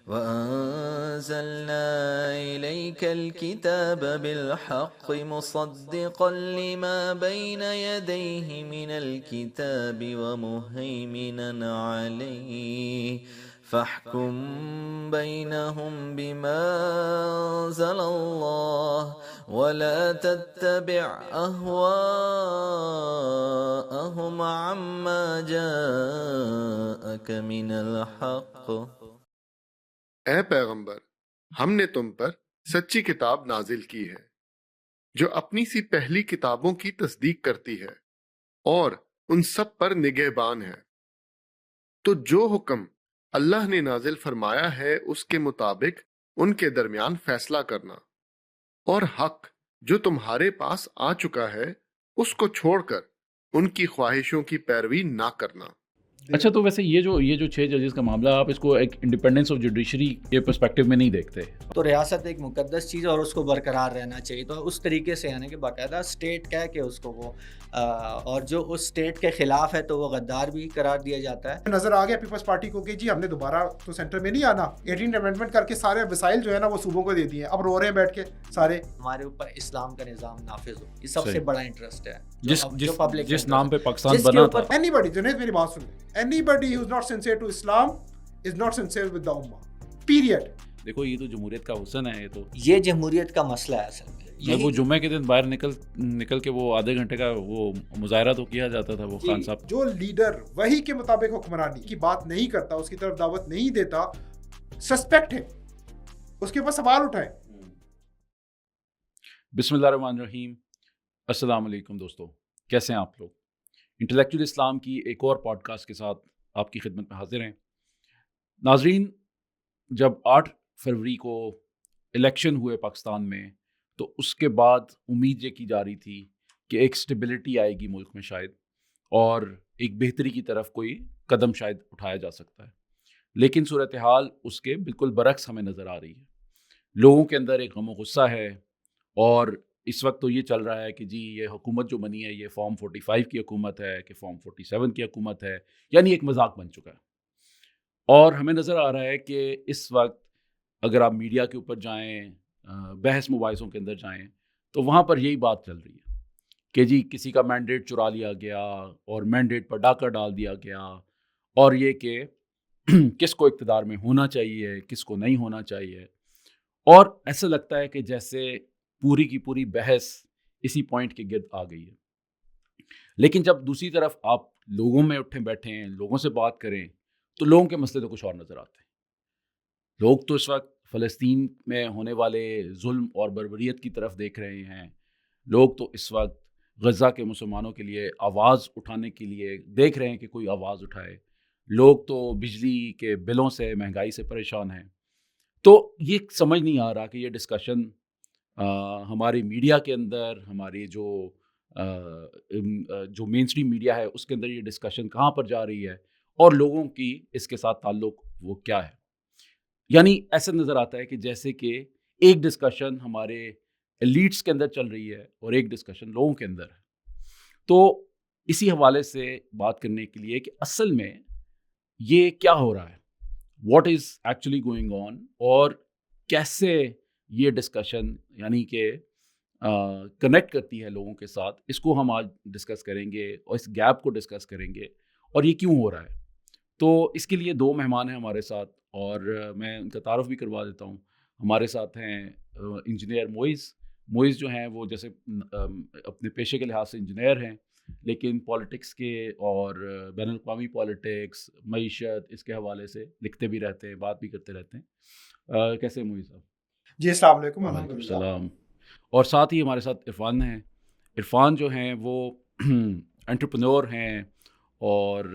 وأنزلنا إليك الكتاب بالحق مصدقا لما بين يديه من الكتاب ومهيمنا عليه فاحكم بينهم بما أنزل الله ولا تتبع أهواءهم عما جاءك من الحق۔ اے پیغمبر، ہم نے تم پر سچی کتاب نازل کی ہے جو اپنی سی پہلی کتابوں کی تصدیق کرتی ہے اور ان سب پر نگہبان ہے، تو جو حکم اللہ نے نازل فرمایا ہے اس کے مطابق ان کے درمیان فیصلہ کرنا، اور حق جو تمہارے پاس آ چکا ہے اس کو چھوڑ کر ان کی خواہشوں کی پیروی نہ کرنا۔ اچھا، تو ویسے یہ جو 6 ججز کا معاملہ، آپ اس کو ایک انڈیپینڈنس آف جوڈیشری کے پرسپیکٹو میں نہیں دیکھتے؟ تو ریاست ایک مقدس چیز ہے اور اس کو برقرار رہنا چاہیے، تو اس طریقے سے یعنی کہ باقاعدہ اسٹیٹ کہہ کے اس کو وہ اور جو اس اسٹیٹ کے خلاف ہے تو وہ غدار بھی قرار دیا جاتا ہے۔ نظر آ گیا پیپلز پارٹی کو کہ جی ہم نے دوبارہ تو سینٹر میں نہیں آنا، 18 امینڈمنٹ کر کے سارے وسائل جو ہے نا وہ صوبوں کو دے دیے ہیں، اب رو رہے ہیں بیٹھ کے سارے۔ ہمارے اوپر اسلام کا نظام نافذ ہو، یہ سب سے بڑا انٹرسٹ ہے جس نام پہ پاکستان بنا تھا۔ اینی باڈی، جنید میری بات سن لیں، anybody who is not sincere to Islam is not sincere with the ummah, period. دیکھو، یہ تو جمہوریت کا حسن ہے، یہ جمہوریت کا مسئلہ ہے اصل میں۔ وہ جمعے کے دن باہر نکل کے وہ آدھے گھنٹے کا وہ مظاہرہ تو کیا جاتا تھا، وہ خان صاحب جو لیڈر وہی کے مطابق حکمرانی کی بات نہیں کرتا، اس کی طرف دعوت نہیں دیتا، سسپیکٹ ہے، اس کے اوپر سوال اٹھائیں۔ بسم اللہ الرحمن الرحیم۔ السلام علیکم دوستو، کیسے ہیں آپ لوگ؟ انٹلیکچوئل اسلام کی ایک اور پوڈ کاسٹ کے ساتھ آپ کی خدمت میں حاضر ہیں۔ ناظرین، جب 8 فروری کو الیکشن ہوئے پاکستان میں، تو اس کے بعد امید یہ کی جا رہی تھی کہ ایک سٹیبلٹی آئے گی ملک میں شاید، اور ایک بہتری کی طرف کوئی قدم شاید اٹھایا جا سکتا ہے، لیکن صورتحال اس کے بالکل برعکس ہمیں نظر آ رہی ہے۔ لوگوں کے اندر ایک غم و غصہ ہے، اور اس وقت تو یہ چل رہا ہے کہ جی یہ حکومت جو بنی ہے یہ فارم 45 کی حکومت ہے کہ فارم 47 کی حکومت ہے، یعنی ایک مذاق بن چکا ہے۔ اور ہمیں نظر آ رہا ہے کہ اس وقت اگر آپ میڈیا کے اوپر جائیں، بحث مباحثوں کے اندر جائیں، تو وہاں پر یہی بات چل رہی ہے کہ جی کسی کا مینڈیٹ چرا لیا گیا اور مینڈیٹ پر ڈاکہ ڈال دیا گیا، اور یہ کہ کس کو اقتدار میں ہونا چاہیے، کس کو نہیں ہونا چاہیے، اور ایسا لگتا ہے کہ جیسے پوری کی پوری بحث اسی پوائنٹ کے گرد آ گئی ہے۔ لیکن جب دوسری طرف آپ لوگوں میں اٹھیں بیٹھیں، لوگوں سے بات کریں، تو لوگوں کے مسئلے تو کچھ اور نظر آتے ہیں۔ لوگ تو اس وقت فلسطین میں ہونے والے ظلم اور بربریت کی طرف دیکھ رہے ہیں، لوگ تو اس وقت غزہ کے مسلمانوں کے لیے آواز اٹھانے کے لیے دیکھ رہے ہیں کہ کوئی آواز اٹھائے، لوگ تو بجلی کے بلوں سے، مہنگائی سے پریشان ہیں۔ تو یہ سمجھ نہیں آ رہا کہ یہ ڈسکشن ہماری میڈیا کے اندر، ہماری جو مین اسٹریم میڈیا ہے اس کے اندر یہ ڈسکشن کہاں پر جا رہی ہے، اور لوگوں کی اس کے ساتھ تعلق وہ کیا ہے۔ یعنی ایسا نظر آتا ہے کہ جیسے کہ ایک ڈسکشن ہمارے ایلیٹس کے اندر چل رہی ہے اور ایک ڈسکشن لوگوں کے اندر ہے۔ تو اسی حوالے سے بات کرنے کے لیے کہ اصل میں یہ کیا ہو رہا ہے، what is actually going on, اور کیسے یہ ڈسکشن یعنی کہ کنیکٹ کرتی ہے لوگوں کے ساتھ، اس کو ہم آج ڈسکس کریں گے اور اس گیپ کو ڈسکس کریں گے اور یہ کیوں ہو رہا ہے۔ تو اس کے لیے 2 مہمان ہیں ہمارے ساتھ، اور میں ان کا تعارف بھی کروا دیتا ہوں۔ ہمارے ساتھ ہیں انجینئر معیز جو ہیں وہ جیسے اپنے پیشے کے لحاظ سے انجینئر ہیں، لیکن پالیٹکس کے اور بین الاقوامی پالیٹکس، معیشت، اس کے حوالے سے لکھتے بھی رہتے ہیں، بات بھی کرتے رہتے ہیں۔ کیسے ہیں معیز صاحب؟ جی السلام علیکم۔ وعلیکم السلام۔ اور ساتھ ہی ہمارے ساتھ عرفان ہیں۔ عرفان جو ہیں وہ انٹرپرینور ہیں اور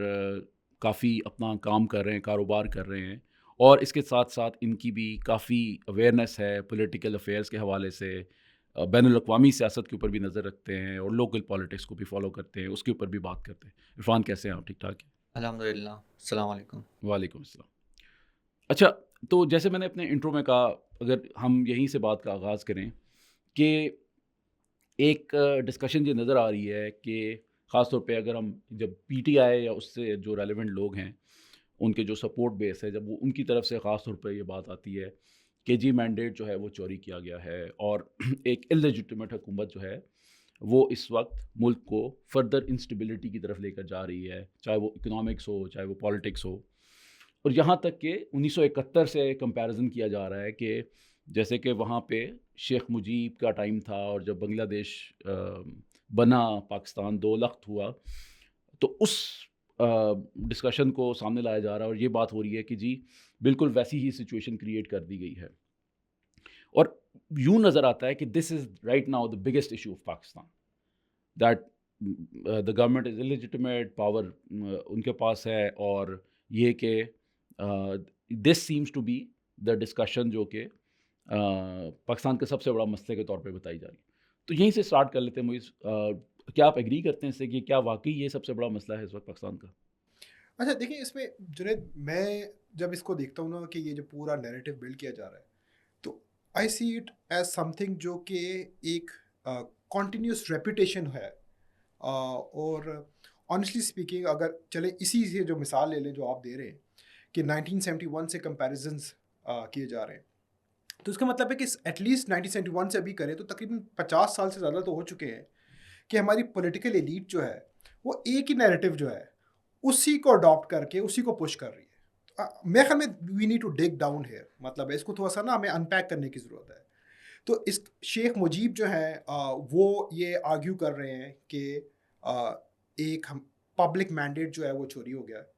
کافی اپنا کام کر رہے ہیں، کاروبار کر رہے ہیں، اور اس کے ساتھ ساتھ ان کی بھی کافی اویئرنیس ہے پولیٹیکل افیئرس کے حوالے سے، بین الاقوامی سیاست کے اوپر بھی نظر رکھتے ہیں اور لوکل پالیٹکس کو بھی فالو کرتے ہیں، اس کے اوپر بھی بات کرتے ہیں۔ عرفان کیسے ہیں آپ؟ ٹھیک ٹھاک ہیں؟ الحمدللہ۔ السلام علیکم۔ وعلیکم السلام۔ اچھا، تو جیسے میں نے اپنے انٹرو میں کہا، اگر ہم یہیں سے بات کا آغاز کریں کہ ایک ڈسکشن یہ نظر آ رہی ہے کہ خاص طور پہ اگر ہم جب پی ٹی آئی یا اس سے جو ریلیونٹ لوگ ہیں ان کے جو سپورٹ بیس ہے، جب وہ ان کی طرف سے خاص طور پہ یہ بات آتی ہے کہ جی مینڈیٹ جو ہے وہ چوری کیا گیا ہے، اور ایک اللیجیٹمیٹ حکومت جو ہے وہ اس وقت ملک کو فردر انسٹیبلٹی کی طرف لے کر جا رہی ہے، چاہے وہ اکنامکس ہو، چاہے وہ پالیٹکس ہو. اور یہاں تک کہ 1971 سے کمپیریزن کیا جا رہا ہے کہ جیسے کہ وہاں پہ شیخ مجیب کا ٹائم تھا، اور جب بنگلہ دیش بنا، پاکستان 2 لخت ہوا، تو اس ڈسکشن کو سامنے لایا جا رہا ہے، اور یہ بات ہو رہی ہے کہ جی بالکل ویسی ہی سچویشن کریٹ کر دی گئی ہے. اور یوں نظر آتا ہے کہ this is right now the biggest issue of Pakistan, that the government is illegitimate، power ان کے پاس ہے، اور یہ کہ this seems to be the discussion جو کہ پاکستان کے سب سے بڑا مسئلے کے طور پہ بتائی جا رہی ہے. تو یہیں سے اسٹارٹ کر لیتے ہیں معیز، کیا آپ ایگری کرتے ہیں اس سے کہ کیا واقعی یہ سب سے بڑا مسئلہ ہے اس وقت پاکستان کا؟ اچھا دیکھیں، اس میں جنید، میں جب اس کو دیکھتا ہوں نا کہ یہ جو پورا نیریٹو بلڈ کیا جا رہا ہے، تو I see it as something جو کہ ایک کنٹینیوس ریپوٹیشن ہے. اور آنیسٹلی اسپیکنگ، اگر چلے اسی سے جو مثال لے لیں جو آپ دے رہے ہیں کہ 1971 سے کمپیریزنس کیے جا رہے ہیں، تو اس کا مطلب ہے کہ ایٹ لیسٹ 1971 سے ابھی کریں تو تقریباً 50 سال سے زیادہ تو ہو چکے ہیں کہ ہماری پولیٹیکل ایلیٹ جو ہے وہ ایک ہی نیریٹو جو ہے اسی کو اڈاپٹ کر کے اسی کو پش کر رہی ہے. میرے خیال میں we need to dig down here, مطلب ہے اس کو تھوڑا سا نا ہمیں ان پیک کرنے کی ضرورت ہے. تو اس شیخ مجیب جو ہیں وہ یہ آرگیو کر رہے ہیں کہ ایک پبلک مینڈیٹ جو ہے وہ چوری ہو گیا ہے،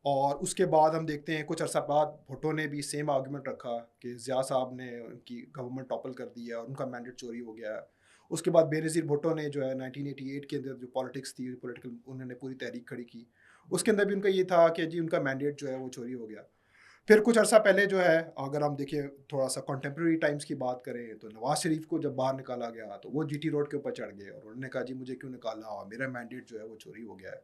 اور اس کے بعد ہم دیکھتے ہیں کچھ عرصہ بعد بھٹو نے بھی سیم آرگومنٹ رکھا کہ ضیاء صاحب نے ان کی گورنمنٹ ٹاپل کر دی ہے اور ان کا مینڈیٹ چوری ہو گیا ہے. اس کے بعد بے نظیر بھٹو نے جو ہے 1988 کے اندر جو پالیٹکس تھی، پولیٹیکل انہوں نے پوری تحریک کھڑی کی، اس کے اندر بھی ان کا یہ تھا کہ جی ان کا مینڈیٹ جو ہے وہ چوری ہو گیا. پھر کچھ عرصہ پہلے جو ہے اگر ہم دیکھیں تھوڑا سا کنٹمپریری ٹائمز کی بات کریں تو نواز شریف کو جب باہر نکالا گیا تو وہ جی ٹی روڈ کے اوپر چڑھ گئے اور انہوں نے کہا جی مجھے کیوں نکالا، اور میرا مینڈیٹ جو ہے وہ چوری ہو گیا ہے.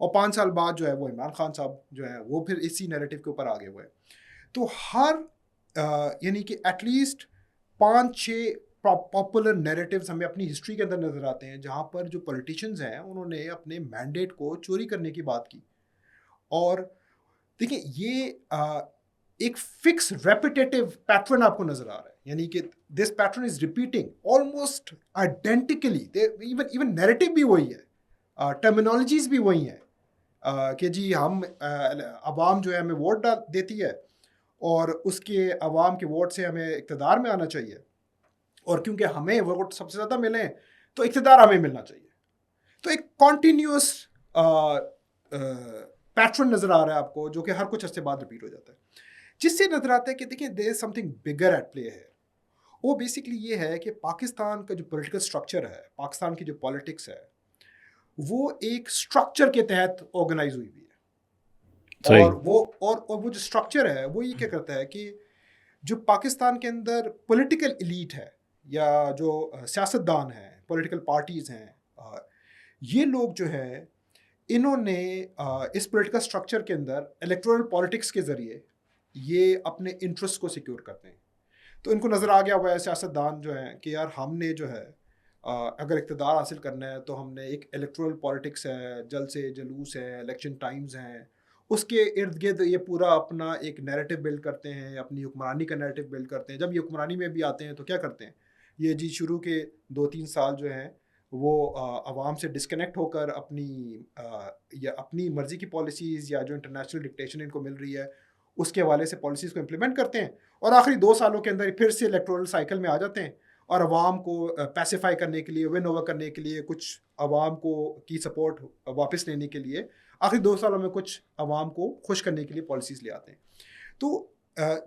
اور 5 سال بعد جو ہے وہ عمران خان صاحب جو ہے وہ پھر اسی نیریٹو کے اوپر آگے ہوئے. تو ہر یعنی کہ ایٹ لیسٹ 5-6 پاپولر نیریٹیوز ہمیں اپنی ہسٹری کے اندر نظر آتے ہیں جہاں پر جو پولیٹیشنز ہیں انہوں نے اپنے مینڈیٹ کو چوری کرنے کی بات کی. اور دیکھیں یہ ایک فکس ریپیٹیٹیو پیٹرن آپ کو نظر آ رہا ہے، یعنی کہ this pattern is repeating almost identically. Even narrative بھی وہی ہے، ٹرمینالوجیز بھی وہی ہیں کہ جی ہم عوام جو ہے ہمیں ووٹ دیتی ہے اور اس کے عوام کے ووٹ سے ہمیں اقتدار میں آنا چاہیے، اور کیونکہ ہمیں ووٹ سب سے زیادہ ملیں تو اقتدار ہمیں ملنا چاہیے. تو ایک کنٹینیوس پیٹرن نظر آ رہا ہے آپ کو جو کہ ہر کچھ عرصے بعد ریپیٹ ہو جاتا ہے، جس سے نظر آتا ہے کہ دیکھیں دیر از some thing bigger at play ہے. وہ بیسکلی یہ ہے کہ پاکستان کا جو پولیٹیکل اسٹرکچر ہے، پاکستان کی جو پالیٹکس ہے، وہ ایک اسٹرکچر کے تحت آرگنائز ہوئی ہے. اور وہ جو اسٹرکچر ہے وہ یہ کیا کرتا ہے کہ جو پاکستان کے اندر پولیٹیکل ایلیٹ ہے یا جو سیاستدان ہیں، پولیٹیکل پارٹیز ہیں، یہ لوگ جو ہے انہوں نے اس پولیٹیکل اسٹرکچر کے اندر الیکٹورل پالیٹکس کے ذریعے یہ اپنے انٹرسٹ کو سیکیور کرتے ہیں. تو ان کو نظر آ گیا ہوا ہے سیاستدان جو ہیں کہ یار ہم نے جو ہے اگر اقتدار حاصل کرنا ہے تو ہم نے ایک الیکٹورل پالیٹکس ہے، جلسے جلوس ہے، الیکشن ٹائمز ہیں، اس کے ارد گرد یہ پورا اپنا ایک نیریٹو بلڈ کرتے ہیں، اپنی حکمرانی کا نیریٹو بلڈ کرتے ہیں. جب یہ حکمرانی میں بھی آتے ہیں تو کیا کرتے ہیں، یہ جی شروع کے 2-3 سال جو ہیں وہ عوام سے ڈسکنیکٹ ہو کر اپنی مرضی کی پالیسیز یا جو انٹرنیشنل ڈکٹیشن ان کو مل رہی ہے اس کے حوالے سے پالیسیز کو امپلیمنٹ کرتے ہیں، اور آخری 2 سالوں کے اندر پھر سے الیکٹورل سائیکل میں آ جاتے ہیں اور عوام کو پیسیفائی کرنے کے لیے، ون اوور کرنے کے لیے، کچھ عوام کو کی سپورٹ واپس لینے کے لیے آخری 2 سالوں میں کچھ عوام کو خوش کرنے کے لیے پالیسیز لے آتے ہیں. تو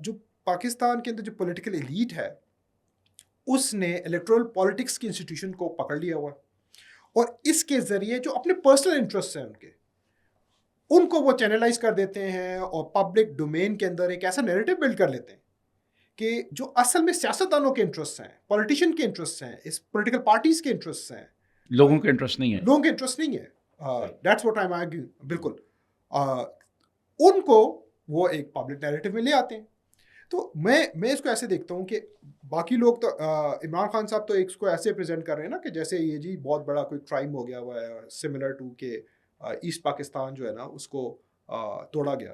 جو پاکستان کے اندر جو پولیٹیکل ایلیٹ ہے اس نے الیکٹورل پالیٹکس کی انسٹیٹیوشن کو پکڑ لیا ہوا، اور اس کے ذریعے جو اپنے پرسنل انٹرسٹ ہیں ان کو وہ چینلائز کر دیتے ہیں اور پبلک ڈومین کے اندر ایک ایسا نیریٹو بلڈ کر لیتے ہیں کہ جو اصل میں سیاستدانوں کے انٹرسٹ ہیں، پولیٹیشین کے انٹرسٹ ہیں، اس پولیٹیکل پارٹیز کے انٹرسٹ ہیں، لوگوں کے انٹرسٹ نہیں ہے، لوگوں کے انٹرسٹ نہیں ہے. That's what I am argue. بالکل ان کو وہ ایک پبلک نیریٹو میں لے آتے ہیں. تو میں اس کو ایسے دیکھتا ہوں کہ باقی لوگ تو عمران خان صاحب تو اس کو ایسے پریزنٹ کر رہے ہیں نا کہ جیسے یہ جی بہت بڑا کوئی کرائم ہو گیا ہوا ہے، سملر ٹو کہ ایسٹ پاکستان جو ہے نا اس کو توڑا گیا،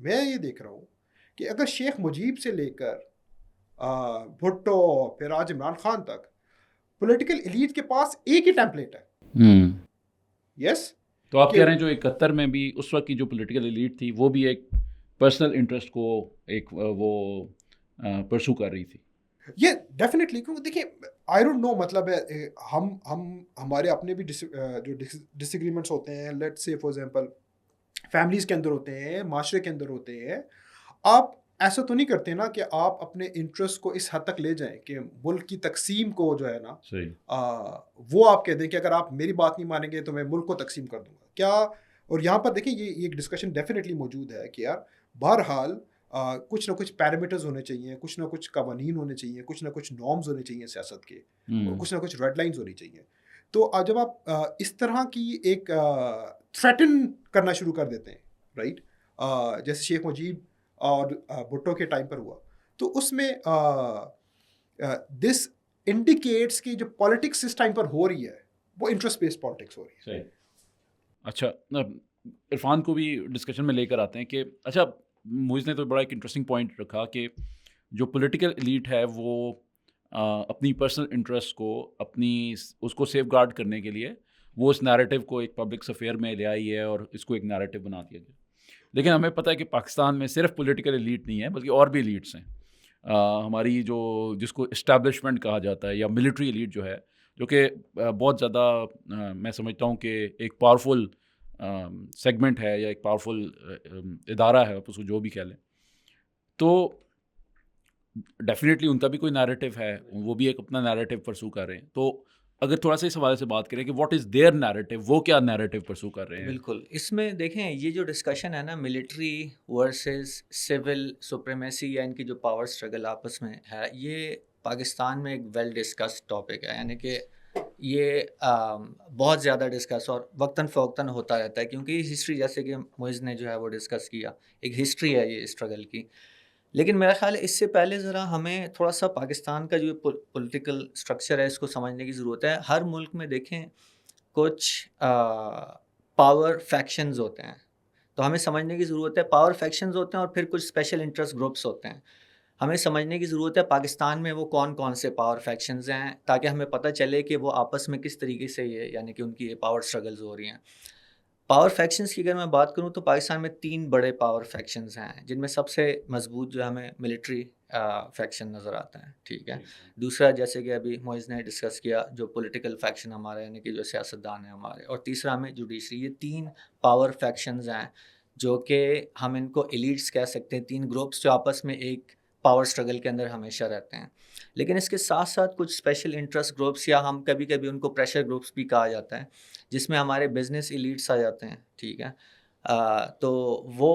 میں یہ دیکھ رہا ہوں کہ اگر شیخ مجیب سے لے کر بھٹو پھر آج عمران خان تک پولیٹیکل ایلیٹ کے پاس ایک ہی ٹیمپلیٹ ہے. یس تو آپ کہہ رہے ہیں جو 71 میں بھی اس وقت کی جو پولیٹیکل ایلیٹ تھی وہ بھی ایک پرسنل انٹرسٹ کو ایک وہ پرسو کر رہی تھی. یہ ڈیفینیٹلی, کیونکہ دیکھیں آئی ڈونٹ نو, مطلب ہے ہم ہمارے اپنے بھی جو ڈس ایگریمنٹس ہوتے ہیں, let's say for example families کے اندر ہوتے ہیں, معاشرے کے اندر ہوتے ہیں. آپ ایسا تو نہیں کرتے نا کہ آپ اپنے انٹرسٹ کو اس حد تک لے جائیں کہ ملک کی تقسیم کو جو ہے نا وہ آپ کہہ دیں کہ اگر آپ میری بات نہیں مانیں گے تو میں ملک کو تقسیم کر دوں گا کیا. اور یہاں پر دیکھیں یہ ایک ڈسکشن ڈیفینیٹلی موجود ہے کہ یار بہرحال کچھ نہ کچھ پیرامیٹرز ہونے چاہیے, کچھ نہ کچھ قوانین ہونے چاہیے, کچھ نہ کچھ نارمز ہونے چاہیے سیاست کے, اور کچھ نہ کچھ ریڈ لائنز ہونی چاہیے. تو جب آپ اس طرح کی ایک تھریٹن کرنا شروع کر دیتے ہیں, رائٹ, جیسے شیخ مجیب اور بھٹو کے ٹائم پر ہوا, تو اس میں دس انڈیکیٹس کہ جو پالیٹکس اس ٹائم پر ہو رہی ہے وہ انٹرسٹ بیسڈ پالیٹکس ہو رہی ہے. اچھا, عرفان کو بھی ڈسکشن میں لے کر آتے ہیں کہ اچھا موئز نے تو بڑا ایک انٹرسٹنگ پوائنٹ رکھا کہ جو پولیٹیکل ایلیٹ ہے وہ اپنی پرسنل انٹرسٹ کو اس کو سیف گارڈ کرنے کے لیے وہ اس نیریٹو کو ایک پبلک سفیئر میں لے آئی ہے اور اس کو ایک نیریٹو بنا دیا گیا. لیکن ہمیں پتہ ہے کہ پاکستان میں صرف پولیٹیکل ایلیٹ نہیں ہے بلکہ اور بھی ایلیٹس ہیں. ہماری جو جس کو اسٹیبلشمنٹ کہا جاتا ہے یا ملٹری ایلیٹ جو ہے, جو کہ بہت زیادہ میں سمجھتا ہوں کہ ایک پاورفل سیگمنٹ ہے یا ایک پاورفل ادارہ ہے, آپ اس کو جو بھی کہہ لیں. تو ڈیفینیٹلی ان کا بھی کوئی نیریٹو ہے, وہ بھی ایک اپنا نیریٹو پرسو کر رہے ہیں. تو اگر تھوڑا سا اس حوالے سے بات کریں کہ واٹ از دیئر نیریٹو, وہ کیا نیریٹو پرسو کر رہے ہیں. بالکل, اس میں دیکھیں یہ جو ڈسکشن ہے نا ملٹری ورسز سول سپریمیسی یا ان کی جو پاور اسٹرگل آپس میں ہے, یہ پاکستان میں ایک ویل ڈسکسڈ ٹاپک ہے. یعنی کہ یہ بہت زیادہ ڈسکس اور وقتاً فوقتاً ہوتا رہتا ہے, کیونکہ ہسٹری جیسے کہ موئز نے جو ہے وہ ڈسکس کیا, ایک ہسٹری ہے یہ اسٹرگل کی. لیکن میرا خیال ہے اس سے پہلے ذرا ہمیں تھوڑا سا پاکستان کا جو پولیٹیکل اسٹرکچر ہے اس کو سمجھنے کی ضرورت ہے. ہر ملک میں دیکھیں کچھ پاور فیکشنز ہوتے ہیں, تو ہمیں سمجھنے کی ضرورت ہے. پاور فیکشنز ہوتے ہیں اور پھر کچھ اسپیشل انٹرسٹ گروپس ہوتے ہیں. ہمیں سمجھنے کی ضرورت ہے پاکستان میں وہ کون کون سے پاور فیکشنز ہیں, تاکہ ہمیں پتہ چلے کہ وہ آپس میں کس طریقے سے یہ یعنی کہ ان کی پاور اسٹرگلز ہو رہی ہیں. پاور فیکشنز کی اگر میں بات کروں تو پاکستان میں 3 بڑے پاور فیکشنز ہیں, جن میں سب سے مضبوط جو ہمیں ملٹری فیکشن نظر آتا ہے. ٹھیک ہے, دوسرا جیسے کہ ابھی موئز نے ڈسکس کیا جو پولیٹیکل فیکشن ہمارے یعنی کہ جو سیاستدان ہیں ہمارے, اور تیسرا ہمیں جوڈیشری. یہ 3 پاور فیکشنز ہیں جو کہ ہم ان کو ایلیٹس کہہ سکتے ہیں, 3 گروپس جو آپس میں ایک پاور اسٹرگل کے اندر ہمیشہ رہتے ہیں. لیکن اس کے ساتھ ساتھ کچھ اسپیشل انٹرسٹ گروپس یا ہم کبھی کبھی ان کو پریشر گروپس بھی کہا جاتا ہے, جس میں ہمارے بزنس ایلیٹس آ جاتے ہیں. ٹھیک ہے, تو وہ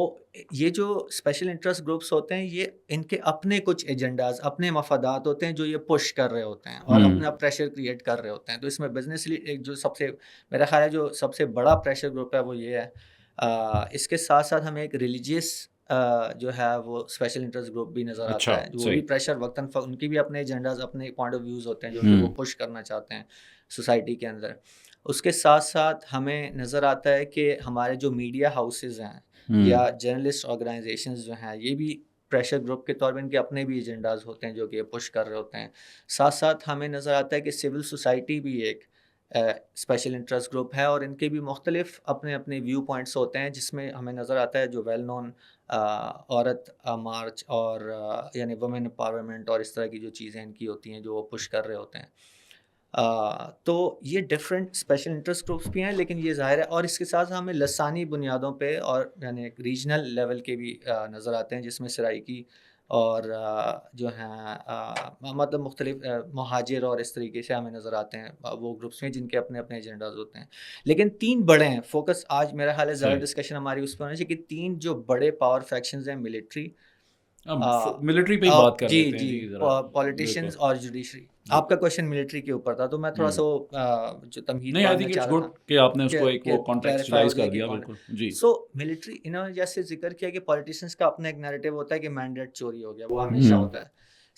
یہ جو اسپیشل انٹرسٹ گروپس ہوتے ہیں یہ ان کے اپنے کچھ ایجنڈاز اپنے مفادات ہوتے ہیں جو یہ پش کر رہے ہوتے ہیں اور اپنا پریشر کریٹ کر رہے ہوتے ہیں. تو اس میں بزنس ایک جو سب سے میرا خیال ہے جو سب سے بڑا پریشر گروپ ہے وہ یہ ہے. اس کے ساتھ ساتھ ہمیں ایک ریلیجیس جو ہے وہ اسپیشل انٹرسٹ گروپ بھی نظر آتا ہے, جو بھی پریشر وقتاً ان کی بھی اپنے ایجنڈاز اپنے پوائنٹ آف ویوز ہوتے ہیں جو کہ وہ پش کرنا چاہتے ہیں سوسائٹی کے اندر. اس کے ساتھ ساتھ ہمیں نظر آتا ہے کہ ہمارے جو میڈیا ہاؤسز ہیں یا جرنلسٹ آرگنائزیشنز جو ہیں یہ بھی پریشر گروپ کے طور پہ ان کے اپنے بھی ایجنڈاز ہوتے ہیں جو کہ پش کر رہے ہوتے ہیں. ساتھ ساتھ ہمیں نظر آتا ہے کہ سول سوسائٹی بھی ایک اسپیشل انٹرسٹ گروپ ہے اور ان کے بھی مختلف اپنے اپنے ویو پوائنٹس ہوتے ہیں, جس میں ہمیں نظر آتا ہے جو ویل نون عورت مارچ اور یعنی وومن امپاورمنٹ اور اس طرح کی جو چیزیں ان کی ہوتی ہیں جو وہ پش کر رہے ہوتے ہیں. تو یہ ڈفرینٹ اسپیشل انٹرسٹ گروپس بھی ہیں, لیکن یہ ظاہر ہے. اور اس کے ساتھ ہمیں لسانی بنیادوں پہ اور یعنی ریجنل لیول کے بھی نظر آتے ہیں, جس میں سرائیکی اور جو ہیں مطلب مختلف مہاجر اور اس طریقے سے ہمیں نظر آتے ہیں وہ گروپس میں جن کے اپنے اپنے ایجنڈاز ہوتے ہیں. لیکن 3 بڑے ہیں فوکس آج میرا خیال ہے زیادہ ڈسکشن ہماری اس پہ ہونا چاہیے کہ 3 جو بڑے پاور فیکشنز ہیں ملٹری ملٹری پہ بات کر رہے جی پولیٹیشینز اور جوڈیشری. آپ کا کوشچن ملٹری کے اوپر تھا تو میں تھوڑا سا جو تمہید نہیں, آئی تھنک اٹس گڈ کہ آپ نے اس کو ایک وہ کانٹیکسچوائز کر دیا. بالکل جی. سو ملٹری انہوں نے جیسے ذکر کیا کہ پولیٹیشینز کا اپنا ایک نیریٹو ہوتا ہے کہ مینڈیٹ چوری ہو گیا, وہ ہمیشہ ہوتا ہے.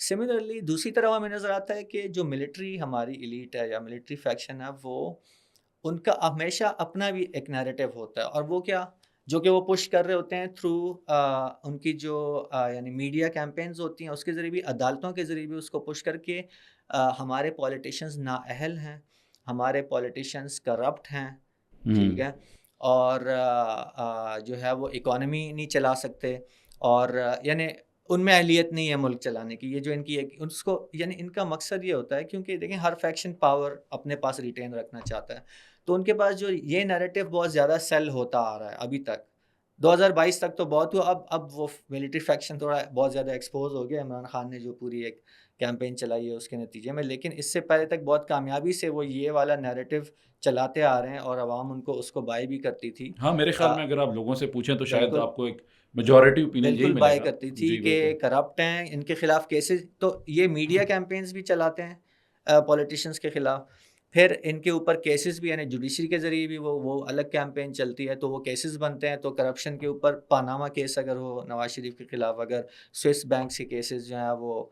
سملرلی دوسری طرف ہمیں نظر آتا ہے کہ جو ملٹری ہماری ایلیٹ ہے یا ملٹری فیکشن ہے وہ ان کا ہمیشہ اپنا بھی ایک نیریٹو ہوتا ہے, اور وہ کیا جو کہ وہ پش کر رہے ہوتے ہیں تھرو ان کی جو یعنی میڈیا کیمپینز ہوتی ہیں، اس کے ذریعے بھی، عدالتوں کے ذریعے بھی اس کو پش کر کے ہمارے پولیٹیشنز نااہل ہیں، ہمارے پولیٹیشنز کرپٹ ہیں، ٹھیک ہے، اور جو ہے وہ اکانومی نہیں چلا سکتے، اور یعنی ان میں اہلیت نہیں ہے ملک چلانے کی. یہ جو ان کی ایک اس کو یعنی ان کا مقصد یہ ہوتا ہے، کیونکہ دیکھیں ہر فیکشن پاور اپنے پاس ریٹین رکھنا چاہتا ہے، تو ان کے پاس جو یہ نیریٹو بہت زیادہ سیل ہوتا آ رہا ہے ابھی تک. 2022 تک تو بہت ہوا، اب وہ ملٹری فیکشن تھوڑا بہت زیادہ ایکسپوز ہو گیا عمران خان نے جو پوری ایک کیمپین چلائی ہے اس کے نتیجے میں، لیکن اس سے پہلے تک بہت کامیابی سے وہ یہ والا نیریٹو چلاتے آ رہے ہیں اور عوام ان کو اس کو بائی بھی کرتی تھی. ہاں میرے خیال میں اگر آپ لوگوں سے پوچھیں تو شاید بالکل آپ کو ایک میجورٹی اوپینین یہی بالکل ملے بائی گا. کرتی تھی جی کہ بالکل. کرپٹ ہیں، ان کے خلاف کیسز، تو یہ میڈیا کیمپینز بھی چلاتے ہیں پولیٹیشینز کے خلاف، پھر ان کے اوپر کیسز بھی، یعنی جوڈیشری کے ذریعے بھی وہ الگ کیمپین چلتی ہے، تو وہ کیسز بنتے ہیں. تو کرپشن کے اوپر پاناما کیس اگر ہو نواز شریف کے خلاف، اگر سوئس بینک کے کیسز جو ہیں وہ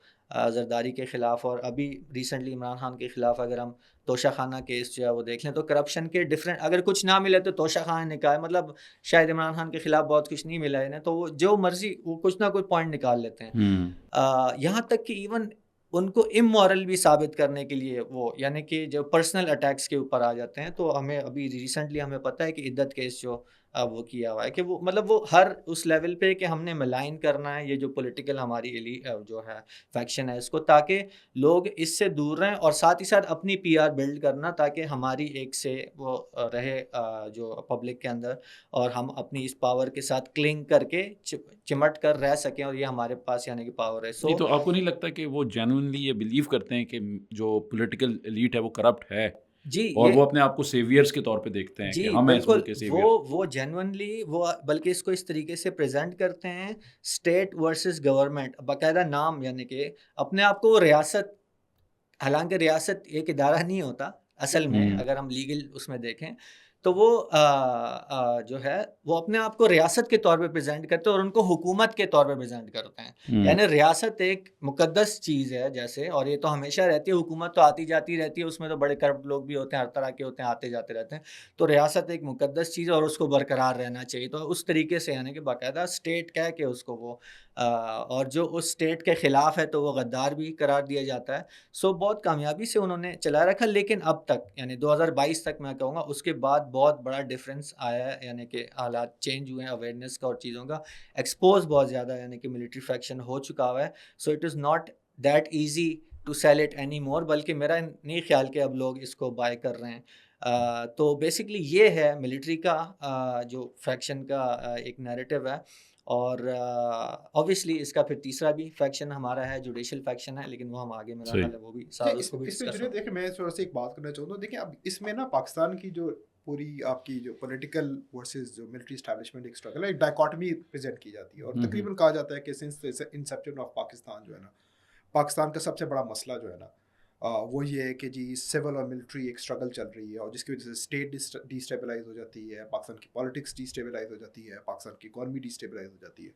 زرداری کے خلاف، اور ابھی ریسنٹلی عمران خان کے خلاف اگر ہم توشہ خانہ کیس جو ہے وہ دیکھ لیں، تو کرپشن کے ڈفرینٹ، اگر کچھ نہ ملے تو توشہ خانہ نے کہا ہے، مطلب شاید عمران خان کے خلاف بہت کچھ نہیں ملا ہے تو وہ جو مرضی وہ کچھ نہ کچھ پوائنٹ نکال لیتے ہیں. یہاں تک کہ ایون ان کو امورل بھی ثابت کرنے کے لیے وہ، یعنی کہ جو پرسنل اٹیکس کے اوپر آ جاتے ہیں. تو ہمیں ابھی ریسنٹلی ہمیں پتہ ہے کہ عدت کیس جو وہ کیا ہوا ہے، کہ وہ مطلب وہ ہر اس لیول پہ کہ ہم نے ملائن کرنا ہے یہ جو پولیٹیکل ہماری جو ہے فیکشن ہے اس کو، تاکہ لوگ اس سے دور رہیں، اور ساتھ ہی ساتھ اپنی پی آر بلڈ کرنا تاکہ ہماری ایک سے وہ رہے جو پبلک کے اندر، اور ہم اپنی اس پاور کے ساتھ کلنگ کر کے چمٹ کر رہ سکیں، اور یہ ہمارے پاس یعنی کہ پاور ہے. نہیں تو آپ کو نہیں لگتا کہ وہ جینوئنلی یہ بلیو کرتے ہیں کہ جو پولیٹیکل ایلیٹ ہے وہ کرپٹ ہے، جی، اور وہ اپنے آپ کو سیویئرز کے طور پہ دیکھتے ہیں جی کہ ہم ہیں اس بالکل، ملک کے سیویئر؟ وہ جینوئنلی وہ بلکہ اس کو اس طریقے سے پریزنٹ کرتے ہیں اسٹیٹ ورسز گورنمنٹ، باقاعدہ نام، یعنی کہ اپنے آپ کو ریاست، حالانکہ ریاست ایک ادارہ نہیں ہوتا اصل میں، اگر ہم لیگل اس میں دیکھیں تو وہ جو ہے وہ اپنے آپ کو ریاست کے طور پہ پریزنٹ کرتے ہیں، اور ان کو حکومت کے طور پہ پریزنٹ کرتے ہیں. یعنی ریاست ایک مقدس چیز ہے جیسے، اور یہ تو ہمیشہ رہتی ہے، حکومت تو آتی جاتی رہتی ہے، اس میں تو بڑے کرپٹ لوگ بھی ہوتے ہیں، ہر طرح کے ہوتے ہیں، آتے جاتے رہتے ہیں. تو ریاست ایک مقدس چیز ہے اور اس کو برقرار رہنا چاہیے. تو اس طریقے سے یعنی کہ باقاعدہ اسٹیٹ کہہ کے اس کو وہ اور جو اس اسٹیٹ کے خلاف ہے تو وہ غدار بھی قرار دیا جاتا ہے. سو بہت کامیابی سے انہوں نے چلا رکھا، لیکن اب تک یعنی 2022 تک میں کہوں گا اس کے بعد بہت بڑا ڈفرینس آیا ہے، یعنی کہ حالات چینج ہوئے ہیں، اویئرنیس کا اور چیزوں کا ایکسپوز بہت زیادہ یعنی کہ ملٹری فیکشن ہو چکا ہوا ہے. So it is not that easy to sell it anymore, بلکہ میرا نہیں خیال کہ اب لوگ اس کو بائی کر رہے ہیں. تو بیسکلی یہ ہے ملٹری کا جو فیکشن کا ایک نیریٹو ہے. اور obviously اس کا پھر تیسرا بھی فیکشن ہمارا ہے، جوڈیشل فیکشن ہے، لیکن وہ ہم آگے میرا خیال ہے وہ بھی ساتھ اس کو بھی ڈسکس کریں. دیکھیں میں تھوڑا سا ایک بات کرنا چاہوں گا. دیکھیں اب اس میں نا پاکستان کی جو پوری آپ کی جو پولیٹیکل ورسز جو ملٹری اسٹیبلشمنٹ ایک اسٹرگل ہے، ایک ڈائیکاٹمی پریزنٹ کی جاتی ہے، اور تقریباً کہا جاتا ہے کہ سنس انسیپشن آف پاکستان جو ہے نا، پاکستان کا سب سے بڑا مسئلہ جو ہے نا وہ یہ ہے کہ جی سول اور ملٹری ایک اسٹرگل چل رہی ہے، اور جس کی وجہ سے اسٹیٹ ڈیسٹیبلائز ہو جاتی ہے، پاکستان کی پالیٹکس ڈیسٹیبلائز ہو جاتی ہے، پاکستان کی اکانومی ڈیسٹیبلائز ہو جاتی ہے.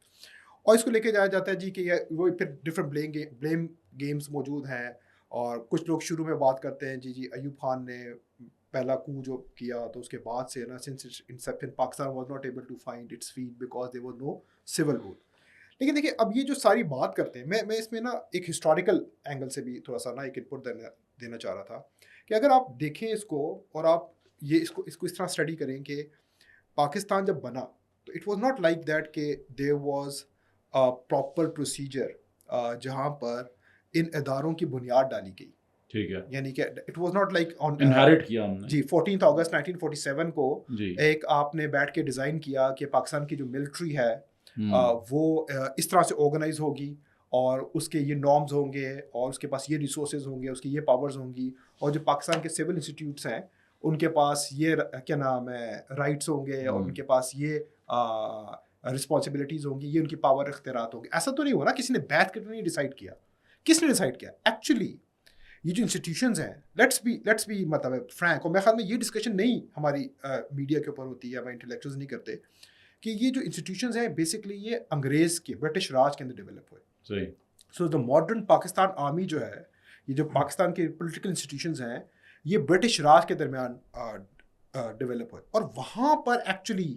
اور اس کو لے کے جایا جاتا ہے جی کہ وہ پھر ڈفرینٹ بلیم گیمز موجود ہیں. اور کچھ لوگ شروع میں بات کرتے ہیں جی ایوب خان نے پہلا کو جو کیا تو اس کے بعد سے نا since inception Pakistan was not able to find its feet because there was no sole role. لیکن دیکھیں اب یہ جو ساری بات کرتے ہیں، میں اس میں نا ایک ہسٹوریکل اینگل سے بھی تھوڑا سا نا ایک انپٹ دینا چاہ رہا تھا کہ اگر آپ دیکھیں اس کو اور آپ یہ اس کو اس طرح اسٹڈی کریں کہ پاکستان جب بنا تو it was not like that کہ دیر واز پراپر پروسیجر جہاں پر ان اداروں کی بنیاد ڈالی گئی. ٹھیک ہے، یعنی کہ it was not like inherent کیا ہم نے. جی 14 اگست 1947 کو ایک آپ نے بیٹھ کے ڈیزائن کیا کہ پاکستان کی جو ملٹری ہے وہ اس طرح سے آرگنائز ہوگی، اور اس کے یہ نارمز ہوں گے، اور اس کے پاس یہ ریسورسز ہوں گے، اس کی یہ پاورز ہوں گی، اور جو پاکستان کے سول انسٹیٹیوٹس ہیں ان کے پاس یہ کیا نام ہے رائٹس ہوں گے، اور ان کے پاس یہ رسپانسبلٹیز ہوں گی، یہ ان کی پاور اختیارات ہوں گے. ایسا تو نہیں ہوا نا کسی نے بیٹھ کے نہیں ڈیسائیڈ کیا. کس نے ڈیسائیڈ کیا؟ ایکچولی یہ جو انسٹیٹیوشنز ہیں، لیٹس بی مطلب فرینک، اور میرے خیال میں یہ ڈسکشن نہیں ہماری میڈیا کے اوپر ہوتی ہے، ہمارے انٹلیکچوئلز نہیں کرتے، کہ یہ جو انسٹیٹیوشنز ہیں بیسکلی یہ انگریز کے برٹش راج کے اندر ڈیولپ ہوئے. So the modern Pakistan army جو ہے، یہ جو پاکستان کے پولیٹیکل انسٹیٹیوشنز ہیں، یہ برٹش راج کے درمیان ڈیولپ ہوئے، اور وہاں پر actually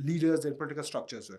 leaders and political structures.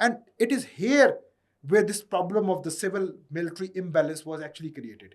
And it is here where this problem of the civil military imbalance was actually created.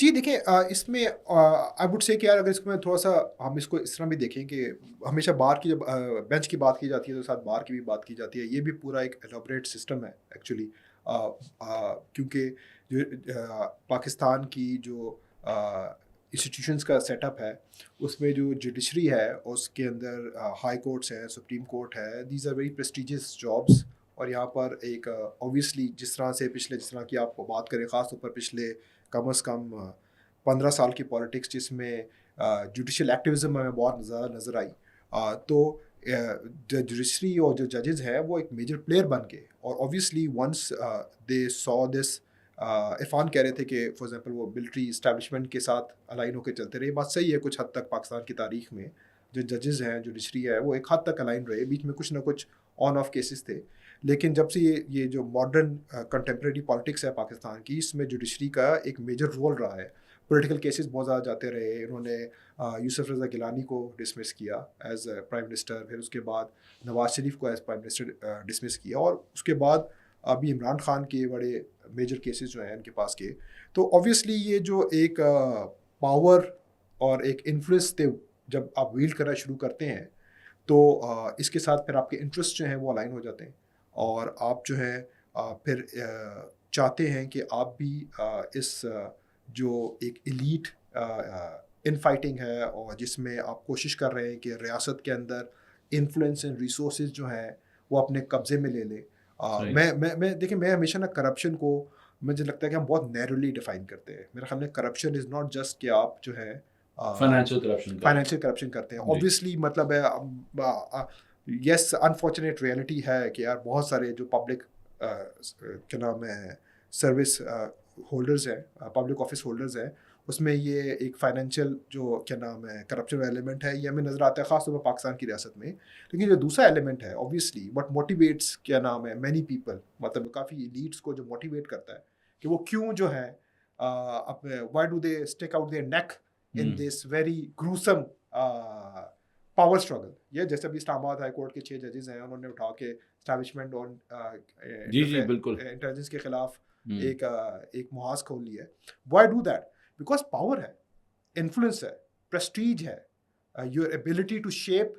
جی دیکھیں اس میں آئی وڈ سے کہ یار اگر اس کو میں تھوڑا سا ہم اس کو اس طرح بھی دیکھیں کہ ہمیشہ بار کی جب بینچ کی بات کی جاتی ہے تو ساتھ بار کی بھی بات کی جاتی ہے. یہ بھی پورا ایک ایلابریٹ سسٹم ہے ایکچولی, کیونکہ جو پاکستان کی جو انسٹیٹیوشنس کا سیٹ اپ ہے اس میں جو جوڈیشری ہے اس کے اندر ہائی کورٹس ہے, سپریم کورٹ ہے, these are very prestigious jobs. اور یہاں پر ایک اوبویسلی جس طرح سے پچھلے جس طرح کی آپ بات کریں خاص طور پر پچھلے کم از کم 15 سال کی پالیٹکس جس میں جوڈیشل ایکٹیویزم ہمیں بہت زیادہ نظر آئی, تو جوڈیشری اور جو ججز ہیں وہ ایک میجر پلیئر بن گئے. اور اوبویسلی ونس دے سو دس, عرفان کہہ رہے تھے کہ فار ایگزامپل وہ ملٹری اسٹیبلشمنٹ کے ساتھ الائن ہو کے چلتے رہے. بات صحیح ہے, کچھ حد تک پاکستان کی تاریخ میں جو ججز ہیں جوڈیشری ہے وہ ایک حد تک الائن رہے, بیچ میں کچھ نہ کچھ آن آف کیسز تھے. لیکن جب سے یہ جو ماڈرن کنٹمپریری پالیٹکس ہے پاکستان کی, اس میں جوڈیشری کا ایک میجر رول رہا ہے. پولیٹیکل کیسز بہت زیادہ جاتے رہے. انہوں نے یوسف رضا گیلانی کو ڈسمس کیا ایز پرائم منسٹر, پھر اس کے بعد نواز شریف کو ایز پرائم منسٹر ڈسمس کیا, اور اس کے بعد ابھی عمران خان کے بڑے میجر کیسز جو ہیں ان کے پاس کے. تو اوبویسلی یہ جو ایک پاور اور ایک انفلوئنس تھے جب آپ ویلڈ کرنا شروع کرتے ہیں تو اس کے ساتھ پھر آپ کے انٹرسٹ جو ہیں وہ الائن ہو جاتے ہیں, اور آپ جو ہے پھر چاہتے ہیں کہ آپ بھی اس جو ایک ایلیٹ ان فائٹنگ ہے اور جس میں آپ کوشش کر رہے ہیں کہ ریاست کے اندر انفلوئنس اینڈ ریسورسز جو ہیں وہ اپنے قبضے میں لے لیں. میں دیکھیں میں ہمیشہ نا کرپشن کو مجھے لگتا ہے کہ ہم بہت نیرولی ڈیفائن کرتے ہیں. میرا خیال میں کرپشن از ناٹ جسٹ کہ آپ جو ہے فائنینشیل کرپشن کرتے ہیں. اوبویسلی مطلب ہے یس انفارچونیٹ ریئلٹی ہے کہ یار بہت سارے جو پبلک کیا نام ہے سروس ہولڈرز ہیں, پبلک آفس ہولڈرز ہیں, اس میں یہ ایک فائنینشیل جو کیا نام ہے کرپشن ایلیمنٹ ہے, یہ ہمیں نظر آتا ہے خاص طور پر پاکستان کی ریاست میں. لیکن جو دوسرا ایلیمنٹ ہے اوبویسلی وٹ موٹیویٹس کیا نام ہے مینی پیپل, مطلب کافی لیڈس کو جو موٹیویٹ کرتا ہے کہ وہ کیوں جو ہے why do they stick out their neck in this very gruesome power struggle. یہ جیسے ابھی اسلام آباد ہائی کورٹ کے 6 ججز ہیں, انہوں نے اٹھا کے اسٹیبلشمنٹ اور انٹیلیجنس کے خلاف ایک محاذ کھول لیا ہے. Why do that? Because power ہے, انفلوئنس ہے, پریسٹیج ہے, your ability to shape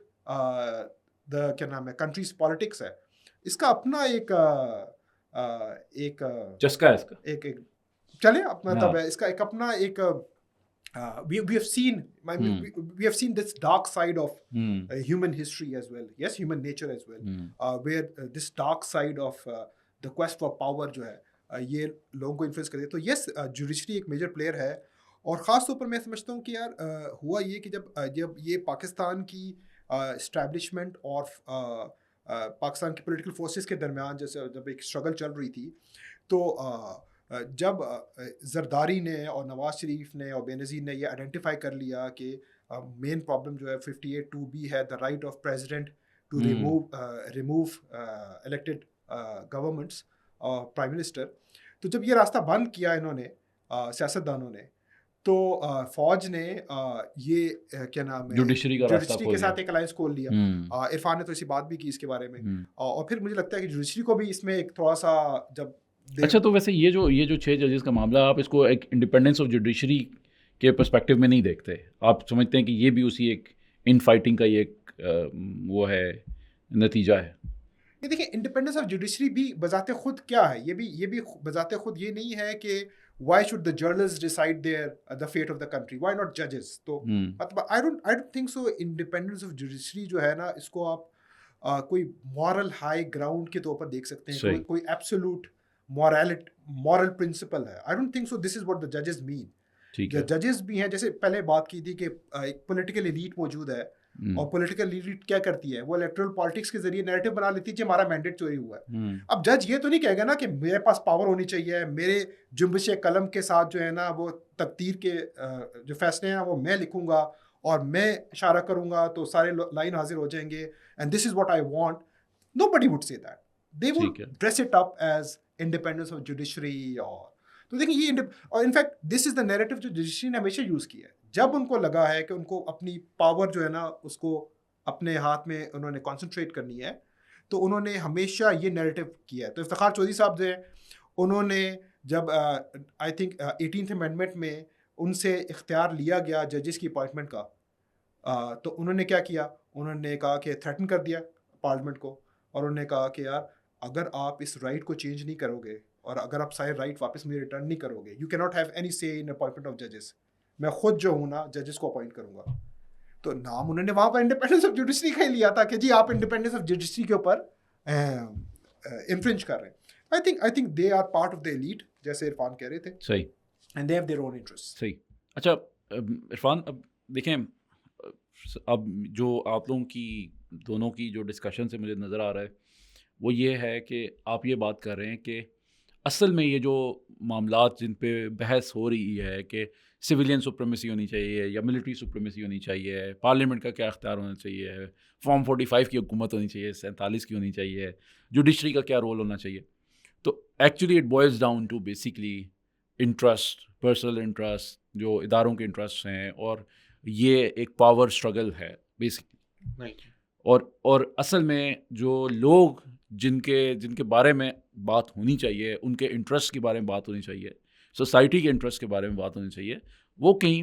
the کیا نام ہے کنٹریز پالیٹکس ہے. اس کا اپنا ایک چسکا ہے, اس کا ایک چلے اپنا تب ہے, اس کا ایک اپنا ایک we have seen this dark side of human history as well, yes, human nature as well, where this dark side of the quest for power جو ہے یہ لوگوں کو انفلوئنس کرے. تو یس جوڈیشری ایک میجر پلیئر ہے, اور خاص طور پر میں سمجھتا ہوں کہ یار ہوا یہ کہ جب یہ پاکستان کی اسٹیبلشمنٹ اور پاکستان کی پولیٹیکل فورسز کے درمیان جب ایک اسٹرگل چل رہی تھی, تو جب زرداری نے اور نواز شریف نے اور بے نظیر نے یہ آئیڈینٹیفائی کر لیا کہ مین پرابلم جو ہے 58(2)B ہے, the right of president to remove elected governments اور پرائم منسٹر, تو جب یہ راستہ بند کیا انہوں نے سیاستدانوں نے, تو فوج نے یہ کیا نام ہے جوڈیشری کے ساتھ ایک الائنس کھول لیا. عرفان نے تو اسی بات بھی کی اس کے بارے میں, اور پھر مجھے لگتا ہے کہ جوڈیشری کو بھی اس میں ایک تھوڑا سا جب اچھا. تو ویسے یہ جو 6 ججز کا معاملہ, آپ اس کو ایک انڈیپینڈنس آف جوڈیشری کے پرسپیکٹو میں نہیں دیکھتے, آپ سمجھتے ہیں کہ یہ بھی اسی ایک ان فائٹنگ کا یہ ایک وہ ہے نتیجہ ہے؟ یہ دیکھیں انڈیپینڈنس آف جوڈیشری بھی بذات خود کیا ہے, یہ بھی بذات خود یہ نہیں ہے کہ why should the journalists decide the fate of the country, why not judges. تو مطلب I don't think so independence of judiciary جو ہے نا اس کو آپ کوئی moral high ground کے طور پر دیکھ سکتے ہیں, کوئی absolute moral principle ہے. I don't think so this is what the judges mean. ججز بھی ہیں, جیسے پہلے بات کی تھی کہ ایک پولیٹیکل ایلیٹ موجود ہے, اور پولیٹیکل ایلیٹ کیا کرتی ہے, وہ الیکٹرل پالیٹکس کے ذریعے نیریٹو بنا لیتی ہے کہ ہمارا مینڈیٹ چوری ہوا ہے. اب جج یہ تو نہیں کہے گا نا کہ میرے پاس پاور ہونی چاہیے, میرے جنبش قلم کے ساتھ جو ہے نا وہ تقدیر کے جو فیصلے ہیں وہ میں لکھوں گا اور میں اشارہ کروں گا تو سارے لائن حاضر ہو جائیں گے, and this is what I want. Nobody would say that. They would dress it up as independence of judiciary. تو دیکھیں یہ اور in fact this is the narrative جو جوڈیشری نے ہمیشہ یوز کیا ہے. جب ان کو لگا ہے کہ ان کو اپنی پاور جو ہے نا اس کو اپنے ہاتھ میں انہوں نے کانسنٹریٹ کرنی ہے, تو انہوں نے ہمیشہ یہ نیریٹو کیا ہے. تو افتخار چودھری صاحب جو ہیں انہوں نے جب آئی تھنک 18th امینڈمنٹ میں ان سے اختیار لیا گیا ججز کی اپوائنٹمنٹ کا, تو انہوں نے کیا کیا, انہوں نے کہا کہ تھریٹن کر دیا پارلیمنٹ کو, اور انہوں نے کہا کہ یار اگر آپ اس رائٹ کو چینج نہیں کرو گے اور اگر آپ سارے رائٹ واپس مجھے ریٹرن نہیں کرو گے, یو کی ناٹ ہیو اینی سے ان اپوائنٹمنٹ آف ججز, میں خود جو ہوں نا ججز کو اپوائنٹ کروں گا. تو نام انہوں نے وہاں پر انڈیپینڈنس آف جوڈیشری کا ہی لیا تھا کہ جی آپ انڈیپینڈنس آف جوڈیشری کے اوپر انفرنج کر رہے ہیں. I think they are part of the elite, جیسے عرفان کہہ رہے تھے, صحیح, and they have their own interest. صحیح. اچھا عرفان, اب دیکھیں, اب جو آپ لوگوں کی دونوں کی جو ڈسکشن سے مجھے نظر آ رہا ہے وہ یہ ہے کہ آپ یہ بات کر رہے ہیں کہ اصل میں یہ جو معاملات جن پہ بحث ہو رہی ہے کہ سویلین سپریمیسی ہونی چاہیے یا ملٹری سپریمیسی ہونی چاہیے, پارلیمنٹ کا کیا اختیار ہونا چاہیے, فارم 45 کی حکومت ہونی چاہیے, 47 کی ہونی چاہیے, جوڈیشری کا کیا رول ہونا چاہیے, تو actually it boils down to basically interest, personal interest, جو اداروں کے انٹرسٹ ہیں, اور یہ ایک پاور اسٹرگل ہے بیسکلی. اور اصل میں جو لوگ جن کے بارے میں بات ہونی چاہیے, ان کے انٹرسٹ کے بارے میں بات ہونی چاہیے, سوسائٹی کے انٹرسٹ کے بارے میں بات ہونی چاہیے, وہ کہیں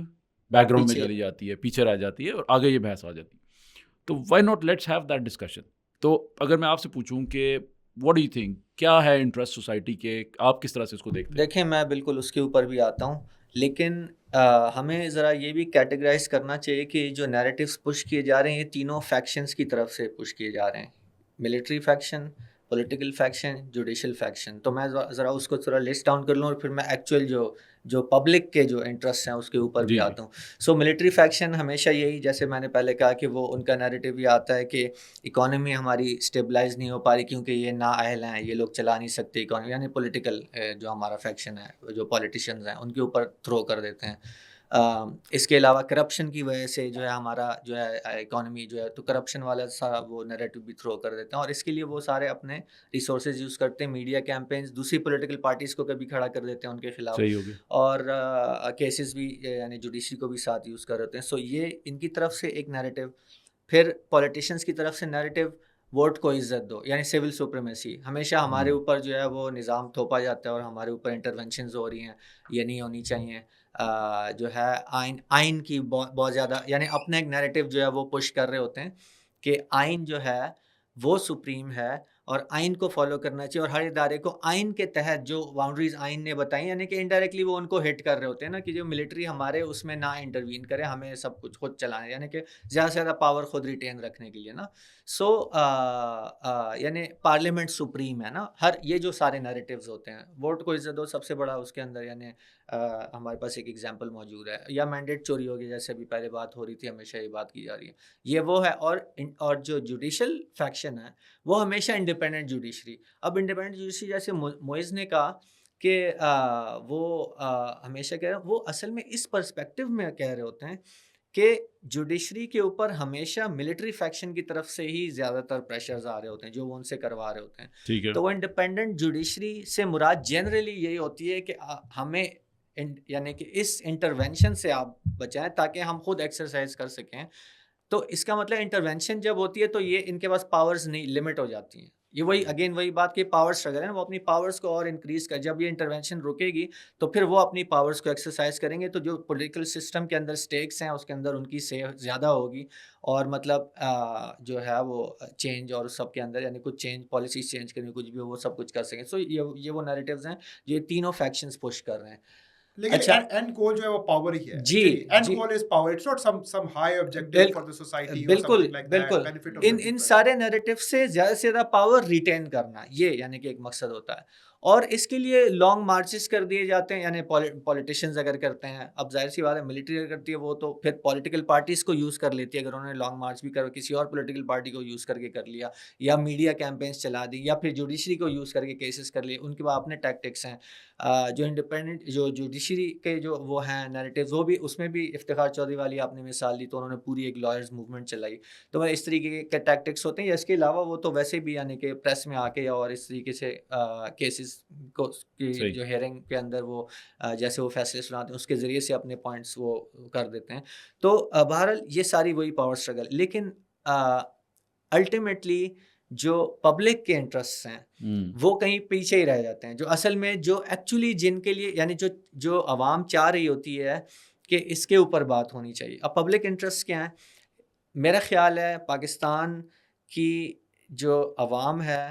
بیک گراؤنڈ میں چلی جاتی ہے, پیچھے رہ جاتی ہے, اور آگے یہ بحث آ جاتی ہے. تو why not let's have that discussion. تو اگر میں آپ سے پوچھوں کہ واٹ ڈو یو تھنک, کیا ہے انٹرسٹ سوسائٹی کے, آپ کس طرح سے اس کو دیکھتے ہیں؟ دیکھیں میں بالکل اس کے اوپر بھی آتا ہوں, لیکن ہمیں ذرا یہ بھی کیٹیگرائز کرنا چاہیے کہ جو نیریٹیوز پش کیے جا رہے ہیں یہ تینوں فیکشنز کی طرف سے پش کیے جا رہے ہیں, military faction, political faction, judicial faction. تو میں ذرا اس کو تھوڑا لسٹ ڈاؤن کر لوں اور پھر میں ایکچوئل جو پبلک کے جو انٹرسٹ ہیں اس کے اوپر بھی آتا ہوں. سو ملٹری فیکشن ہمیشہ یہی, جیسے میں نے پہلے کہا کہ وہ ان کا نیریٹیو یہ آتا ہے کہ اکانومی ہماری اسٹیبلائز نہیں ہو پا رہی کیونکہ یہ نااہل ہیں, یہ لوگ چلا نہیں سکتے اکانومی, یعنی پولیٹیکل جو ہمارا فیکشن ہے, جو پولیٹیشینز ہیں ان کے اوپر تھرو کر دیتے ہیں. اس کے علاوہ کرپشن کی وجہ سے جو ہے ہمارا جو ہے اکانومی جو ہے, تو کرپشن والا سارا وہ نیریٹو بھی تھرو کر دیتے ہیں, اور اس کے لیے وہ سارے اپنے ریسورسز یوز کرتے ہیں, میڈیا کیمپینز, دوسری پولیٹیکل پارٹیز کو کبھی کھڑا کر دیتے ہیں ان کے خلاف, اور کیسز بھی یعنی جوڈیشری کو بھی ساتھ یوز کر دیتے ہیں. سو یہ ان کی طرف سے ایک نیریٹو. پھر پولیٹیشینس کی طرف سے نیریٹو ووٹ کو عزت دو, یعنی سول سپریمیسی. ہمیشہ ہمارے اوپر جو ہے وہ نظام تھوپا جاتا ہے اور ہمارے اوپر انٹرونشنز ہو رہی ہیں, یہ نہیں ہونی چاہیے. جو ہے آئین کی بہت زیادہ, یعنی اپنا ایک نیریٹو جو ہے وہ پش کر رہے ہوتے ہیں کہ آئین جو ہے وہ سپریم ہے اور آئین کو فالو کرنا چاہیے, اور ہر ادارے کو آئین کے تحت جو باؤنڈریز آئین نے بتائی, یعنی کہ انڈائریکٹلی وہ ان کو ہٹ کر رہے ہوتے ہیں نا کہ جو ملٹری ہمارے اس میں نہ انٹروین کرے, ہمیں سب کچھ خود چلانا, یعنی کہ زیادہ سے زیادہ پاور خود ریٹین رکھنے کے لیے نا. سو یعنی پارلیمنٹ سپریم ہے نا, یہ جو سارے نیریٹیوز ہوتے ہیں, ووٹ کو عزت دو سب سے بڑا اس کے اندر, یعنی ہمارے پاس ایک ایگزامپل موجود ہے, یا مینڈیٹ چوری ہوگی جیسے ابھی پہلے بات ہو رہی تھی, ہمیشہ یہ بات کی جا رہی ہے, یہ وہ ہے. اور جو جوڈیشل فیکشن ہے وہ ہمیشہ انڈیپینڈنٹ جوڈیشری. اب انڈیپینڈنٹ جوڈیشری جیسے موئز نے کہا کہ وہ ہمیشہ کہہ رہے ہیں, وہ اصل میں اس پرسپیکٹو میں کہہ رہے ہوتے ہیں کہ جوڈیشری کے اوپر ہمیشہ ملٹری فیکشن کی طرف سے ہی زیادہ تر پریشرز آ رہے ہوتے ہیں جو وہ ان سے کروا رہے ہوتے ہیں. تو وہ انڈیپینڈنٹ جوڈیشری سے مراد جنرلی یہی ہوتی ہے کہ ہمیں یعنی کہ اس انٹرونشن سے آپ بچائیں تاکہ ہم خود ایکسرسائز کر سکیں. تو اس کا مطلب انٹرونشن جب ہوتی ہے تو یہ ان کے پاس پاورز نہیں, لمٹ ہو جاتی ہیں. یہ وہی بات کہ پاور اسٹرگل ہے نا, وہ اپنی پاورز کو اور انکریز کر, جب یہ انٹرونشن رکے گی تو پھر وہ اپنی پاورز کو ایکسرسائز کریں گے. تو جو پولیٹیکل سسٹم کے اندر سٹیکس ہیں اس کے اندر ان کی زیادہ ہوگی, اور مطلب جو ہے وہ چینج اور سب کے اندر, یعنی کچھ چینج پالیسیز چینج کریں, کچھ بھی وہ سب کچھ کر سکیں. سو یہ وہ نیریٹیوز ہیں جو یہ تینوں فیکشنز پش کر رہے ہیں. لیکن اینڈ گول جو ہے وہ پاور ہی ہے. جی, and goal is power, it's not some high objective for the society. بالکل ان سارے نیریٹیو سے زیادہ سے زیادہ پاور ریٹین کرنا, یہ یعنی کہ ایک مقصد ہوتا ہے. اور اس کے لیے لانگ مارچز کر دیے جاتے ہیں, یعنی پولیٹیشینز اگر کرتے ہیں, اب ظاہر سی بات ہے ملٹری اگر کرتی ہے وہ تو پھر پولیٹیکل پارٹیز کو یوز کر لیتی ہے, اگر انہوں نے لانگ مارچ بھی کسی اور پولیٹیکل پارٹی کو یوز کر کے کر لیا, یا میڈیا کیمپینز چلا دی, یا پھر جوڈیشری کو یوز کر کے کیسز کر لیے, ان کے بعد اپنے ٹیکٹکس ہیں. جو انڈیپینڈنٹ جو جوڈیشری کے جو وہ ہیں نیریٹیوز, وہ بھی اس میں بھی افتخار چودھری والی آپ نے مثال دی, تو انہوں نے پوری ایک لائرز موومنٹ چلائی. تو اس طریقے کے ٹیکٹکس ہوتے ہیں. یا اس کے علاوہ وہ تو ویسے بھی یعنی کہ پریس میں آ کے اور اس طریقے سے کیسز کو کی جو ہیئرنگ کے اندر وہ جیسے وہ فیصلے سناتے ہیں اس کے ذریعے سے اپنے پوائنٹس وہ کر دیتے ہیں. تو بہرحال یہ ساری وہی پاور اسٹرگل, لیکن الٹیمیٹلی جو پبلک کے انٹرسٹ ہیں وہ کہیں پیچھے ہی رہ جاتے ہیں. جو اصل میں جو ایکچولی جن کے لیے یعنی جو عوام چاہ رہی ہوتی ہے کہ اس کے اوپر بات ہونی چاہیے. اب پبلک انٹرسٹ کیا ہے؟ میرا خیال ہے پاکستان کی جو عوام ہے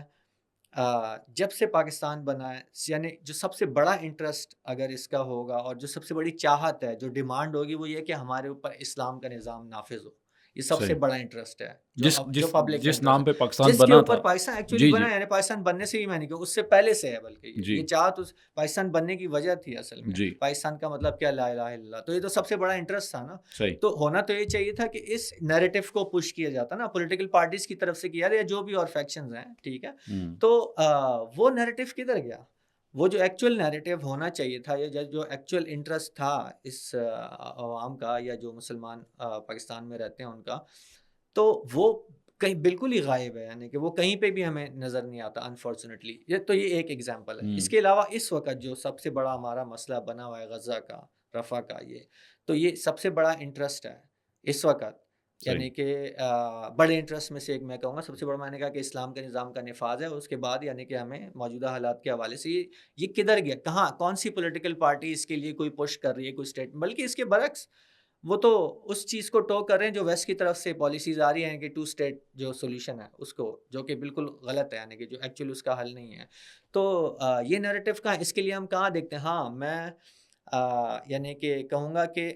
جب سے پاکستان بنا ہے، یعنی جو سب سے بڑا انٹرسٹ اگر اس کا ہوگا اور جو سب سے بڑی چاہت ہے، جو ڈیمانڈ ہوگی، وہ یہ کہ ہمارے اوپر اسلام کا نظام نافذ ہو. یہ سب سے بڑا انٹرسٹ ہے جو پبلک جس نام پہ پاکستان جس کے بنا اوپر تھا. پاکستان ایکچولی بنا، یعنی پاکستان بننے سے ہی میں نہیں کہ اس سے پہلے سے ہے، بلکہ یہ چاہت پاکستان بننے کی وجہ تھی اصل میں. پاکستان کا مطلب کیا؟ لا الہ الا اللہ. تو یہ تو سب سے بڑا انٹرسٹ تھا نا. تو ہونا تو یہ چاہیے تھا کہ اس نیریٹو کو پش کیا جاتا نا پولیٹیکل پارٹیز کی طرف سے کیا، یا جو بھی اور فیکشنز ہیں، ٹھیک ہے. تو وہ نیریٹو کدھر گیا؟ وہ جو ایکچوئل نیریٹو ہونا چاہیے تھا، یا جو ایکچوئل انٹرسٹ تھا اس عوام کا، یا جو مسلمان پاکستان میں رہتے ہیں ان کا، تو وہ کہیں بالکل ہی غائب ہے. یعنی کہ وہ کہیں پہ بھی ہمیں نظر نہیں آتا انفارچونیٹلی. تو یہ ایک ایگزامپل ہے. اس کے علاوہ اس وقت جو سب سے بڑا ہمارا مسئلہ بنا ہوا ہے غزہ کا، رفح کا، یہ سب سے بڑا انٹرسٹ ہے اس وقت. یعنی کہ بڑے انٹرسٹ میں سے ایک میں کہوں گا سب سے بڑا، میں نے کہا کہ اسلام کے نظام کا نفاذ ہے. اس کے بعد یعنی کہ ہمیں موجودہ حالات کے حوالے سے یہ کدھر گیا، کہاں، کون سی پولیٹیکل پارٹی اس کے لیے کوئی پش کر رہی ہے، کوئی اسٹیٹ، بلکہ اس کے برعکس وہ تو اس چیز کو ٹو کر رہے ہیں جو ویسٹ کی طرف سے پالیسیز آ رہی ہیں کہ 2 اسٹیٹ جو سولوشن ہے اس کو، جو کہ بالکل غلط ہے، یعنی کہ جو ایکچولی اس کا حل نہیں ہے. تو یہ نیریٹو کا اس کے لیے ہم کہاں دیکھتے ہیں؟ ہاں، میں یعنی کہ کہوں گا کہ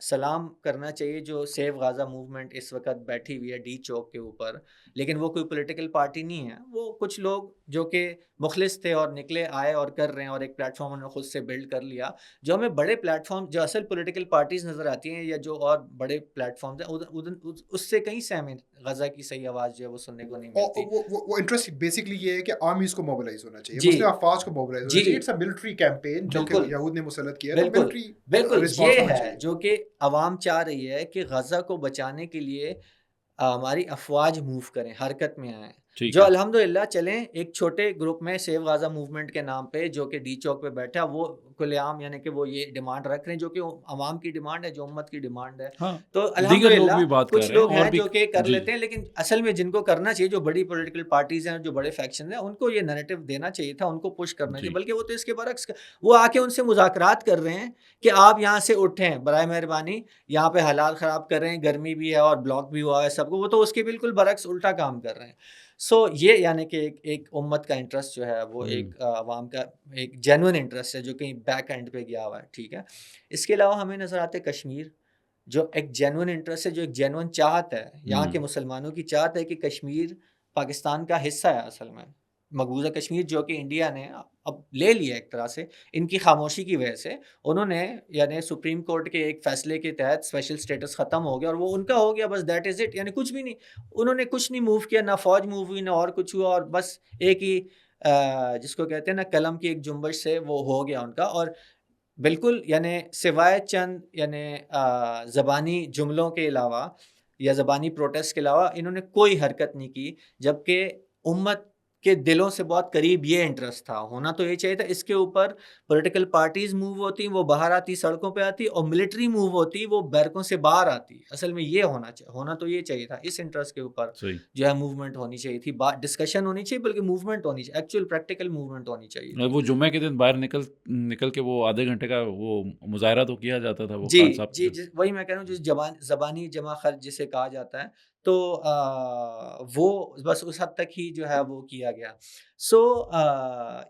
سلام کرنا چاہیے جو سیو غازہ موومنٹ اس وقت بیٹھی ہوئی ہے ڈی چوک کے اوپر، لیکن وہ کوئی پولیٹیکل پارٹی نہیں ہے. وہ کچھ لوگ جو کہ مخلص تھے اور نکلے آئے اور کر رہے ہیں، اور ایک پلیٹ فارم انہوں نے خود سے بلڈ کر لیا. جو ہمیں بڑے پلیٹ فارم، جو اصل پولیٹیکل پارٹیز نظر آتی ہیں، یا جو اور بڑے پلیٹ فارمز ہیں، اس سے کہیں سے ہمیں غزہ کی صحیح آواز جو ہے وہ سننے کو نہیں ملتی. وہ انٹرسٹ بیسکلی یہ ہے کہ آرمیز کو موبلائز ہونا چاہیے، مسلم افواج کو موبلائز ہونا چاہیے. اٹس اے ملٹری کیمپین جو کہ یہود نے مسلط کیا ہے. بالکل یہ ہے جو کہ عوام چاہ رہی ہے کہ غزہ کو بچانے کے لیے ہماری افواج موو کریں، حرکت میں آئیں. جو الحمدللہ چلیں ایک چھوٹے گروپ میں سیو غازہ موومنٹ کے نام پہ جو کہ ڈی چوک پہ بیٹھا، وہ کھلے عام یعنی کہ وہ یہ ڈیمانڈ رکھ رہے ہیں جو کہ عوام کی ڈیمانڈ ہے، جو امت کی ڈیمانڈ ہے. تو الحمدللہ کچھ لوگ ہیں جو کہ کر لیتے ہیں، لیکن اصل میں جن کو کرنا چاہیے، جو بڑی پولیٹیکل پارٹیز ہیں، جو بڑے فیکشن ہیں، ان کو یہ نیریٹو دینا چاہیے تھا، ان کو پش کرنا چاہیے. بلکہ وہ تو اس کے برعکس وہ آ کے ان سے مذاکرات کر رہے ہیں کہ آپ یہاں سے اٹھیں برائے مہربانی، یہاں پہ حالات خراب کر رہے ہیں، گرمی بھی ہے اور بلاک بھی ہوا ہے سب کو. وہ تو اس کے بالکل برعکس الٹا کام کر رہے ہیں. یہ یعنی کہ ایک امت کا انٹرسٹ جو ہے وہ ایک عوام کا ایک جینوئن انٹرسٹ ہے جو کہیں بیک اینڈ پہ گیا ہوا ہے، ٹھیک ہے. اس کے علاوہ ہمیں نظر آتے کشمیر، جو ایک جینوئن انٹرسٹ ہے، جو ایک جینوئن چاہت ہے، یہاں کے مسلمانوں کی چاہت ہے کہ کشمیر پاکستان کا حصہ ہے. اصل میں مقبوضہ کشمیر جو کہ انڈیا نے اب لے لیا ایک طرح سے، ان کی خاموشی کی وجہ سے. انہوں نے یعنی سپریم کورٹ کے ایک فیصلے کے تحت اسپیشل سٹیٹس ختم ہو گیا اور وہ ان کا ہو گیا، بس دیٹ از اٹ. یعنی کچھ بھی نہیں، انہوں نے کچھ نہیں موو کیا، نہ فوج موو ہوئی، نہ اور کچھ ہوا، اور بس ایک ہی جس کو کہتے ہیں نا قلم کی ایک جنبش سے وہ ہو گیا ان کا. اور بالکل یعنی سوائے چند یعنی زبانی جملوں کے علاوہ یا زبانی پروٹیسٹ کے علاوہ انہوں نے کوئی حرکت نہیں کی، جبکہ امت کے دلوں سے بہت قریب یہ انٹرسٹ تھا. ہونا تو یہ چاہیے تھا اس کے اوپر پولیٹیکل پارٹیز موو ہوتی، وہ باہر آتی، سڑکوں پہ آتی، اور ملٹری موو ہوتی، وہ بیرکوں سے باہر آتی. اصل میں یہ ہونا تو یہ چاہیے تھا. اس انٹرسٹ کے اوپر جو ہے موومنٹ ہونی چاہیے تھی، ڈسکشن ہونی چاہیے، بلکہ موومنٹ ہونی چاہیے، ایکچوئل پریکٹیکل موومنٹ ہونی چاہیے. وہ جمعے کے دن باہر نکل کے وہ آدھے گھنٹے کا وہ مظاہرہ تو کیا جاتا تھا. وہ جی وہی میں کہہ رہا ہوں، جو زبانی جمع خرچ جسے کہا جاتا ہے، تو وہ بس اس حد تک ہی جو ہے وہ کیا گیا.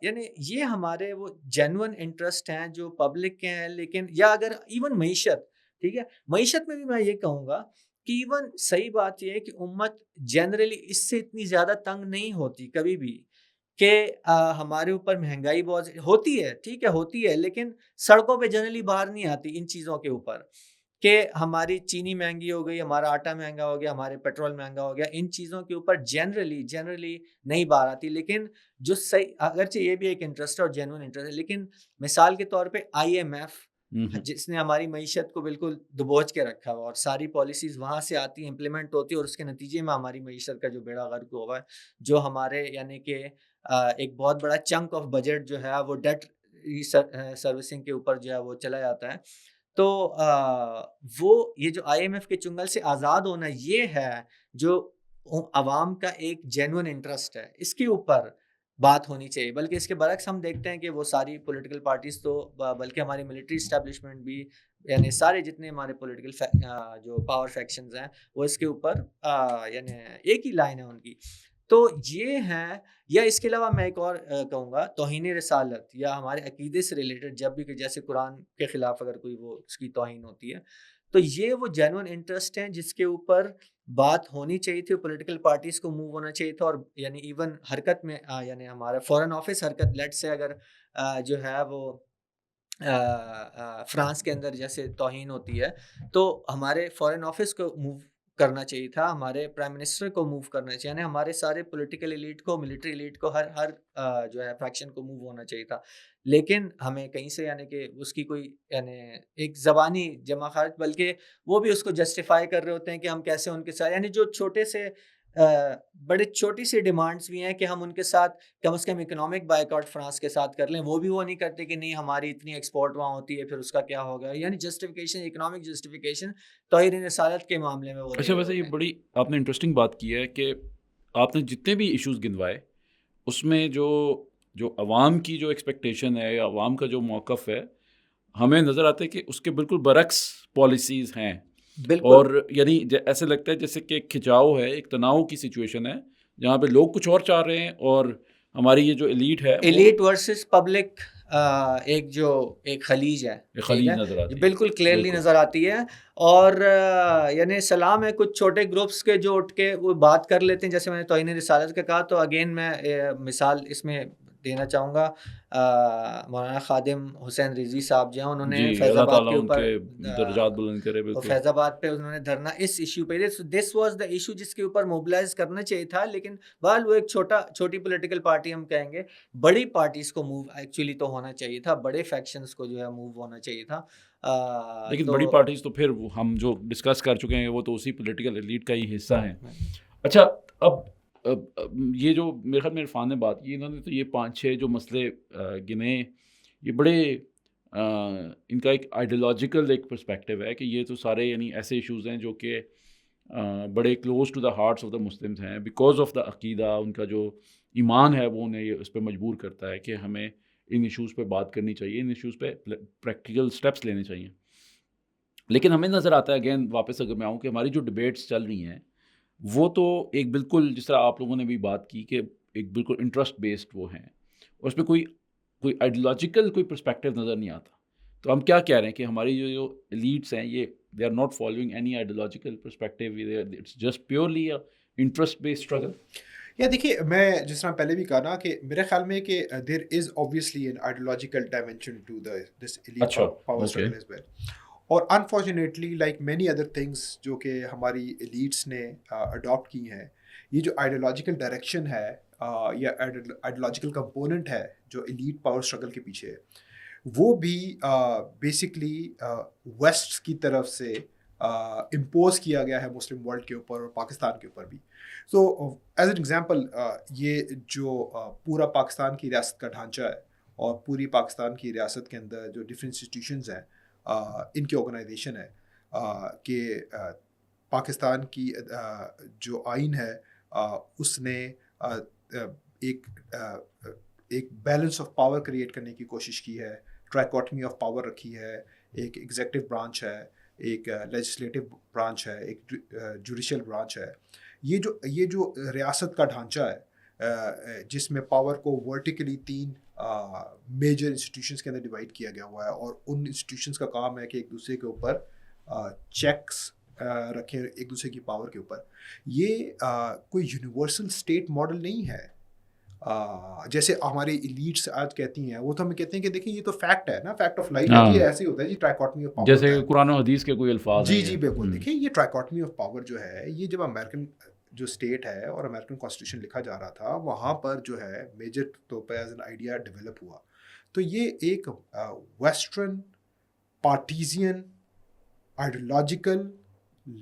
یعنی یہ ہمارے وہ جینوئن انٹرسٹ ہیں جو پبلک کے ہیں. لیکن یا اگر ایون معیشت، ٹھیک ہے، معیشت میں بھی میں یہ کہوں گا کہ ایون صحیح بات یہ ہے کہ امت جنرلی اس سے اتنی زیادہ تنگ نہیں ہوتی کبھی بھی کہ ہمارے اوپر مہنگائی بہت ہوتی ہے، ٹھیک ہے ہوتی ہے، لیکن سڑکوں پہ جنرلی باہر نہیں آتی ان چیزوں کے اوپر کہ ہماری چینی مہنگی ہو گئی، ہمارا آٹا مہنگا ہو گیا، ہمارے پیٹرول مہنگا ہو گیا. ان چیزوں کے اوپر جنرلی نہیں باہر آتی. لیکن جو صحیح، اگرچہ یہ بھی ایک انٹرسٹ ہے اور جینوئن انٹرسٹ ہے، لیکن مثال کے طور پہ IMF جس نے ہماری معیشت کو بالکل دبوچ کے رکھا ہوا، اور ساری پالیسیز وہاں سے آتی ہیں، امپلیمنٹ ہوتی ہے، اور اس کے نتیجے میں ہماری معیشت کا جو بیڑا غرق ہوا ہے، جو ہمارے یعنی کہ ایک بہت بڑا چنک آف بجٹ جو ہے وہ ڈیٹ سروسنگ کے اوپر جو ہے وہ چلا جاتا ہے. تو وہ یہ جو IMF کے چنگل سے آزاد ہونا، یہ ہے جو عوام کا ایک جینوئن انٹرسٹ ہے. اس کے اوپر بات ہونی چاہیے، بلکہ اس کے برعکس ہم دیکھتے ہیں کہ وہ ساری پولیٹیکل پارٹیز تو بلکہ ہماری ملٹری اسٹیبلشمنٹ بھی، یعنی سارے جتنے ہمارے پولیٹیکل جو پاور فیکشنز ہیں وہ اس کے اوپر یعنی ایک ہی لائن ہے ان کی. تو یہ ہیں، یا اس کے علاوہ میں ایک اور کہوں گا، توہین رسالت یا ہمارے عقیدے سے ریلیٹڈ جب بھی کہ جیسے قرآن کے خلاف اگر کوئی وہ اس کی توہین ہوتی ہے، تو یہ وہ جینوئن انٹرسٹ ہیں جس کے اوپر بات ہونی چاہیے تھی، پولیٹیکل پارٹیز کو موو ہونا چاہیے تھا. اور یعنی ایون حرکت میں یعنی ہمارا فورن آفس حرکت لیٹ سے اگر جو ہے وہ فرانس کے اندر جیسے توہین ہوتی ہے تو ہمارے فورن آفس کو موو کرنا چاہیے تھا، ہمارے پرائم منسٹر کو موو کرنا چاہیے، یعنی ہمارے سارے پولیٹیکل ایلیٹ کو، ملٹری ایلیٹ کو، ہر جو ہے فیکشن کو موو ہونا چاہیے تھا. لیکن ہمیں کہیں سے یعنی کہ اس کی کوئی یعنی ایک زبانی جمع خارج، بلکہ وہ بھی اس کو جسٹیفائی کر رہے ہوتے ہیں کہ ہم کیسے ان کے ساتھ، یعنی جو چھوٹے سے بڑے چھوٹی سی ڈیمانڈس بھی ہیں کہ ہم ان کے ساتھ کم از کم اکنامک بائیکاٹ فرانس کے ساتھ کر لیں، وہ بھی وہ نہیں کرتے کہ نہیں ہماری اتنی ایکسپورٹ وہاں ہوتی ہے پھر اس کا کیا ہوگا، یعنی جسٹیفیکیشن، اکنامک جسٹیفیکیشن توہین رسالت کے معاملے میں وہ. اچھا، ویسے یہ بڑی آپ نے انٹرسٹنگ بات کی ہے کہ آپ نے جتنے بھی ایشوز گنوائے اس میں جو عوام کی جو ایکسپیکٹیشن ہے یا عوام کا جو موقف ہے ہمیں نظر آتا ہے کہ اس کے بالکل برعکس پالیسیز ہیں. اور یعنی ایسے لگتا ہے جیسے کہ ایک کھچاؤ ہے، ایک تناؤ کی سچویشن ہے جہاں پہ لوگ کچھ اور چاہ رہے ہیں اور ہماری یہ جو ایلیٹ ہے، ایلیٹ ورسز پبلک، ایک خلیج ہے، خلیج نظر آتی ہے، بالکل کلیئرلی نظر آتی ہے. اور یعنی سلام ہے کچھ چھوٹے گروپس کے جو اٹھ کے وہ بات کر لیتے ہیں، جیسے میں نے توہین رسالت کا کہا، تو اگین میں مثال اس میں دینا چاہوں گا، مولانا خادم حسین رضوی صاحب جو ہیں، انہوں نے فیض آباد کے اوپر درجات بلند کرے، بالکل فیض آباد پہ انہوں نے دھرنا اس ایشو پہ، دس واز دا ایشو جس کے اوپر موبلائز کرنا چاہیے تھا. لیکن بہرحال وہ ایک چھوٹی پولیٹیکل پارٹی ہم کہیں گے، بڑی پارٹیز کو موو ایکچولی تو ہونا چاہیے تھا، بڑے فیکشنز کو جو ہے موو ہونا چاہیے تھا. لیکن بڑی پارٹیز تو پھر ہم جو ڈسکس کر چکے ہیں وہ تو اسی پولیٹیکل ایلیٹ کا ہی حصہ ہیں. اچھا، اب یہ جو میرے خیال میں عرفان نے بات کی، انہوں نے تو یہ 5-6 جو مسئلے گنے، یہ بڑے ان کا ایک آئیڈیالوجیکل ایک پرسپیکٹیو ہے کہ یہ تو سارے یعنی ایسے ایشوز ہیں جو کہ بڑے close to the hearts of the Muslims ہیں، بیکاز آف دا عقیدہ، ان کا جو ایمان ہے وہ انہیں اس پہ مجبور کرتا ہے کہ ہمیں ان ایشوز پہ بات کرنی چاہیے، ان ایشوز پہ پریکٹیکل سٹیپس لینے چاہیے. لیکن ہمیں نظر آتا ہے اگین واپس اگر میں آؤں کہ ہماری جو ڈبیٹس چل رہی ہیں وہ تو ایک بالکل جس طرح آپ لوگوں نے بھی بات کی کہ ایک بالکل انٹرسٹ بیسڈ وہ ہیں، اور اس میں کوئی آئیڈیالوجیکل کوئی پرسپیکٹیو نظر نہیں آتا. تو ہم کیا کہہ رہے ہیں کہ ہماری جو ایلیٹس ہیں یہ they are not following any ideological perspective, it's just purely interest based struggle. یا دیکھیے، میں جس طرح پہلے بھی کہا نا کہ میرے خیال میں کہ there is obviously an ideological dimension to this elite power struggle as well. اور unfortunately like many other things جو کہ ہماری ایلیٹس نے اڈاپٹ کی ہیں، یہ جو آئیڈیالوجیکل ڈائریکشن ہے یا آئیڈیالوجیکل کمپوننٹ ہے جو ایلیٹ پاور اسٹرگل کے پیچھے ہے، وہ بھی بیسکلی ویسٹ کی طرف سے امپوز کیا گیا ہے مسلم ورلڈ کے اوپر اور پاکستان کے اوپر بھی. سو ایز این ایگزامپل، یہ جو پورا پاکستان کی ریاست کا ڈھانچہ ہے اور پوری پاکستان کی ریاست کے اندر جو ڈفرینٹ انسٹیٹیوشنز ہیں، ان کی آرگنائزیشن ہے کہ پاکستان کی جو آئین ہے اس نے ایک بیلنس آف پاور کریٹ کرنے کی کوشش کی ہے، ٹرائکوٹمی آف پاور رکھی ہے، ایک ایگزیکٹو برانچ ہے، ایک لیجسلیٹو برانچ ہے، ایک جوڈیشل برانچ ہے. یہ جو ریاست کا ڈھانچہ ہے جس میں پاور کو ورٹیکلی 3 میجر انسٹیٹیوشنز کے اندر ڈیوائڈ کیا گیا ہوا ہے، اور ان انسٹیٹیوشنز کا کام ہے کہ ایک دوسرے کے اوپر چیکس رکھیں، ایک دوسرے کی پاور کے اوپر. یہ کوئی یونیورسل اسٹیٹ ماڈل نہیں ہے جیسے ہماری ایلیٹس آج کہتی ہیں. وہ تو ہمیں کہتے ہیں کہ دیکھیں یہ تو فیکٹ ہے نا، فیکٹ آف لائف ہے، یہ ایسے ہی ہوتا ہے جی، ٹرائکوٹمی آف پاور، جیسے قرآن و حدیث کے کوئی الفاظ ہیں. جی بالکل. دیکھیں یہ ٹرائکوٹمی آف پاور جو ہے، یہ جب امریکن جو اسٹیٹ ہے اور امریکن کانسٹیٹیوشن لکھا جا رہا تھا، وہاں پر جو ہے میجر طور پہ ایز این آئیڈیا ڈیولپ ہوا. تو یہ ایک ویسٹرن پارٹیزین آئیڈیالوجیکل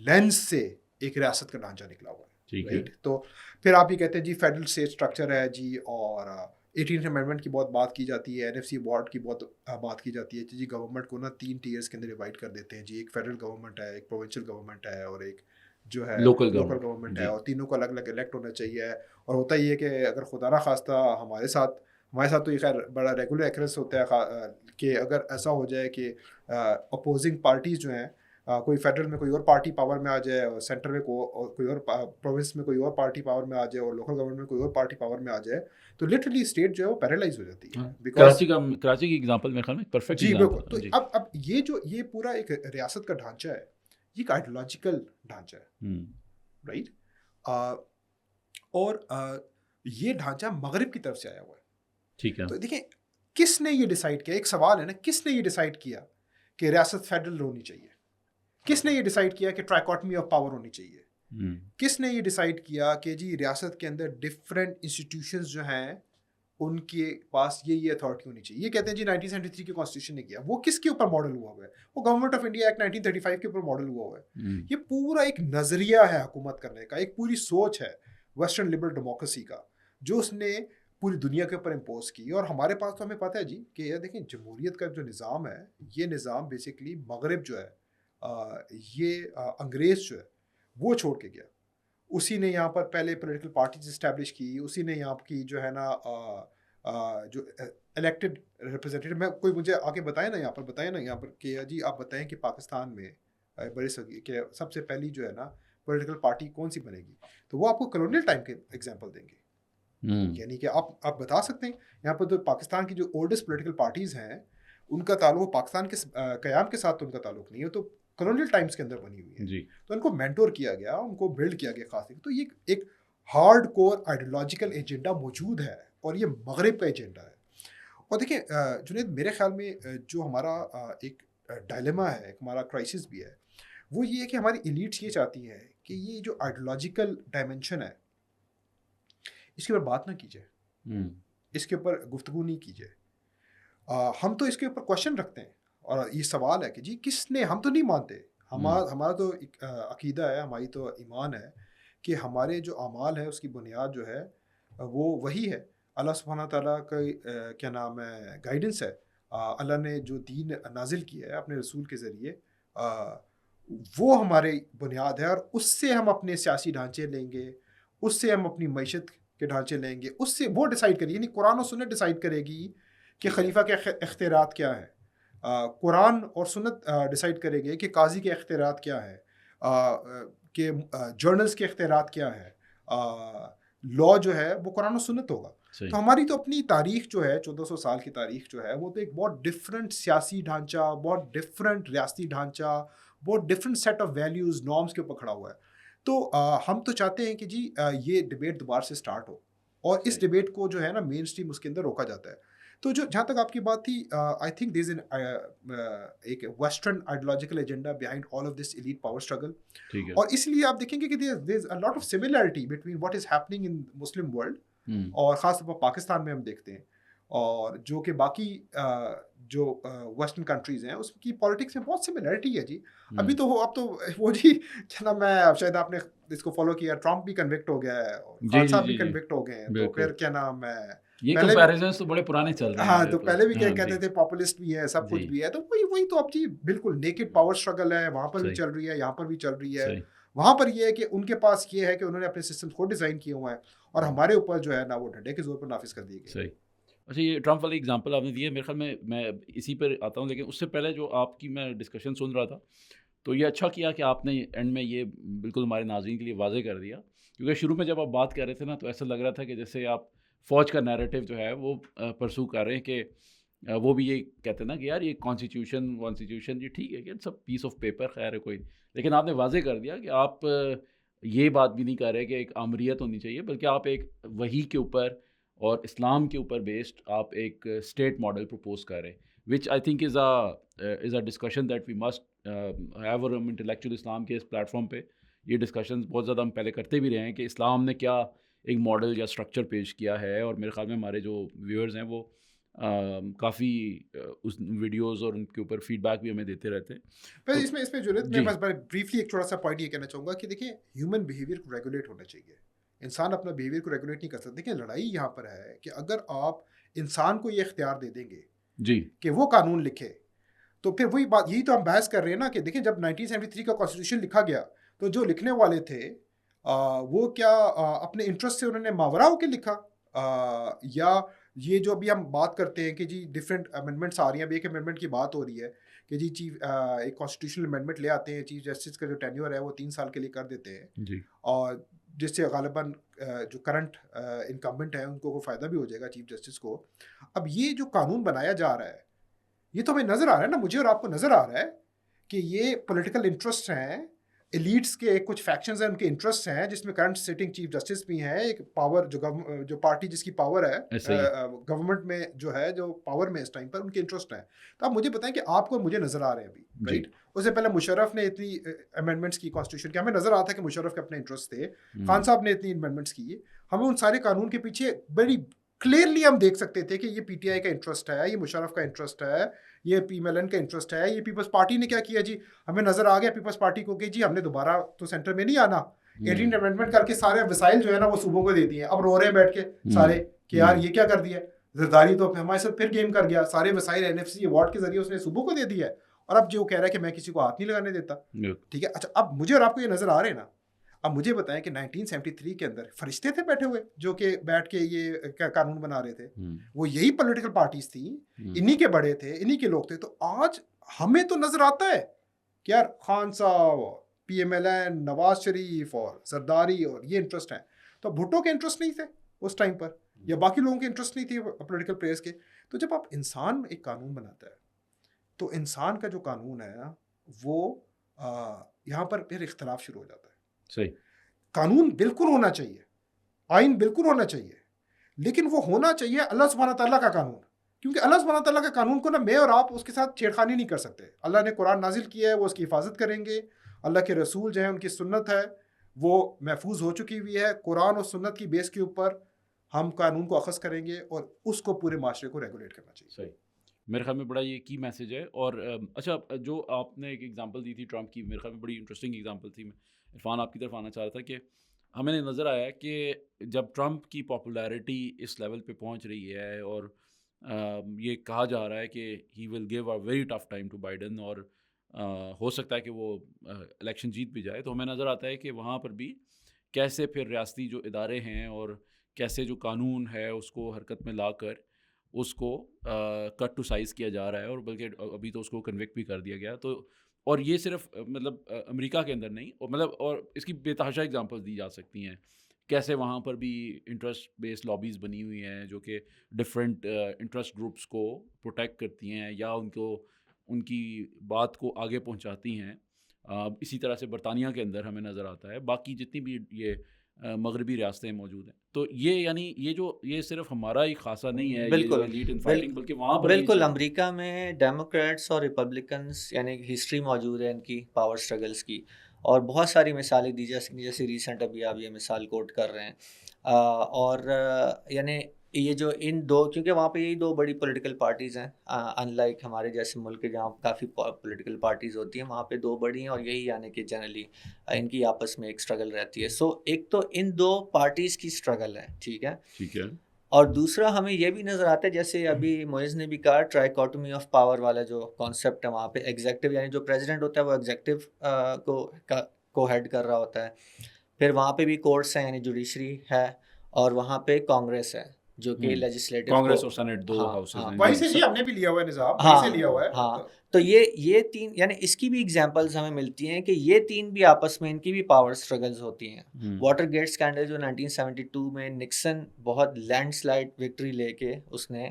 لینس سے ایک ریاست کا ڈھانچہ نکلا ہوا ہے. تو پھر آپ یہ کہتے ہیں جی فیڈرل اسٹیٹ اسٹرکچر ہے جی، اور 18th امینڈمنٹ کی بہت بات کی جاتی ہے، NFC وارڈ کی بہت بات کی جاتی ہے جی. گورنمنٹ کو نا 3 ٹیئرس کے اندر ڈیوائڈ کر دیتے ہیں جی، ایک فیڈرل گورنمنٹ ہے، ایک پروونشل گورنمنٹ ہے، اور ایک جو ہے لوکل گورنمنٹ ہے، اور تینوں کو الگ الگ الیکٹ ہونا چاہیے. اور ہوتا یہ ہے کہ اگر خدا نہ خواستہ ہمارے ساتھ تو یہ خیر بڑا ریگولر ایکرنس ہوتا ہے کہ اگر ایسا ہو جائے کہ اپوزنگ پارٹیز جو ہیں کوئی فیڈرل میں کوئی اور پارٹی پاور میں آ جائے اور سینٹر میں کوئی اور پروونس میں کوئی اور پارٹی پاور میں آ جائے اور لوکل گورنمنٹ میں کوئی اور پارٹی پاور میں آ جائے تو لٹرلی اسٹیٹ جو ہے وہ پیرالائز ہو جاتی ہے. کراچی کی ایگزامپل میرے خیال میں پرفیکٹ جی ایگزامپل. بالکل. تو اب یہ پورا ایک ریاست کا ڈھانچہ ہے, یہ ایک آئیڈیولوجیکل ڈھانچہ ہے, رائٹ. اور یہ ڈھانچہ مغرب کی طرف سے آیا ہوا ہے. ٹھیک ہے. تو دیکھیں کس نے یہ ڈیسائیڈ کیا, ایک سوال ہے نا, کس نے یہ ڈیسائیڈ کیا کہ ریاست فیڈرل ہونی چاہیے؟ کس نے یہ ڈیسائیڈ کیا کہ ٹرائیکاٹمی آف پاور ہونی چاہیے؟ کس نے یہ ڈیسائیڈ کیا کہ جی ریاست کے اندر ڈفرینٹ انسٹیٹیوشنز جو ہیں ان کے پاس یہ اتھارٹی ہونی چاہیے؟ یہ کہتے ہیں جی 1973 کے کانسٹیٹیوشن نے کیا. وہ کس کے اوپر ماڈل ہوا ہوا ہے؟ وہ گورنمنٹ آف انڈیا ایکٹ 1935 کے اوپر ماڈل ہوا ہوا ہے. یہ پورا ایک نظریہ ہے حکومت کرنے کا, ایک پوری سوچ ہے ویسٹرن لبرل ڈیموکریسی کا جو اس نے پوری دنیا کے اوپر امپوز کی. اور ہمارے پاس تو ہمیں پتہ ہے جی کہ یہ دیکھیں جمہوریت کا جو نظام ہے, یہ نظام بیسکلی مغرب جو ہے یہ انگریز جو ہے وہ چھوڑ کے گیا. اسی نے یہاں پر پہلے پولیٹیکل پارٹیز اسٹیبلش کی, اسی نے یہاں کی جو ہے نا جو الیکٹڈ ریپرزینٹیٹیو, میں کوئی مجھے آ کے بتائیں نا یہاں پر کہ جی آپ بتائیں کہ پاکستان میں کہ سب سے پہلی جو ہے نا پولیٹیکل پارٹی کون سی بنے گی, تو وہ آپ کو کلونیل ٹائم کے ایگزامپل دیں گے. یعنی کہ آپ بتا سکتے ہیں یہاں پر تو پاکستان کی جو اولڈسٹ پولیٹیکل پارٹیز ہیں ان کا تعلق پاکستان کے قیام کے ساتھ تو ان کا تعلق نہیں ہے, تو کلونیل ٹائمز کے اندر بنی ہوئی ہے. تو ان کو مینٹور کیا گیا, ان کو بلڈ کیا گیا خاص. تو یہ ایک ہارڈ کور آئیڈیولوجیکل ایجنڈا موجود ہے اور یہ مغرب کا ایجنڈا ہے. اور دیکھیں جنید, میرے خیال میں جو ہمارا ایک ڈائلیما ہے, ایک ہمارا کرائسس بھی ہے, وہ یہ ہے کہ ہماری ایلیٹس یہ چاہتی ہیں کہ یہ جو آئیڈیولوجیکل ڈائمینشن ہے اس کے اوپر بات نہ کی جائے, اس کے اوپر گفتگو نہیں کی جائے. ہم تو اس کے اوپر کوشچن رکھتے ہیں اور یہ سوال ہے کہ جی کس نے, ہم تو نہیں مانتے, ہمارا تو عقیدہ ہے, ہماری تو ایمان ہے کہ ہمارے جو اعمال ہے اس کی بنیاد جو ہے وہ وہی ہے, اللہ سبحانہ تعالیٰ کا کیا نام ہے گائیڈنس ہے. اللہ نے جو دین نازل کیا ہے اپنے رسول کے ذریعے وہ ہمارے بنیاد ہے, اور اس سے ہم اپنے سیاسی ڈھانچے لیں گے, اس سے ہم اپنی معیشت کے ڈھانچے لیں گے, اس سے وہ ڈیسائیڈ کرے گی. یعنی قرآن و سنت ڈیسائیڈ کرے گی کہ خلیفہ کے اختیارات کیا ہیں, قرآن اور سنت ڈیسائیڈ کرے گے کہ قاضی کے اختیارات کیا ہے, کہ جرنلز کے اختیارات کیا ہے, لا جو ہے وہ قرآن و سنت ہوگا. تو ہماری تو اپنی تاریخ جو ہے 1400 سال کی تاریخ جو ہے وہ تو ایک بہت ڈفرینٹ سیاسی ڈھانچہ, بہت ڈفرینٹ ریاستی ڈھانچہ, بہت different set of values norms کے اوپر کھڑا ہوا ہے. تو ہم تو چاہتے ہیں کہ جی یہ ڈبیٹ دوبارہ سے سٹارٹ ہو, اور اس ڈبیٹ کو جو ہے نا مین اسٹریم اس کے اندر روکا جاتا ہے. تو جو جہاں تک آپ کی بات تھی, آئی تھنک دیر از ایک western ideological agenda behind all of this elite power struggle. اور اس لیے آپ دیکھیں گے کہ there is a lot of similarity between what is happening in Muslim world, اور خاص طور پر پاکستان میں ہم دیکھتے ہیں, اور جو کہ باقی جو ویسٹرن کنٹریز ہیں اس کی پالیٹکس میں بہت سملیرٹی ہے. جی ابھی تو اب تو وہ جی کیا نام ہے, شاید آپ نے اس کو فالو کیا, ٹرمپ بھی کنوکٹ ہو گیا ہے, خان صاحب بھی کنوکٹ ہو گئے ہیں, تو پھر کیا نام ہے, یہ کمپیریزنز تو بڑے پرانے چل رہے ہیں. ہاں تو پہلے بھی کہتے تھے پاپولسٹ بھی ہے, سب کچھ بھی ہے, تو وہی تو اب جی بالکل نیکڈ پاور اسٹرگل ہے, وہاں پر بھی چل رہی ہے, یہاں پر بھی چل رہی ہے. وہاں پر یہ ہے کہ ان کے پاس یہ ہے کہ انہوں نے اپنے سسٹم خود ڈیزائن کیے ہوئے ہیں, اور ہمارے اوپر جو ہے نا وہ ڈنڈے کے زور پر نافذ کر دیے گئے. صحیح. اچھا, یہ ٹرمپ والی اگزامپل آپ نے دی ہے, میرے خیال میں اسی پر آتا ہوں, لیکن اس سے پہلے جو آپ کی میں ڈسکشن سن رہا تھا تو یہ اچھا کیا کہ آپ نے اینڈ میں یہ بالکل ہمارے ناظرین کے لیے واضح کر دیا, کیونکہ شروع میں جب آپ بات کر رہے تھے نا تو ایسا لگ رہا تھا کہ جیسے آپ فوج کا نیریٹو جو ہے وہ پرسو کر رہے ہیں, کہ وہ بھی یہ کہتے ہیں نا کہ یار یہ کانسٹیٹیوشن یہ ٹھیک ہے کہ سب پیس آف پیپر خیر ہے کوئی, لیکن آپ نے واضح کر دیا کہ آپ یہ بات بھی نہیں کر رہے کہ ایک آمریت ہونی چاہیے, بلکہ آپ ایک وحی کے اوپر اور اسلام کے اوپر بیسڈ آپ ایک اسٹیٹ ماڈل پروپوز کر رہے ہیں, which I think is a discussion that we must have. اور انٹلیکچوئل اسلام کے اس پلیٹ فارم پہ یہ ڈسکشنز بہت زیادہ ہم پہلے کرتے بھی رہے ہیں کہ اسلام نے کیا ایک ماڈل یا اسٹرکچر پیش کیا ہے, اور میرے خیال میں ہمارے جو ویورز ہیں وہ کافی اس ویڈیوز اور ان کے اوپر فیڈ بیک بھی ہمیں دیتے رہتے ہیں. اس میں جو میں بس بریفلی ایک چھوٹا سا پوائنٹ یہ کہنا چاہوں گا کہ دیکھیں ہیومن بیہیویئر کو ریگولیٹ ہونا چاہیے, انسان اپنا بیہیویئر کو ریگولیٹ نہیں کر سکتا. دیکھیں لڑائی یہاں پر ہے کہ اگر آپ انسان کو یہ اختیار دے دیں گے جی کہ وہ قانون لکھے, تو پھر وہی بات, یہی تو ہم بحث کر رہے ہیں نا کہ دیکھیں جب 1973 کا کانسٹیٹیوشن لکھا گیا تو جو لکھنے والے تھے وہ کیا اپنے انٹرسٹ سے انہوں نے ماورا ہو کے لکھا، یا یہ جو ابھی ہم بات کرتے ہیں کہ جی ڈفرینٹ امینڈمنٹس آ رہی ہیں، ابھی ایک امینڈمنٹ کی بات ہو رہی ہے کہ جی چیف ایک کانسٹیٹیوشنل امینڈمنٹ لے آتے ہیں، چیف جسٹس کا جو ٹینیور ہے وہ 3 سال کے لیے کر دیتے ہیں جی، اور جس سے غالباً جو کرنٹ انکمبنٹ ہیں ان کو فائدہ بھی ہو جائے گا چیف جسٹس کو. اب یہ جو قانون بنایا جا رہا ہے یہ تو ہمیں نظر آ رہا ہے نا، مجھے اور آپ کو نظر آ رہا ہے کہ یہ پولیٹیکل انٹرسٹ ہیں، ایلیٹس کے کچھ فیکشنز ہیں، ان کے انٹرسٹ ہیں، جس میں کرنٹ سٹنگ چیف جسٹس بھی ہیں، ایک پاور جو پارٹی جس کی پاور ہے گورنمنٹ میں جو ہے، جو پاور میں اس ٹائم پر ان کے انٹرسٹ ہیں. تو آپ مجھے بتائیں کہ آپ کو مجھے نظر آ رہے ہیں ابھی، رائٹ؟ اس سے پہلے مشرف نے اتنی امینڈمنٹس کی کانسٹیٹیوشن کے، ہمیں نظر آتا ہے کہ مشرف کے اپنے انٹرسٹ تھے، خان صاحب نے اتنی امینڈمنٹس کی. ہمیں ان سارے قانون کے پیچھے بڑی کلیئرلی ہم دیکھ سکتے تھے کہ یہ پی ٹی آئی کا انٹرسٹ ہے، یہ مشرف کا انٹرسٹ ہے، یہ پی ایم ایل این کا انٹرسٹ ہے. یہ پیپلز پارٹی نے کیا کیا جی، ہمیں نظر آ گیا پیپلز پارٹی کو کہ جی ہم نے دوبارہ تو سینٹر میں نہیں آنا، 18 امینڈمنٹ کر کے سارے وسائل جو ہے نا وہ صوبوں کو دے دیے. اب رو رہے ہیں بیٹھ کے سارے کہ یار یہ کیا کر دیا، زرداری تو ہمارے ساتھ پھر گیم کر گیا، سارے وسائل این ایف سی ایوارڈ کے ذریعے اس نے صوبوں کو دے دیا ہے، اور اب جو وہ کہہ رہا ہے کہ میں کسی کو ہاتھ نہیں لگانے دیتا. ٹھیک ہے، اچھا اب مجھے اور آپ کو یہ نظر آ رہے ہیں نا. اب مجھے بتائیں کہ 1973 کے اندر فرشتے تھے بیٹھے ہوئے جو کہ بیٹھ کے یہ قانون بنا رہے تھے، وہ یہی پولیٹیکل پارٹیز تھیں، انہی کے بڑے تھے، انہی کے لوگ تھے. تو آج ہمیں تو نظر آتا ہے کہ یار خان صاحب اور پی M L N, Nawaz Sharif اور زرداری اور یہ انٹرسٹ ہیں. تو بھٹو کے انٹرسٹ نہیں تھے اس ٹائم پر، یا باقی لوگوں کے انٹرسٹ نہیں تھے پولیٹیکل پلیئرس کے. تو جب آپ انسان ایک قانون بناتا ہے تو انسان کا جو قانون ہے نا وہ یہاں پر پھر اختلاف شروع ہو جاتا ہے. صحیح، قانون بالکل ہونا چاہیے، آئین بالکل ہونا چاہیے، لیکن وہ ہونا چاہیے اللہ سبحانہ تعالیٰ کا قانون. کیونکہ اللہ سبحانہ تعالیٰ کا قانون کو نا میں اور آپ اس کے ساتھ چھیڑخانی نہیں کر سکتے. اللہ نے قرآن نازل کیا ہے، وہ اس کی حفاظت کریں گے. اللہ کے رسول جو ہیں ان کی سنت ہے وہ محفوظ ہو چکی ہوئی ہے. قرآن اور سنت کی بیس کے اوپر ہم قانون کو اخذ کریں گے اور اس کو پورے معاشرے کو ریگولیٹ کرنا چاہیے. صحیح، میرے خیال میں بڑا یہ کی میسیج ہے. اور اچھا جو آپ نے ایک ایگزامپل دی تھی ٹرمپ کی، میرے خیال میں بڑی انٹرسٹنگ ایگزامپل تھی. میں عرفان آپ کی طرف آنا چاہ رہا تھا کہ ہمیں نظر آیا کہ جب ٹرمپ کی پاپولیرٹی اس لیول پہ پہنچ رہی ہے اور یہ کہا جا رہا ہے کہ he will give a very tough time to Biden, اور ہو سکتا ہے کہ وہ الیکشن جیت بھی جائے، تو ہمیں نظر آتا ہے کہ وہاں پر بھی کیسے پھر ریاستی جو ادارے ہیں اور کیسے جو قانون ہے اس کو حرکت میں لا کر اس کو کٹ ٹو سائز کیا جا رہا ہے، اور بلکہ ابھی تو اس کو کنوکٹ بھی کر دیا گیا. تو اور یہ صرف مطلب امریکہ کے اندر نہیں، اور مطلب اور اس کی بے تحاشا ایگزامپل دی جا سکتی ہیں کیسے وہاں پر بھی انٹرسٹ بیس لابیز بنی ہوئی ہیں جو کہ ڈفرینٹ انٹرسٹ گروپس کو پروٹیکٹ کرتی ہیں یا ان کی بات کو آگے پہنچاتی ہیں. اسی طرح سے برطانیہ کے اندر ہمیں نظر آتا ہے، باقی جتنی بھی یہ مغربی ریاستیں موجود ہیں. تو یہ یعنی یہ صرف ہمارا ہی خاصا نہیں ہے بالکل لیڈ ان فائٹنگ، بلکہ وہاں پر بالکل امریکہ میں ڈیموکریٹس اور ریپبلکنس یعنی ہسٹری موجود ہے ان کی پاور سٹرگلس کی، اور بہت ساری مثالیں دی جا سکتی، جیسے ریسنٹ ابھی آپ یہ مثال کوٹ کر رہے ہیں. اور یعنی یہ جو ان دو، کیونکہ وہاں پہ یہی دو بڑی پولیٹیکل پارٹیز ہیں، ان لائک ہمارے جیسے ملک کے جہاں کافی پولیٹیکل پارٹیز ہوتی ہیں، وہاں پہ دو بڑی ہیں، اور یہی یعنی کہ جنرلی ان کی آپس میں ایک سٹرگل رہتی ہے. سو ایک تو ان دو پارٹیز کی سٹرگل ہے، ٹھیک ہے، اور دوسرا ہمیں یہ بھی نظر آتا ہے جیسے ابھی معز نے بھی کہا ٹرائیکوٹمی آف پاور والا جو کانسیپٹ ہے، وہاں پہ ایگزیکٹو یعنی جو پریزیڈنٹ ہوتا ہے وہ ایگزیکٹو کو ہیڈ کر رہا ہوتا ہے. پھر وہاں پہ بھی کورٹس ہیں یعنی جوڈیشری ہے، اور وہاں پہ کانگریس ہے جو کہ لیجسلیٹو، کانگریس اور سینٹ دو ہاؤسز ہیں. وہیں سے جی ہم نے بھی لیا ہوا ہے نظام، وہیں سے لیا ہوا ہے. ہاں تو یہ تین یعنی اس کی بھی ایگزامپلز ہمیں ملتی ہیں کہ یہ تین بھی آپس میں ان کی بھی پاور سٹرگلز ہوتی ہیں. واٹر گیٹ اسکینڈل جو 1972 میں نکسن بہت لینڈ سلائڈ وکٹری لے کے اس نے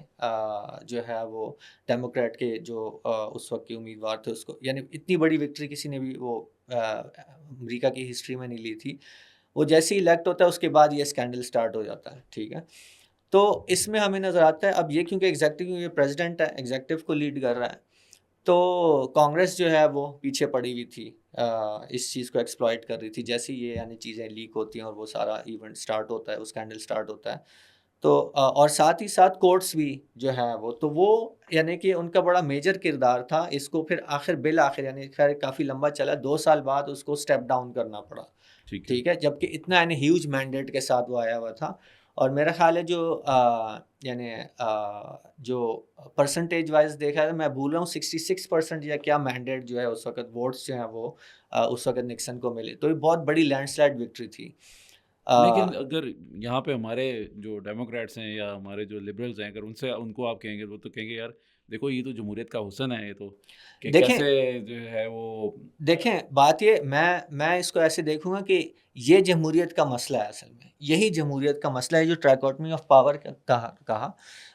جو ہے وہ ڈیموکریٹ کے جو اس وقت کے امیدوار تھے اس کو، یعنی اتنی بڑی وکٹری کسی نے بھی وہ امریکہ کی ہسٹری میں نہیں لی تھی. وہ جیسے ہی الیکٹ ہوتا ہے اس کے بعد یہ اسکینڈل سٹارٹ ہو جاتا ہے، ٹھیک ہے. تو اس میں ہمیں نظر آتا ہے اب یہ کیونکہ ایگزیکٹو یہ پریزیڈنٹ ہے، ایگزیکٹو کو لیڈ کر رہا ہے، تو کانگریس جو ہے وہ پیچھے پڑی ہوئی تھی، اس چیز کو ایکسپلائٹ کر رہی تھی. جیسے یہ یعنی چیزیں لیک ہوتی ہیں اور وہ سارا ایونٹ سٹارٹ ہوتا ہے، وہ اسکینڈل سٹارٹ ہوتا ہے. تو اور ساتھ ہی ساتھ کورٹس بھی جو ہے وہ یعنی کہ ان کا بڑا میجر کردار تھا. اس کو پھر بالآخر یعنی خیر کافی لمبا چلا، 2 سال بعد اس کو اسٹیپ ڈاؤن کرنا پڑا، ٹھیک ہے، جبکہ اتنا یعنی ہیوج مینڈیٹ کے ساتھ وہ آیا ہوا تھا. اور میرا خیال ہے جو یعنی جو پرسنٹیج وائز دیکھا ہے میں بھول رہا ہوں 66% یا کیا مینڈیٹ جو ہے اس وقت ووٹس جو ہیں وہ اس وقت نکسن کو ملے، تو یہ بہت بڑی لینڈ سلائڈ وکٹری تھی. لیکن اگر یہاں پہ ہمارے جو ڈیموکریٹس ہیں یا ہمارے جو لبرلز ہیں، اگر ان کو آپ کہیں گے، وہ تو کہیں گے یار دیکھو یہ تو جمہوریت کا حسن ہے، یہ تو کہ کیسے جو ہے وہ دیکھیں بات یہ میں اس کو ایسے دیکھوں گا کہ یہ جمہوریت کا مسئلہ ہے. اصل میں یہی جمہوریت کا مسئلہ ہے جو ٹرائکوٹمی آف پاور کہا.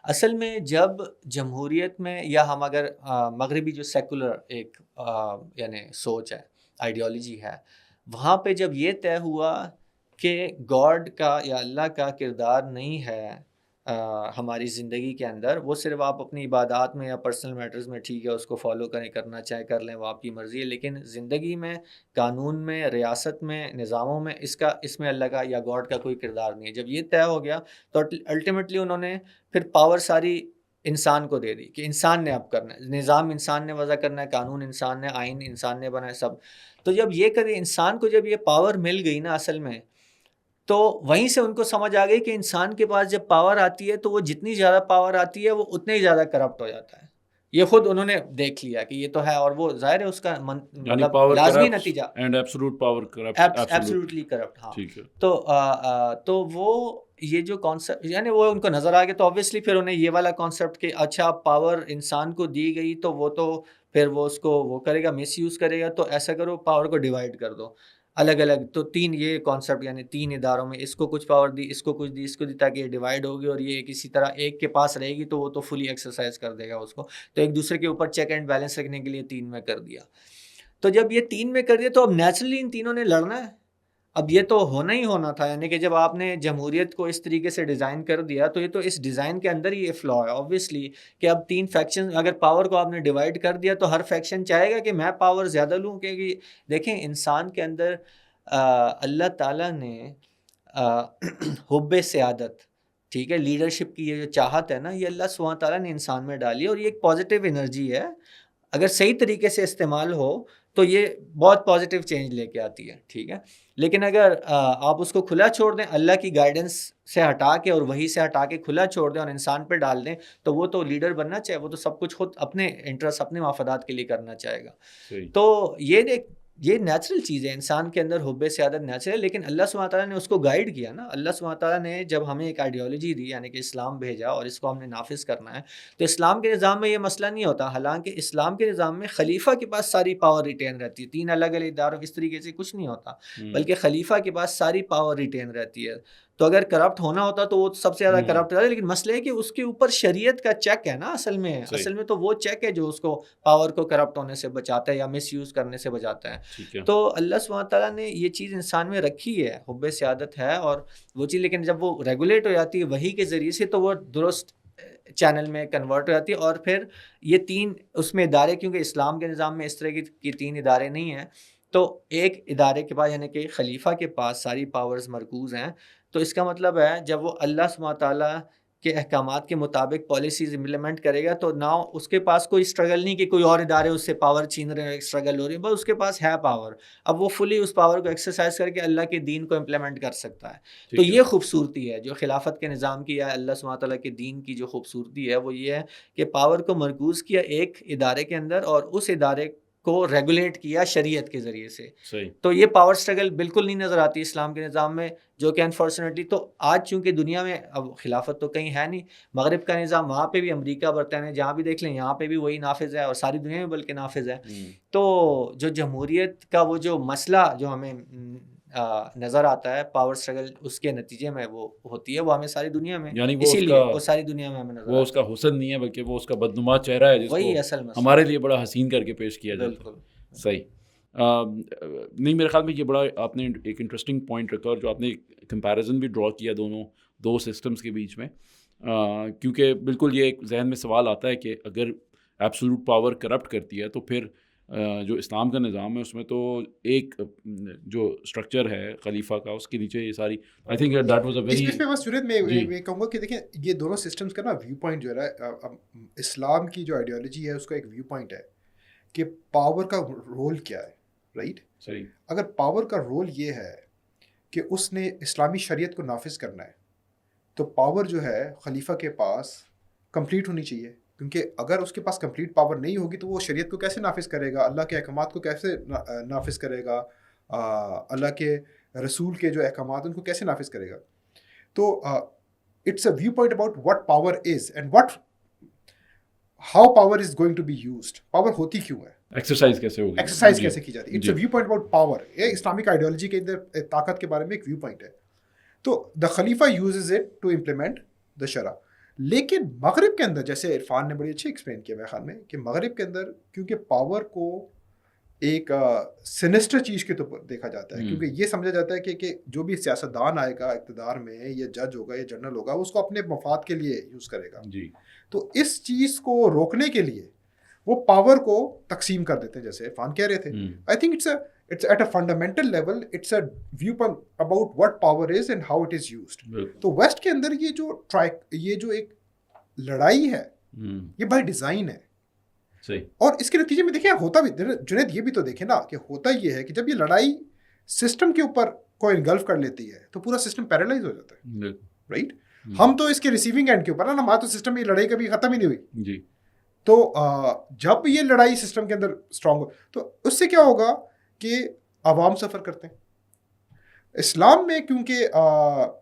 اصل میں جب جمہوریت میں یا ہم اگر مغربی جو سیکولر ایک یعنی سوچ ہے، آئیڈیالوجی ہے، وہاں پہ جب یہ طے ہوا کہ گاڈ کا یا اللہ کا کردار نہیں ہے ہماری زندگی کے اندر، وہ صرف آپ اپنی عبادات میں یا پرسنل میٹرز میں ٹھیک ہے اس کو فالو کریں، کرنا چاہے کر لیں، وہ آپ کی مرضی ہے، لیکن زندگی میں، قانون میں، ریاست میں، نظاموں میں اس میں اللہ کا یا گاڈ کا کوئی کردار نہیں ہے. جب یہ طے ہو گیا تو الٹیمیٹلی انہوں نے پھر پاور ساری انسان کو دے دی کہ انسان نے اب کرنا ہے، نظام انسان نے وضع کرنا ہے، قانون انسان نے، آئین انسان نے بنائے سب. تو جب یہ کرے انسان کو، جب یہ پاور مل گئی نا اصل میں، تو وہیں سے ان کو سمجھ آ گئی کہ انسان کے پاس جب پاور آتی ہے تو وہ جتنی زیادہ پاور آتی ہے وہ اتنے ہی زیادہ کرپٹ ہو جاتا ہے. یہ خود انہوں نے دیکھ لیا کہ یہ تو ہے، اور وہ ظاہر ہے اس کا مطلب لازمی نتیجہ and absolute power corrupt, absolutely corrupt. ہاں ٹھیک ہے. تو وہ یہ جو کانسیپٹ یعنی وہ ان کو نظر آ گیا، تو obviously پھر انہیں یہ والا کانسیپٹ کہ اچھا پاور انسان کو دی گئی تو وہ تو پھر وہ اس کو وہ کرے گا، مس یوز کرے گا، تو ایسا کرو پاور کو ڈیوائڈ کر دو الگ الگ. تو تین یہ کانسیپٹ یعنی تین اداروں میں اس کو کچھ پاور دی، اس کو کچھ دی، اس کو دی، تاکہ یہ ڈیوائڈ ہوگی اور یہ کسی طرح ایک کے پاس رہے گی تو وہ تو فلی ایکسرسائز کر دے گا اس کو. تو ایک دوسرے کے اوپر چیک اینڈ بیلنس رکھنے کے لیے 3 میں کر دیا. تو جب یہ 3 میں کر دیا تو اب نیچرلی ان تینوں نے لڑنا ہے. اب یہ تو ہونا ہی ہونا تھا، یعنی کہ جب آپ نے جمہوریت کو اس طریقے سے ڈیزائن کر دیا تو یہ تو اس ڈیزائن کے اندر ہی یہ فلا ہے اوبویسلی کہ اب 3 فیکشن، اگر پاور کو آپ نے ڈیوائڈ کر دیا تو ہر فیکشن چاہے گا کہ میں پاور زیادہ لوں. کہ دیکھیں انسان کے اندر اللہ تعالیٰ نے حب سیادت، ٹھیک ہے، لیڈرشپ کی یہ جو چاہت ہے نا، یہ اللہ سبحانہ تعالیٰ نے انسان میں ڈالی ہے، اور یہ ایک پازیٹیو انرجی ہے. اگر صحیح طریقے سے استعمال ہو تو یہ بہت پازیٹیو چینج لے کے آتی ہے، ٹھیک ہے. لیکن اگر آپ اس کو کھلا چھوڑ دیں، اللہ کی گائیڈنس سے ہٹا کے اور وہی سے ہٹا کے کھلا چھوڑ دیں اور انسان پہ ڈال دیں، تو وہ تو لیڈر بننا چاہے، وہ تو سب کچھ خود اپنے انٹرسٹ، اپنے مفادات کے لیے کرنا چاہے گا. تو یہ نیچرل چیز ہے، انسان کے اندر حب سیادت نیچرل ہے. لیکن اللہ سبحانہ تعالیٰ نے اس کو گائیڈ کیا نا. اللہ سبحانہ تعالیٰ نے جب ہمیں ایک آئیڈیالوجی دی، یعنی کہ اسلام بھیجا اور اس کو ہم نے نافذ کرنا ہے، تو اسلام کے نظام میں یہ مسئلہ نہیں ہوتا. حالانکہ اسلام کے نظام میں خلیفہ کے پاس ساری پاور ریٹین رہتی ہے. 3 الگ الگ اداروں اس طریقے سے کچھ نہیں ہوتا، بلکہ خلیفہ کے پاس ساری پاور ریٹین رہتی ہے. تو اگر کرپٹ ہونا ہوتا تو وہ سب سے زیادہ کرپٹ ہوتا ہے. لیکن مسئلہ ہے کہ اس کے اوپر شریعت کا چیک ہے نا. اصل میں تو وہ چیک ہے جو اس کو پاور کو کرپٹ ہونے سے بچاتا ہے یا مس یوز کرنے سے بچاتا ہے. تو اللہ سبحانہ تعالیٰ نے یہ چیز انسان میں رکھی ہے، حب سیادت ہے اور وہ چیز. لیکن جب وہ ریگولیٹ ہو جاتی ہے وہی کے ذریعے سے تو وہ درست چینل میں کنورٹ ہو جاتی ہے. اور پھر یہ 3 اس میں ادارے، کیونکہ اسلام کے نظام میں اس طرح کی 3 ادارے نہیں ہیں، تو ایک ادارے کے پاس یعنی کہ خلیفہ کے پاس ساری پاورز مرکوز ہیں. تو اس کا مطلب ہے جب وہ اللہ سبحانہ تعالیٰ کے احکامات کے مطابق پالیسیز امپلیمنٹ کرے گا تو نہ اس کے پاس کوئی اسٹرگل نہیں کہ کوئی اور ادارے اس سے پاور چھین رہے ہیں، اسٹرگل ہو رہی ہے. بس اس کے پاس ہے پاور، اب وہ فلی اس پاور کو ایکسرسائز کر کے اللہ کے دین کو امپلیمنٹ کر سکتا ہے. تو یہ خوبصورتی ہے جو خلافت کے نظام کی یا اللہ سبحانہ تعالیٰ کے دین کی جو خوبصورتی ہے وہ یہ ہے کہ پاور کو مرکوز کیا ایک ادارے کے اندر اور اس ادارے کو ریگولیٹ کیا شریعت کے ذریعے سے. تو یہ پاور سٹرگل بالکل نہیں نظر آتی اسلام کے نظام میں، جو کہ انفارچونیٹلی تو آج چونکہ دنیا میں اب خلافت تو کہیں ہے نہیں، مغرب کا نظام وہاں پہ بھی، امریکہ برطانیہ جہاں بھی دیکھ لیں یہاں پہ بھی وہی نافذ ہے اور ساری دنیا میں بلکہ نافذ ہے. تو جو جمہوریت کا وہ جو مسئلہ جو ہمیں نظر آتا ہے پاور سٹرگل اس کے نتیجے میں وہ ہوتی ہے، وہ ہمیں ساری دنیا میں، یعنی اسی لیے وہ ساری دنیا میں ہمیں نظر وہ اس کا حسن نہیں ہے بلکہ وہ اس کا بدنما چہرہ ہے جس وہی کو اصل مسئلہ ہمارے لیے بڑا حسین کر کے پیش کیا جاتا ہے. صحیح. نہیں میرے خیال میں یہ بڑا آپ نے ایک انٹرسٹنگ پوائنٹ رکھا اور جو آپ نے کمپیریزن بھی ڈرا کیا دو سسٹمز کے بیچ میں، کیونکہ بالکل یہ ایک ذہن میں سوال آتا ہے کہ اگر ایبسولوٹ پاور کرپٹ کرتی ہے تو پھر جو اسلام کا نظام ہے اس میں تو ایک جو اسٹرکچر ہے خلیفہ کا اس کے نیچے یہ ساری I think that was a very اس میں بس جنید میں کہوں گا کہ دیکھیں یہ دونوں سسٹمز کا نا ویو پوائنٹ جو ہے نا، اسلام کی جو آئیڈیالوجی ہے اس کا ایک ویو پوائنٹ ہے کہ پاور کا رول کیا ہے، رائٹ؟ صحیح. اگر پاور کا رول یہ ہے کہ اس نے اسلامی شریعت کو نافذ کرنا ہے تو پاور جو ہے خلیفہ کے پاس کمپلیٹ ہونی چاہیے، کیونکہ اگر اس کے پاس کمپلیٹ پاور نہیں ہوگی تو وہ شریعت کو کیسے نافذ کرے گا، اللہ کے احکامات کو کیسے نافذ کرے گا، اللہ کے رسول کے جو احکامات ان کو کیسے نافذ کرے گا. تو it's a viewpoint about what power is and what how power is going to be used. Power ہوتی کیوں ہے، ایکسرسائز کیسے ہوگی، ایکسرسائز کیسے کی جاتی ہے. It's a viewpoint about power. یہ اسلامک آئیڈیالوجی کے اندر طاقت کے بارے میں ایک ویو پوائنٹ ہے. تو دا خلیفہ uses it to implement the شرع. لیکن مغرب کے اندر جیسے عرفان نے بڑی اچھی ایکسپلین کیا میرے خیال میں کہ مغرب کے اندر کیونکہ پاور کو ایک سینسٹر چیز کے طور پر دیکھا جاتا ہے، کیونکہ یہ سمجھا جاتا ہے کہ جو بھی سیاستدان آئے گا اقتدار میں، یا جج ہوگا یا جنرل ہوگا، اس کو اپنے مفاد کے لیے یوز کرے گا. تو اس چیز کو روکنے کے لیے وہ پاور کو تقسیم کر دیتے ہیں، جیسے عرفان کہہ رہے تھے. I think it's at a fundamental level it's a viewpoint about what power is and how it is used. تو ویسٹ کے اندر یہ جو ایک لڑائی ہے یہ بائی ڈیزائن ہے. اور اس کے نتیجے میں دیکھیں ہوتا بھی، جنید یہ بھی تو دیکھیں نا کہ ہوتا یہ ہے کہ جب یہ لڑائی سسٹم کے اوپر کو انگلف کر لیتی ہے تو پورا سسٹم پیرالائز ہو جاتا ہے، رائٹ. ہم تو اس کے ریسیونگ اینڈ کے اوپر نا، ہمارا تو سسٹم یہ لڑائی کبھی ختم ہی نہیں ہوئی. تو جب یہ لڑائی سسٹم کے اندر اسٹرانگ ہو تو اس سے کیا ہوگا کہ عوام سفر کرتے ہیں. اسلام میں کیونکہ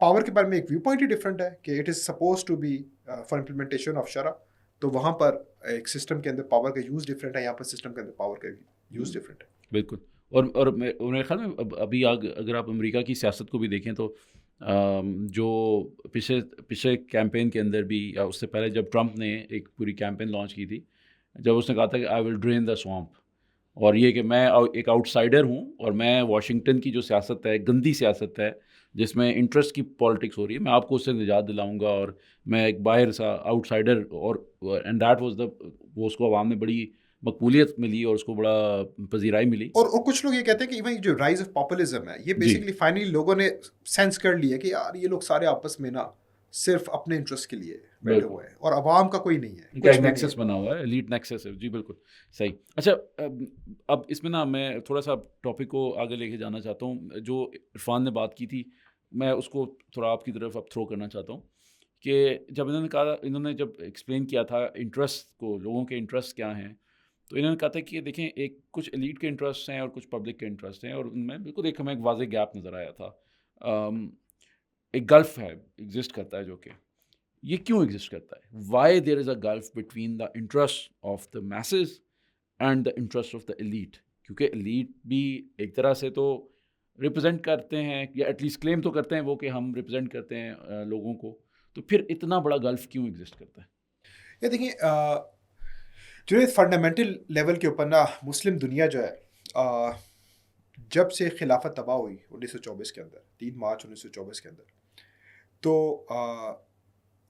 پاور کے بارے میں ایک ویو پوائنٹ ہی ڈفرینٹ ہے کہ it is suppose to be for implementation of شرع، تو وہاں پر ایک سسٹم کے اندر پاور کا یوز ڈفرینٹ ہے، یہاں پر سسٹم کے اندر پاور کا یوز ڈفرینٹ ہے. بالکل. اور میرے خیال میں ابھی اگر آپ امریکہ کی سیاست کو بھی دیکھیں تو جو پچھلے کیمپین کے اندر بھی، یا اس سے پہلے جب ٹرمپ نے ایک پوری کیمپین لانچ کی تھی، جب اس نے کہا تھا کہ آئی ول ڈرین دا سوامپ، اور یہ کہ میں ایک آؤٹ سائڈر ہوں اور میں واشنگٹن کی جو سیاست ہے، گندی سیاست ہے جس میں انٹرسٹ کی پالیٹکس ہو رہی ہے، میں آپ کو اس سے نجات دلاؤں گا، اور میں ایک باہر سا آؤٹ سائڈر. اور اینڈ دیٹ واز وہ اس کو عوام میں بڑی مقبولیت ملی اور اس کو بڑا پذیرائی ملی. اور کچھ لوگ یہ کہتے ہیں کہ ایون جو رائز آف پاپولزم ہے یہ بیسیکلی فائنلی لوگوں نے سینس کر لیا کہ یار یہ لوگ سارے آپس میں نا صرف اپنے انٹرسٹ کے لیے بیٹھے ہوئے ہیں اور عوام کا کوئی نہیں ہے، ایک نیکسس بنا ہوا ہے، ایلیٹ نیکسس ہے. جی بالکل صحیح. اچھا اب اس میں نا میں تھوڑا سا ٹاپک کو آگے لے کے جانا چاہتا ہوں. جو عرفان نے بات کی تھی میں اس کو تھوڑا آپ کی طرف اب تھرو کرنا چاہتا ہوں کہ جب انہوں نے جب ایکسپلین کیا تھا انٹرسٹ کو، لوگوں کے انٹرسٹ کیا ہیں، تو انہوں نے کہا تھا کہ دیکھیں ایک کچھ ایلیٹ کے انٹرسٹ ہیں اور کچھ پبلک کے انٹرسٹ ہیں، اور ان میں بالکل ہمیں ایک واضح گیپ نظر آیا تھا. ایک گلف ہے، ایگزسٹ کرتا ہے، جو کہ یہ کیوں ایگزسٹ کرتا ہے؟ Why there is a golf between the interest of the masses and the interest of the elite? کیونکہ ایلیٹ بھی ایک طرح سے تو ریپرزینٹ کرتے ہیں، یا ایٹ لیسٹ کلیم تو کرتے ہیں وہ کہ ہم ریپرزینٹ کرتے ہیں لوگوں کو، تو پھر اتنا بڑا گلف کیوں ایگزسٹ کرتا ہے؟ یہ دیکھیں جو فنڈامنٹل لیول کے اوپر نا مسلم دنیا جو ہے جب سے خلافت تباہ ہوئی 1924 کے اندر، 3 مارچ 1924 کے اندر، تو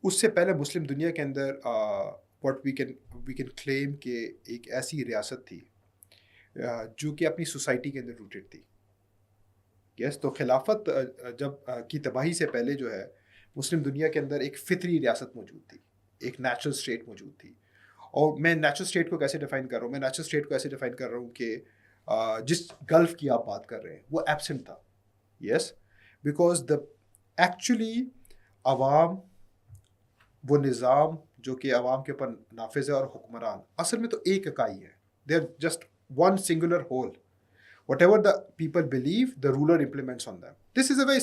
اس سے پہلے مسلم دنیا کے اندر واٹ وی کین کلیم کہ ایک ایسی ریاست تھی جو کہ اپنی سوسائٹی کے اندر روٹیڈ تھی. یس، تو خلافت جب کی تباہی سے پہلے جو ہے مسلم دنیا کے اندر ایک فطری ریاست موجود تھی، ایک نیچرل اسٹیٹ موجود تھی. اور میں نیچرل اسٹیٹ کو کیسے ڈیفائن کر رہا ہوں؟ میں نیچرل اسٹیٹ کو ایسے ڈیفائن کر رہا ہوں کہ جس گلف کی آپ بات کر رہے ہیں وہ ایبسنٹ تھا. یس، بیکاز دا ایکچولی عوام، وہ نظام جو کہ عوام کے اوپر نافذ ہے اور حکمران اصل میں تو ایک اکائی ہے. They are just one singular whole. Whatever the people believe, the ruler implements on them. This is a very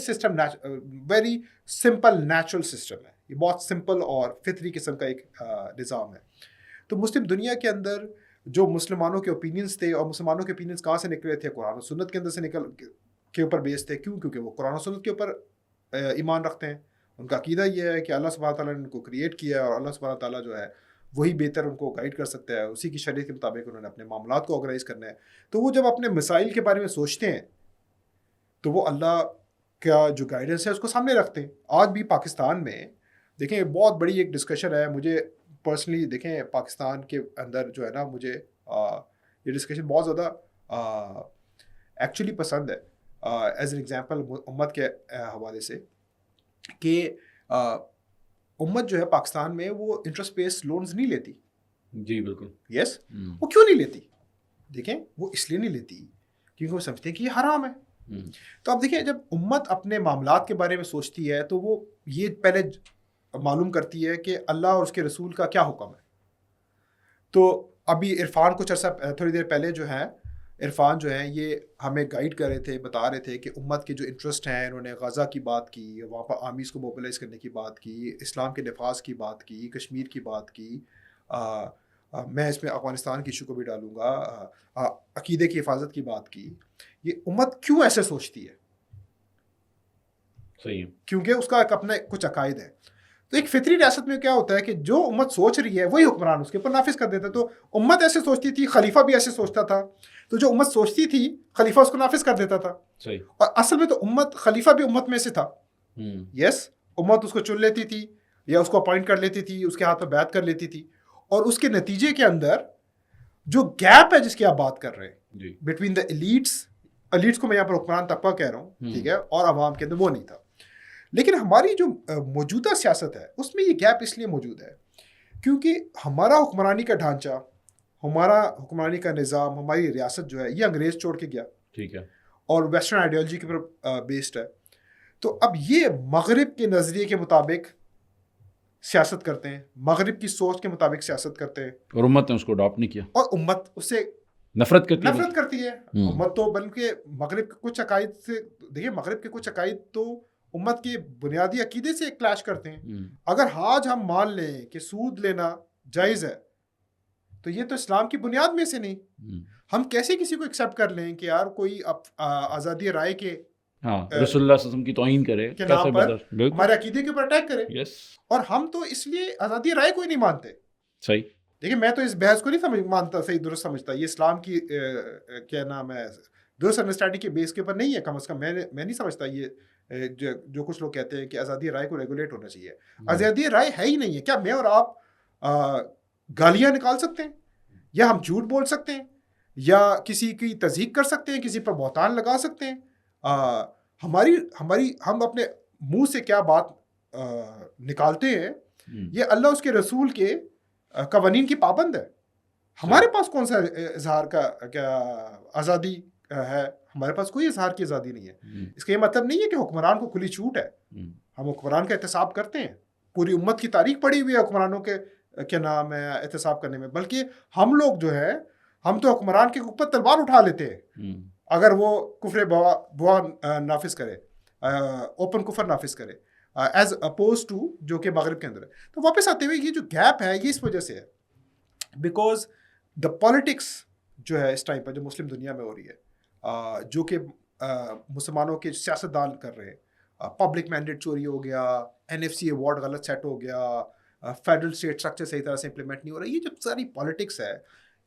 very simple natural system ہے. یہ بہت سمپل اور فطری قسم کا ایک نظام ہے. تو مسلم دنیا کے اندر جو مسلمانوں کے اوپینینس تھے، اور مسلمانوں کے اوپینینس کہاں سے نکلے تھے؟ قرآن و سنت کے اندر سے نکل کے اوپر بیس تھے. کیوں؟ کیونکہ وہ قرآن و سنت کے اوپر ایمان رکھتے ہیں. ان کا عقیدہ یہ ہے کہ اللہ سبحانہ تعالیٰ نے ان کو کریٹ کیا ہے، اور اللہ سبحانہ تعالیٰ جو ہے وہی بہتر ان کو گائیڈ کر سکتا ہے. اسی کی شریعت کے مطابق انہوں نے اپنے معاملات کو آرگنائز کرنا ہے. تو وہ جب اپنے مسائل کے بارے میں سوچتے ہیں تو وہ اللہ کا جو گائیڈنس ہے اس کو سامنے رکھتے ہیں. آج بھی پاکستان میں دیکھیں بہت بڑی ایک ڈسکشن ہے. مجھے پرسنلی دیکھیں پاکستان کے اندر جو ہے نا، مجھے یہ ڈسکشن بہت زیادہ ایکچولی پسند ہے ایز این ایگزامپل امت کے حوالے سے، کہ امت جو ہے پاکستان میں وہ انٹرسٹ بیس لونز نہیں لیتی. جی بالکل. یس، وہ کیوں نہیں لیتی؟ دیکھیں وہ اس لیے نہیں لیتی کیونکہ وہ سمجھتے ہیں کہ یہ حرام ہے. تو اب دیکھیں جب امت اپنے معاملات کے بارے میں سوچتی ہے تو وہ یہ پہلے معلوم کرتی ہے کہ اللہ اور اس کے رسول کا کیا حکم ہے. تو ابھی عرفان کچھ عرصہ تھوڑی دیر پہلے جو ہے عرفان جو ہیں یہ ہمیں گائیڈ کر رہے تھے, بتا رہے تھے کہ امت کے جو انٹرسٹ ہیں, انہوں نے غزہ کی بات کی, وہاں پر آرمیز کو موبلائز کرنے کی بات کی, اسلام کے نفاذ کی بات کی, کشمیر کی بات کی, میں اس میں افغانستان کی ایشو کو بھی ڈالوں گا, عقیدے کی حفاظت کی بات کی. یہ امت کیوں ایسے سوچتی ہے؟ صحیح ہے, کیونکہ اس کا ایک اپنا کچھ عقائد ہے. تو ایک فطری ریاست میں کیا ہوتا ہے کہ جو امت سوچ رہی ہے وہی حکمران اس کے اوپر نافذ کر دیتا ہے. تو امت ایسے سوچتی تھی, خلیفہ بھی ایسے سوچتا تھا, تو جو امت سوچتی تھی خلیفہ اس کو نافذ کر دیتا تھا. صحیح. اور اصل میں تو امت خلیفہ بھی امت میں سے تھا. یس, امت اس کو چن لیتی تھی یا اس کو اپوائنٹ کر لیتی تھی, اس کے ہاتھ پہ بیعت کر لیتی تھی, اور اس کے نتیجے کے اندر جو گیپ ہے جس کی آپ بات کر رہے ہیں بٹوین دا ایلیٹس کو میں یہاں پر حکمران طبقہ کہہ رہا ہوں, ٹھیک ہے, اور عوام کے اندر, وہ نہیں تھا. لیکن ہماری جو موجودہ سیاست ہے اس میں یہ گیپ اس لیے موجود ہے کیونکہ ہمارا حکمرانی کا ڈھانچہ, ہمارا حکمرانی کا نظام, ہماری ریاست جو ہے یہ انگریز چھوڑ کے گیا, ٹھیک ہے, اور ویسٹرن آئیڈیالوجی کے اوپر بیسڈ ہے. تو اب یہ مغرب کے نظریے کے مطابق سیاست کرتے ہیں, مغرب کی سوچ کے مطابق سیاست کرتے ہیں, اور امت نے اس کو اڈاپٹ نہیں کیا, اور امت اس سے نفرت کرتی ہے. امت تو بلکہ مغرب کے کچھ عقائد سے, دیکھیے مغرب کے کچھ عقائد تو امت کے بنیادی عقیدے سے کلیش کرتے ہیں. اگر آج ہم مان لیں کہ سود لینا جائز ہے تو یہ تو اسلام کی بنیاد میں سے نہیں. ہم کیسے کسی کو ایکسیپٹ کر لیں کہ یار کوئی آزادی رائے کے رسول اللہ صلی اللہ علیہ وسلم کی توہین کرے, کے نام پر ہمارے عقیدے کے اوپر اٹیک کرے, اور ہم تو اس لیے آزادی رائے کو ہی نہیں مانتے. صحیح. دیکھیں میں تو اس بحث کو نہیں مانتا, صحیح درست سمجھتا, یہ اسلام کی کیا نام ہے درست انڈرسٹینڈنگ کے بیس کے اوپر نہیں ہے. کم از کم میں نہیں سمجھتا یہ جو کچھ لوگ کہتے ہیں کہ آزادی رائے کو ریگولیٹ ہونا چاہیے. آزادی رائے ہے ہی نہیں ہے. کیا میں اور آپ گالیاں نکال سکتے ہیں, یا ہم جھوٹ بول سکتے ہیں, یا کسی کی تذیق کر سکتے ہیں, کسی پر بہتان لگا سکتے ہیں؟ ہم اپنے منہ سے کیا بات نکالتے ہیں یہ اللہ اس کے رسول کے قوانین کی پابند ہے. ہمارے پاس کون سا اظہار کا کیا آزادی ہے؟ ہمارے پاس کوئی اظہار کی آزادی نہیں ہے. اس کا یہ مطلب نہیں ہے کہ حکمران کو کھلی چھوٹ ہے. ہم حکمران کا احتساب کرتے ہیں, پوری امت کی تاریخ پڑی ہوئی ہے حکمرانوں کے کیا نام ہے احتساب کرنے میں. بلکہ ہم لوگ جو ہے ہم تو حکمران کے اوپر تلوار اٹھا لیتے ہیں اگر وہ کفر بوا نافذ کرے, اوپن کفر نافذ کرے, ایز اپوز ٹو جو کہ مغرب کے اندر ہے. تو واپس آتے ہوئے یہ جو گیپ ہے یہ اس وجہ سے ہے بیکاز دا پالیٹکس جو ہے اس ٹائم پر جو مسلم دنیا میں ہو رہی ہے, جو کہ مسلمانوں کے سیاستدان کر رہے ہیں, پبلک مینڈیٹ چوری ہو گیا, NFC ایوارڈ غلط سیٹ ہو گیا, فیڈرل اسٹیٹ اسٹرکچر صحیح طرح سے امپلیمنٹ نہیں ہو رہا. یہ جو ساری پالیٹکس ہے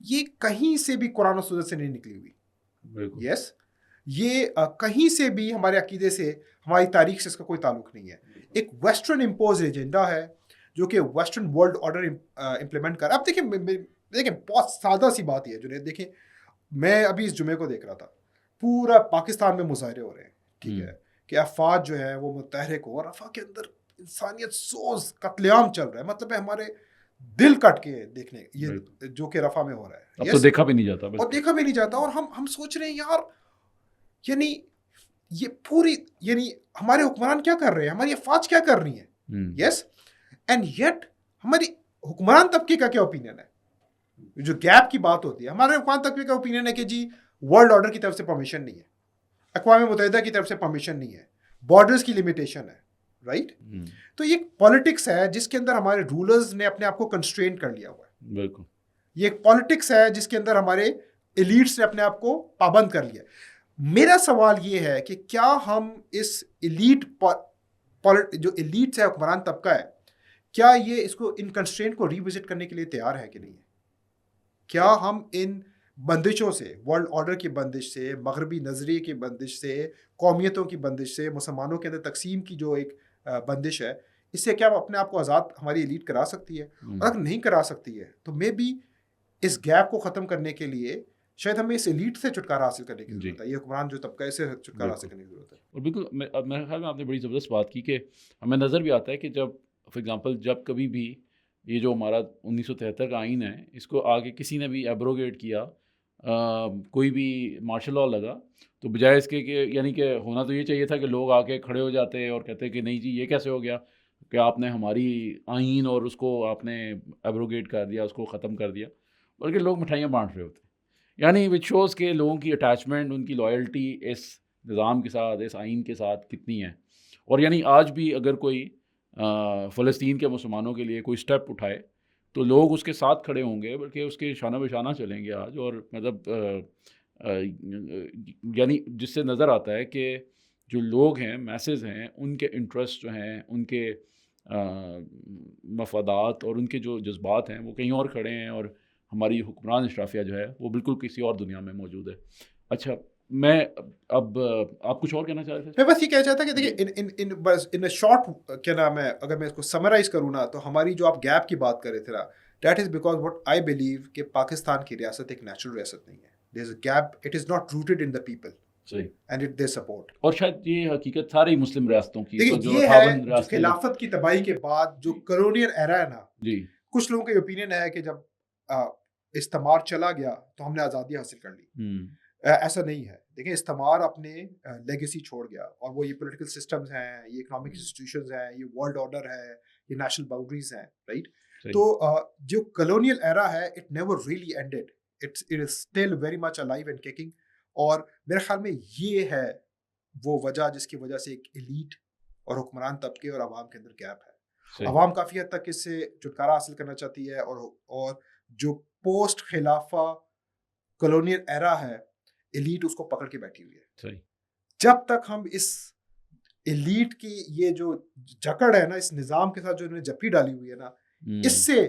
یہ کہیں سے بھی قرآن و سنت سے نہیں نکلی ہوئی. یس, یہ کہیں سے بھی ہمارے عقیدے سے, ہماری تاریخ سے اس کا کوئی تعلق نہیں ہے. ایک ویسٹرن امپوز ایجنڈا ہے جو کہ ویسٹرن ورلڈ آرڈر امپلیمنٹ کر. اب دیکھیں بہت سادہ سی بات یہ ہے, دیکھیں میں ابھی اس جمعے کو دیکھ رہا تھا, پورا پاکستان میں مظاہرے ہو رہے ہیں, ٹھیک ہے, کہ افواج جو ہے وہ متحرک ہو, اور افواج کے اندر انسانیت سوز قتل عام چل رہا ہے. مطلب ہے ہمارے دل کٹ کے دیکھنے یہ جو کہ رفح میں ہو رہا ہے. اب تو دیکھا بھی نہیں جاتا, اور دیکھا بھی نہیں جاتا. اور ہم سوچ رہے ہیں یار یعنی یہ پوری یعنی ہمارے حکمران کیا کر رہے ہیں, ہماری افواج کیا کر رہی ہیں. یس, اینڈ یٹ ہماری حکمران طبقے کا کیا اوپینین ہے. جو گیپ کی بات ہوتی ہے, ہمارے حکمران طبقے کا اوپینین ہے کہ جی ورلڈ آرڈر کی طرف سے پرمیشن نہیں ہے, اقوام متحدہ کی طرف سے پرمیشن نہیں ہے, بارڈرز کی لمیٹیشن ہے, رائٹ. تو یہ پالیٹکس ہے جس کے اندر ہمارے رولرز نے اپنے آپ کو کنسٹرین کر لیا ہوا ہے. بالکل, یہ ایک پالیٹکس ہے جس کے اندر ہمارے ایلیٹس نے اپنے آپ کو پابند کر لیا. میرا سوال یہ ہے کہ کیا ہم اس ایلیٹ جو ایلیٹس ہے, حکمران طبقہ ہے, کیا یہ اس کو ان کنسٹرینٹ کو ریوزٹ کرنے کے لیے تیار ہے کہ نہیں ہے؟ کیا ہم ان بندشوں سے, ورلڈ آرڈر کی بندش سے, مغربی نظریے کی بندش سے, قومیتوں کی بندش سے, مسلمانوں کے اندر تقسیم کی جو ایک بندش ہے, اس سے کیا اپنے آپ کو آزاد ہماری ایلیٹ کرا سکتی ہے؟ اور اگر نہیں کرا سکتی ہے تو مے بی اس گیپ کو ختم کرنے کے لیے شاید ہمیں اس ایلیٹ سے چھٹکارا حاصل کرنے کی ضرورت ہے. یہ حکمران جو طبقہ ہے اس سے چھٹکارا حاصل کرنے کی ضرورت ہے. اور بالکل میرے خیال میں آپ نے بڑی زبردست بات کی کہ ہمیں نظر بھی آتا ہے کہ جب فار ایگزامپل جب کبھی بھی یہ جو ہمارا 1973 کا آئین ہے اس کو آگے کسی نے بھی ایبروگیٹ کیا کوئی بھی مارشل لاء لگا تو بجائے اس کے کہ یعنی کہ ہونا تو یہ چاہیے تھا کہ لوگ آ کے کھڑے ہو جاتے اور کہتے کہ نہیں جی یہ کیسے ہو گیا کہ آپ نے ہماری آئین اور اس کو آپ نے ایبروگیٹ کر دیا، اس کو ختم کر دیا، بلکہ لوگ مٹھائیاں بانٹ رہے ہوتے. یعنی وچ شوز کہ لوگوں کی اٹیچمنٹ، ان کی لائلٹی اس نظام کے ساتھ، اس آئین کے ساتھ کتنی ہے. اور یعنی آج بھی اگر کوئی فلسطین کے مسلمانوں کے لیے کوئی سٹیپ اٹھائے تو لوگ اس کے ساتھ کھڑے ہوں گے، بلکہ اس کے شانہ بشانہ چلیں گے آج. اور مطلب یعنی جس سے نظر آتا ہے کہ جو لوگ ہیں، میسز ہیں، ان کے انٹرسٹ جو ہیں، ان کے مفادات اور ان کے جو جذبات ہیں وہ کہیں اور کھڑے ہیں، اور ہماری حکمران اشرافیہ جو ہے وہ بالکل کسی اور دنیا میں موجود ہے. اچھا میں اب آپ کچھ اور کہنا چاہ رہے تھے؟ میں بس یہ کہنا چاہتا کہ دیکھیے ان شارٹ کیا نام ہے، اگر میں اس کو سمرائز کروں نا تو ہماری جو آپ گیپ کی بات کر رہے تھے نا، that is because what I believe کہ پاکستان کی ریاست ایک نیچرل ریاست نہیں ہے. There is a gap, it is not rooted in the people صحیح، اینڈ اٹ دے سپورٹ. اور شاید یہ حقیقت ساری مسلم ریاستوں کی، دیکھیے جو یہ ہے 58 جو ریاستیں خلافت کی تباہی کے بعد جو کلونیل ایرا ہے نا، جی کچھ لوگوں کا اوپینین ہے کہ جب استعمار چلا گیا تو ہم نے آزادی حاصل کر لی. ایسا نہیں ہے. دیکھیں استعمار اپنے لیگیسی چھوڑ گیا، اور وہ یہ پولیٹیکل سسٹمز ہیں، یہ اکنامک انسٹیٹیوشنز ہیں، یہ ورلڈ آرڈر ہے، یہ نیشنل باؤنڈریز ہیں، رائٹ. تو جو کلونیل ایرا ہے it never really ended, it is still very much alive and kicking. اور میرے خیال میں یہ ہے وہ وجہ جس کی وجہ سے ایک ایلیٹ اور حکمران طبقے اور عوام کے اندر گیپ ہے. عوام کافی حد تک اس سے چھٹکارا حاصل کرنا چاہتی ہے، اور جو پوسٹ خلافہ کلونیل ایرا ہے ایلیٹ اس کو پکڑ کے بیٹھی ہوئی ہے. جب تک ہم اس ایلیٹ کی یہ جو جکڑ ہے نا، اس نظام کے ساتھ جو انہوں نے جپی ڈالی ہوئی ہے نا، اس سے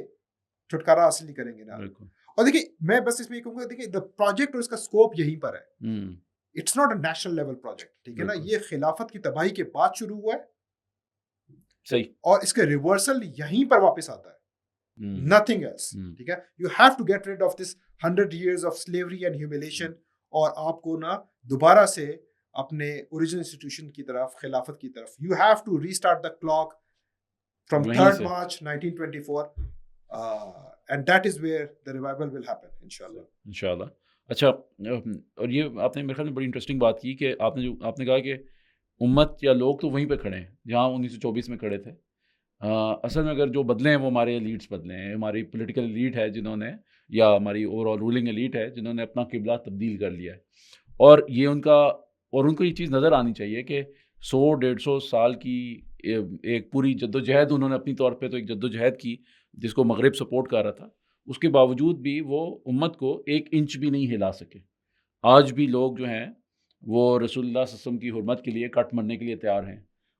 چھٹکارا حاصل نہیں کریں گے نا. اور دیکھیے میں بس اس میں یہ کہوں گا، دیکھیے دا پروجیکٹ اور اس کا اسکوپ یہیں پر ہے. It's not a national level project, ٹھیک ہے نا. یہ خلافت کی تباہی کے بعد شروع ہوا ہے، صحیح، اور اس کا ریورسل یہیں پر واپس آتا ہے. nothing else. ٹھیک ہے. you have to get rid of this 100 years of slavery and humiliation, اور آپ کو نا دوبارہ سے اپنے اوریجنل انسٹیٹیوشن کی طرف، خلافت کی طرف، you have to restart the clock from 3rd March 1924, and that is where the revival will happen inshallah. اچھا، اور یہ آپ نے میرے خیال میں بڑی انٹرسٹنگ بات کی کہ آپ نے کہا کہ امت یا لوگ تو وہیں پہ کھڑے ہیں جہاں 1924 میں کھڑے تھے. اصل میں اگر جو بدلے ہیں وہ ہمارے ایلیٹس بدلے ہیں، ہماری پولیٹیکل ایلیٹ ہے جنہوں نے، یا ہماری اوور آل رولنگ ایلیٹ ہے جنہوں نے اپنا قبلہ تبدیل کر لیا ہے. اور یہ ان کو یہ چیز نظر آنی چاہیے کہ 100-150 سال کی ایک پوری جد و جہد انہوں نے اپنی طور پہ تو ایک جد و جہد کی جس کو مغرب سپورٹ کر رہا تھا، اس کے باوجود بھی وہ امت کو 1 انچ بھی نہیں ہلا سکے. آج بھی لوگ جو ہیں وہ رسول اللہ صلی اللہ علیہ وسلم کی حرمت کے لیے کٹ مرنے کے لیے تیار ہیں.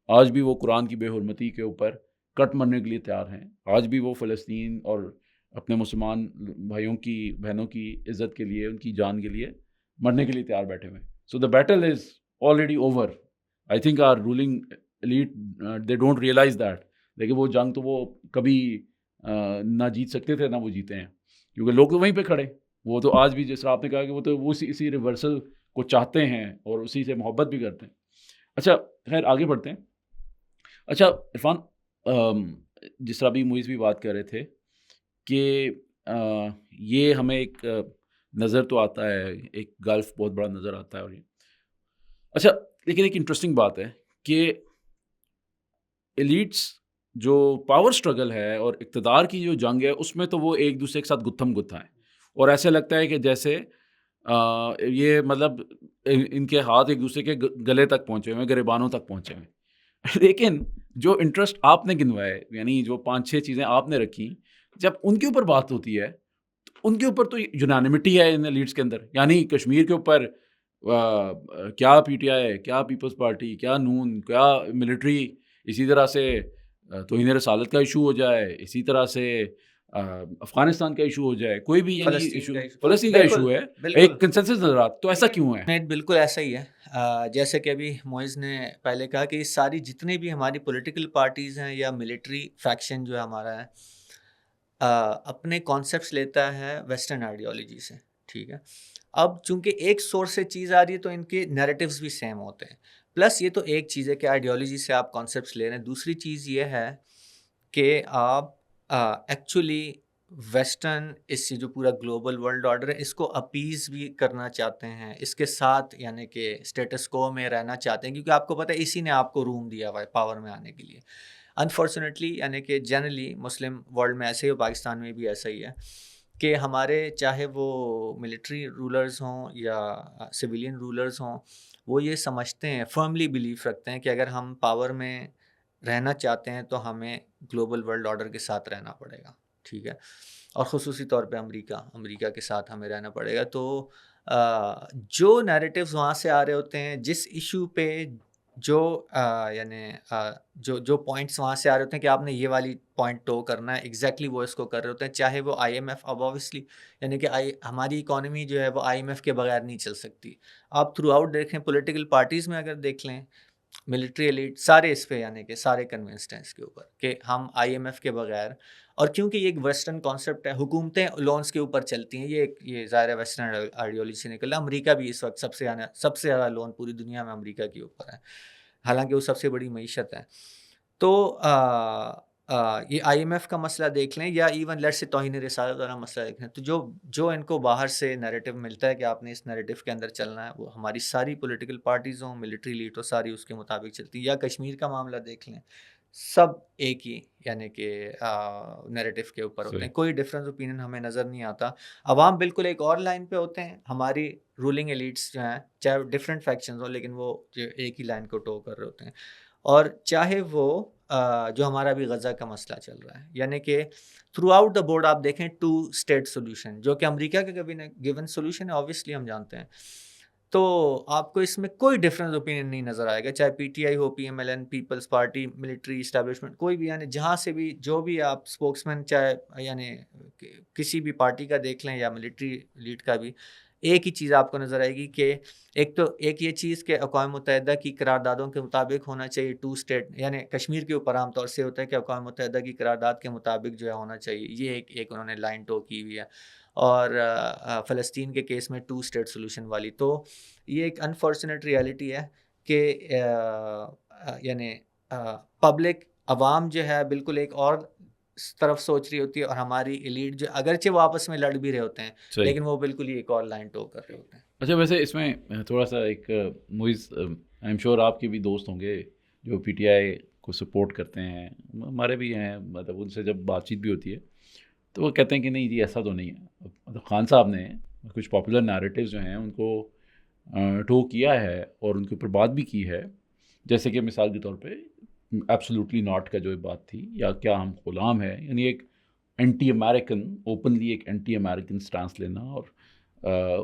آج بھی وہ قرآن کی بے حرمتی کے اوپر کٹ مرنے کے لیے تیار ہیں. آج بھی وہ فلسطین اور اپنے مسلمان بھائیوں کی بہنوں کی عزت کے لیے، ان کی جان کے لیے مرنے کے لیے تیار بیٹھے ہوئے. So the battle is already over. I think our ruling elite they don't realise that. لیکن وہ جنگ تو وہ کبھی نہ جیت سکتے تھے، نہ وہ جیتے ہیں، کیونکہ لوگ تو وہیں پہ کھڑے. وہ تو آج بھی جس طرح آپ نے کہا کہ وہ تو اسی ریورسل کو چاہتے ہیں اور اسی سے محبت بھی کرتے ہیں. اچھا خیر آگے بڑھتے ہیں. اچھا عرفان، جس طرح بھی مویز بھی بات کر رہے تھے کہ یہ ہمیں ایک نظر تو آتا ہے، ایک گلف بہت بڑا نظر آتا ہے. اور یہ اچھا لیکن ایک انٹرسٹنگ بات ہے کہ ایلیٹس جو پاور سٹرگل ہے اور اقتدار کی جو جنگ ہے اس میں تو وہ ایک دوسرے کے ساتھ گتھم گتھا ہے، اور ایسے لگتا ہے کہ جیسے یہ مطلب ان کے ہاتھ ایک دوسرے کے گلے تک پہنچے ہوئے ہیں، گریبانوں تک پہنچے ہوئے ہیں. لیکن جو انٹرسٹ آپ نے گنوائے، یعنی جو 5-6 چیزیں آپ نے رکھی، جب ان کے اوپر بات ہوتی ہے تو ان کے اوپر تو یونانیمٹی ہے ان لیڈس کے اندر. یعنی کشمیر کے اوپر کیا پی ٹی آئی، کیا پیپلز پارٹی، کیا نون، کیا ملٹری، اسی طرح سے توہین رسالت کا ایشو ہو جائے، اسی طرح سے افغانستان کا ایشو ہو جائے، کوئی بھی یعنی ایشو، فلسطین کا ایشو ہے، ایک کنسنسس نظر آتا. تو ایسا کیوں ہے؟ بالکل ایسا ہی ہے. جیسے کہ ابھی معز نے پہلے کہا کہ ساری جتنی بھی ہماری پولیٹیکل پارٹیز ہیں یا ملٹری فیکشن جو ہے ہمارا ہے، اپنے کانسیپٹس لیتا ہے ویسٹرن آئیڈیالوجی سے. ٹھیک ہے. اب چونکہ ایک سورس سے چیز آ رہی ہے تو ان کے نیریٹیوز بھی سیم ہوتے ہیں. پلس یہ تو ایک چیز ہے کہ آئیڈیالوجی سے آپ کانسیپٹس لے رہے ہیں. دوسری چیز یہ ہے کہ آپ ایکچولی ویسٹرن اس جو پورا گلوبل ورلڈ آرڈر ہے اس کو اپیز بھی کرنا چاہتے ہیں، اس کے ساتھ یعنی کہ اسٹیٹس کو میں رہنا چاہتے ہیں، کیونکہ آپ کو پتہ ہے اسی نے آپ کو روم دیا ہوا ہے پاور میں آنے کے لیے. انفارچونیٹلی یعنی کہ جنرلی مسلم ورلڈ میں ایسے ہی، پاکستان میں بھی ایسا ہی ہے کہ ہمارے چاہے وہ ملٹری رولرز ہوں یا سویلین رولرز ہوں، وہ یہ سمجھتے ہیں، فرملی بیلیف رکھتے ہیں کہ اگر ہم پاور میں رہنا چاہتے ہیں تو ہمیں گلوبل ورلڈ آرڈر کے ساتھ رہنا پڑے گا، ٹھیک ہے، اور خصوصی طور پہ امریکہ کے ساتھ ہمیں رہنا پڑے گا. تو جو نیریٹیوز وہاں سے آ رہے ہوتے ہیں، جس ایشو پہ جو یعنی جو پوائنٹس وہاں سے آ رہے ہوتے ہیں کہ آپ نے یہ والی پوائنٹ ٹو کرنا ہے، ایگزیکٹلی وہ اس کو کر رہے ہوتے ہیں، چاہے وہ آئی ایم ایف. اب اوبیسلی یعنی کہ ہماری اکانومی جو ہے وہ آئی ایم ایف کے بغیر نہیں چل سکتی. آپ تھرو آؤٹ دیکھیں، پولیٹیکل پارٹیز میں اگر دیکھ لیں، ملٹری ایلیٹ سارے اس پہ یعنی کہ سارے کنونسڈ ہیں اس کے اوپر کہ ہم آئی ایم ایف کے بغیر، اور کیونکہ یہ ایک ویسٹرن کانسیپٹ ہے، حکومتیں لونس کے اوپر چلتی ہیں، یہ ظاہر ہے ویسٹرن آئیڈیالوجی سے نکلا. امریکہ بھی اس وقت سب سے زیادہ لون پوری دنیا میں امریکہ کے اوپر ہے، حالانکہ وہ سب سے بڑی معیشت ہے. تو یہ آئی ایم ایف کا مسئلہ دیکھ لیں، یا ایون لیٹ سے توہین رسالت والا مسئلہ دیکھ لیں، تو جو ان کو باہر سے نیریٹو ملتا ہے کہ آپ نے اس نیریٹو کے اندر چلنا ہے، وہ ہماری ساری پولیٹیکل پارٹیز ہوں، ملٹری لیڈ ہو، ساری اس کے مطابق چلتی ہیں. یا کشمیر کا معاملہ دیکھ لیں، سب ایک ہی یعنی کہ نیریٹو کے اوپر ہوتے ہیں، کوئی ڈفرینس اوپینین ہمیں نظر نہیں آتا. عوام بالکل ایک اور لائن پہ ہوتے ہیں، ہماری رولنگ ایلیٹس جو ہیں چاہے ڈفرینٹ فیکشنز ہوں لیکن وہ ایک ہی لائن کو ٹو کر رہے ہوتے ہیں. اور چاہے وہ جو ہمارا بھی غزہ کا مسئلہ چل رہا ہے، یعنی کہ تھرو آؤٹ دا بورڈ آپ دیکھیں 2 اسٹیٹ سولوشن، جو کہ امریکہ کا کبھی گیون سولوشن ہے، آبویسلی ہم جانتے ہیں. تو آپ کو اس میں کوئی ڈفرینس اوپینین نہیں نظر آئے گا، چاہے پی ٹی آئی ہو، P M L N, peoples party, military establishment, کوئی بھی، یعنی جہاں سے بھی جو بھی آپ اسپوکس مین چاہے یعنی کسی بھی پارٹی کا دیکھ لیں یا ملٹری لیڈ کا بھی، ایک ہی چیز آپ کو نظر آئے گی کہ ایک یہ چیز کہ اقوام متحدہ کی قراردادوں کے مطابق ہونا چاہیے 2 اسٹیٹ، یعنی کشمیر کے اوپر عام طور سے ہوتا ہے کہ اقوام متحدہ کی قرارداد کے مطابق جو ہے ہونا چاہیے، یہ ایک انہوں نے لائن ٹو کی ہوئی ہے. اور فلسطین کے کیس میں 2 اسٹیٹ سولوشن والی. تو یہ ایک انفارچونیٹ ریالٹی ہے کہ یعنی پبلک عوام جو ہے بالکل ایک اور طرف سوچ رہی ہوتی ہے، اور ہماری ایلیٹ جو اگرچہ وہ آپس میں لڑ بھی رہے ہوتے ہیں لیکن وہ بالکل ہی ایک اور لائن ٹو کر رہے ہوتے ہیں. اچھا، ویسے اس میں تھوڑا سا ایک موئز آئی ایم شیور آپ کے بھی دوست ہوں گے جو پی ٹی آئی کو سپورٹ کرتے ہیں، ہمارے بھی ہیں، مطلب ان سے جب بات چیت بھی ہوتی ہے تو وہ کہتے ہیں کہ نہیں جی ایسا تو نہیں ہے. مطلب خان صاحب نے کچھ پاپولر نیریٹیوز جو ہیں ان کو ٹو کیا ہے اور ان کے اوپر بات بھی کی ہے، جیسے کہ مثال کے طور پہ ایبسولوٹلی ناٹ کا جو بات تھی، یا کیا ہم غلام ہیں، یعنی ایک اینٹی امریکن، اوپنلی ایک اینٹی امریکن سٹانس لینا اور